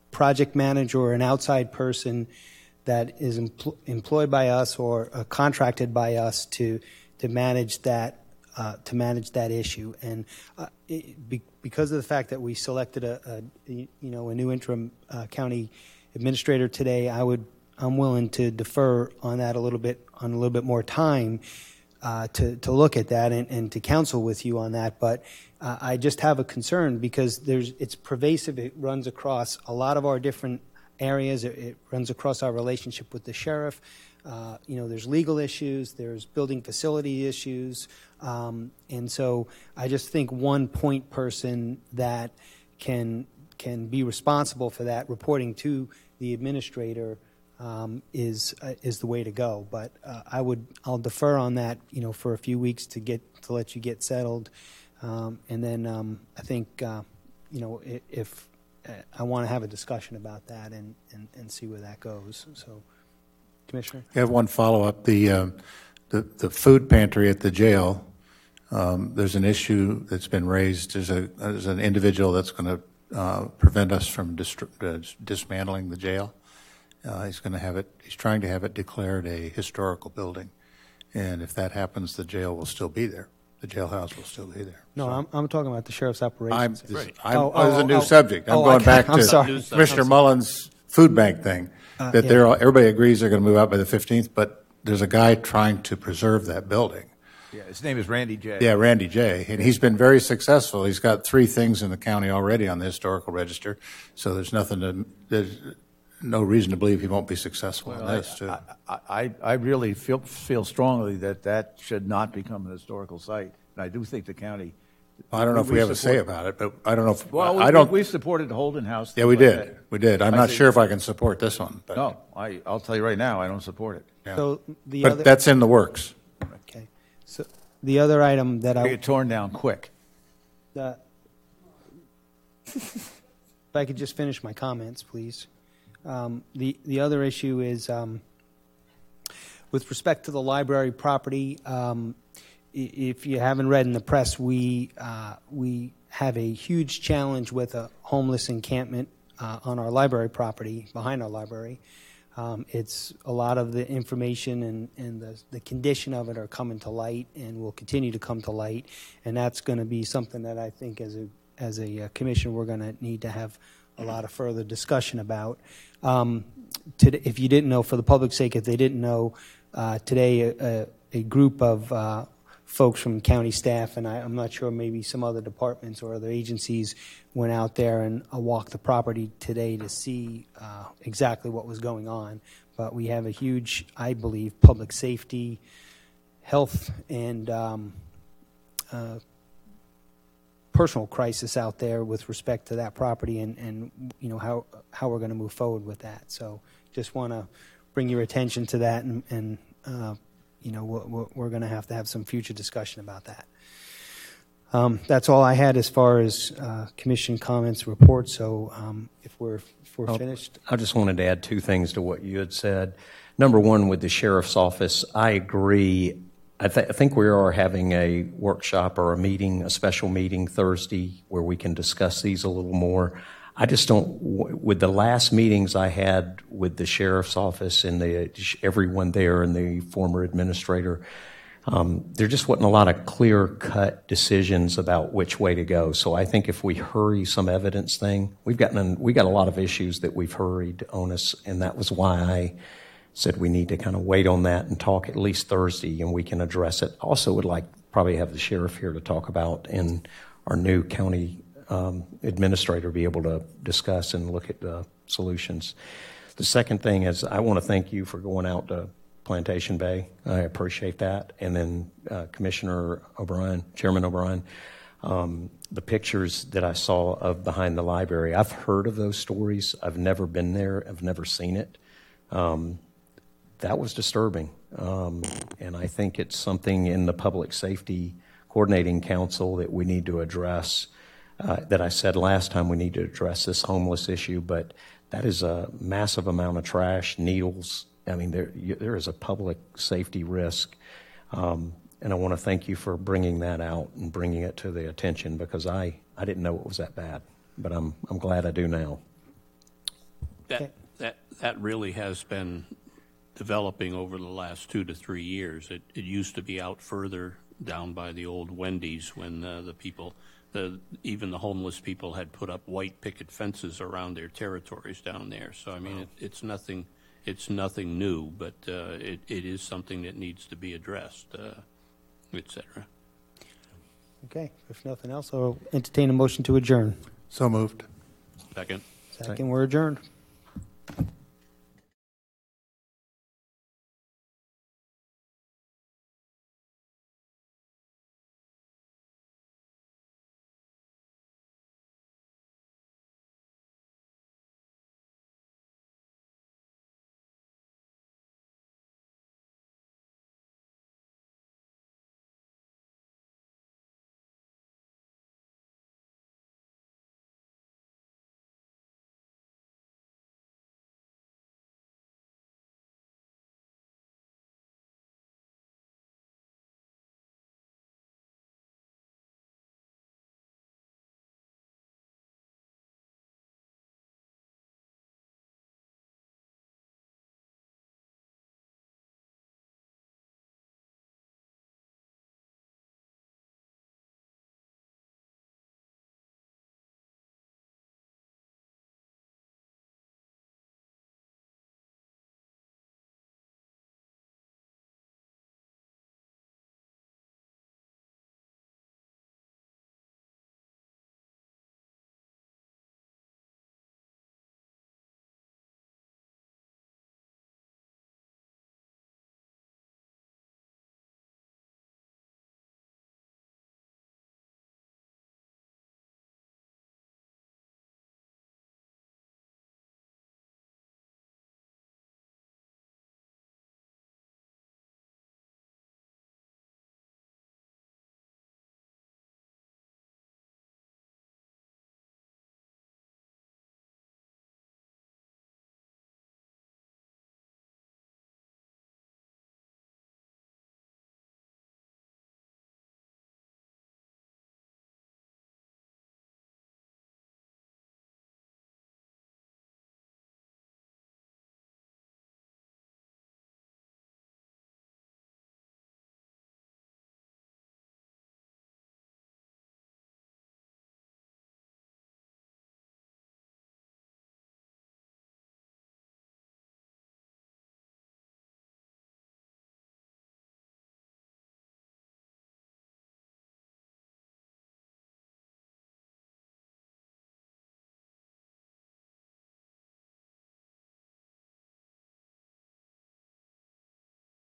project manager or an outside person that is employed by us or contracted by us to manage that issue. And because of the fact that we selected a new interim county administrator today, I'm willing to defer on that a little bit more time to look at that and to counsel with you on that. But I just have a concern because it's pervasive. It runs across a lot of our different areas. It runs across our relationship with the sheriff. There's legal issues, there's building facility issues, and so I just think one point person that can be responsible for that, reporting to the administrator, is the way to go. But I'll defer on that, for a few weeks to let you get settled, and then I think if I want to have a discussion about that and see where that goes. So. Commissioner? I have one follow-up. The food pantry at the jail, there's an issue that's been raised. There's an individual that's going to prevent us from dismantling the jail. He's trying to have it declared a historical building. And if that happens, the jail will still be there. The jailhouse will still be there. No, I'm talking about the Sheriff's Operations. This is a new subject. I'm going back to Commissioner Mullins' food bank thing. Everybody agrees they're going to move out by the 15th, but there's a guy trying to preserve that building. Yeah, his name is Randy J. Yeah, Randy J. And he's been very successful. He's got 3 things in the county already on the historical register, so there's no reason to believe he won't be successful in this, too. I really feel strongly that should not become a historical site, and I do think the county. I don't know if we have a say about it, but I don't know if we supported Holden House. Yeah, we did. We did. I'm not sure if I can support this one. But. No, I'll tell you right now, I don't support it. Yeah. So that's in the works. Okay. So the other item that I get torn down quick. If I could just finish my comments, please. The other issue is with respect to the library property. If you haven't read in the press, we have a huge challenge with a homeless encampment on our library property, behind our library. It's a lot of the information and the condition of it are coming to light and will continue to come to light, and that's going to be something that I think as a commission we're going to need to have a lot of further discussion about. If you didn't know, for the public's sake, if they didn't know, today a group of folks from county staff, and I'm not sure, maybe some other departments or other agencies went out there and walked the property today to see exactly what was going on. But we have a huge, I believe, public safety, health, and personal crisis out there with respect to that property and how we're going to move forward with that. So just want to bring your attention to that and we're going to have some future discussion about that. That's all I had as far as commission comments, reports. So if we're finished, I just wanted to add 2 things to what you had said. Number one, with the sheriff's office, I agree. I think we are having a workshop or a special meeting Thursday where we can discuss these a little more. I just don't, with the last meetings I had with the sheriff's office and everyone there and the former administrator, there just wasn't a lot of clear-cut decisions about which way to go. So I think if we hurry some evidence thing, we got a lot of issues that we've hurried on us, and that was why I said we need to kind of wait on that and talk at least Thursday, and we can address it. Also would like probably have the sheriff here to talk about, and our new county administrator be able to discuss and look at the solutions. The second thing is I want to thank you for going out to Plantation Bay. I appreciate that. And then Commissioner O'Brien, Chairman O'Brien, the pictures that I saw of behind the library, I've heard of those stories. I've never been there. I've never seen it. That was disturbing. And I think it's something in the Public Safety Coordinating Council that we need to address. That I said last time we need to address this homeless issue, but that is a massive amount of trash, needles. I mean, there is a public safety risk, and I want to thank you for bringing that out and bringing it to the attention, because I didn't know it was that bad, but I'm glad I do now. That really has been developing over the last 2 to 3 years. It used to be out further down by the old Wendy's when the people. Even the homeless people had put up white picket fences around their territories down there. So I mean, it's nothing new, but it is something that needs to be addressed, etc. Okay, if nothing else, I'll entertain a motion to adjourn. So moved. Second. Second, we're adjourned.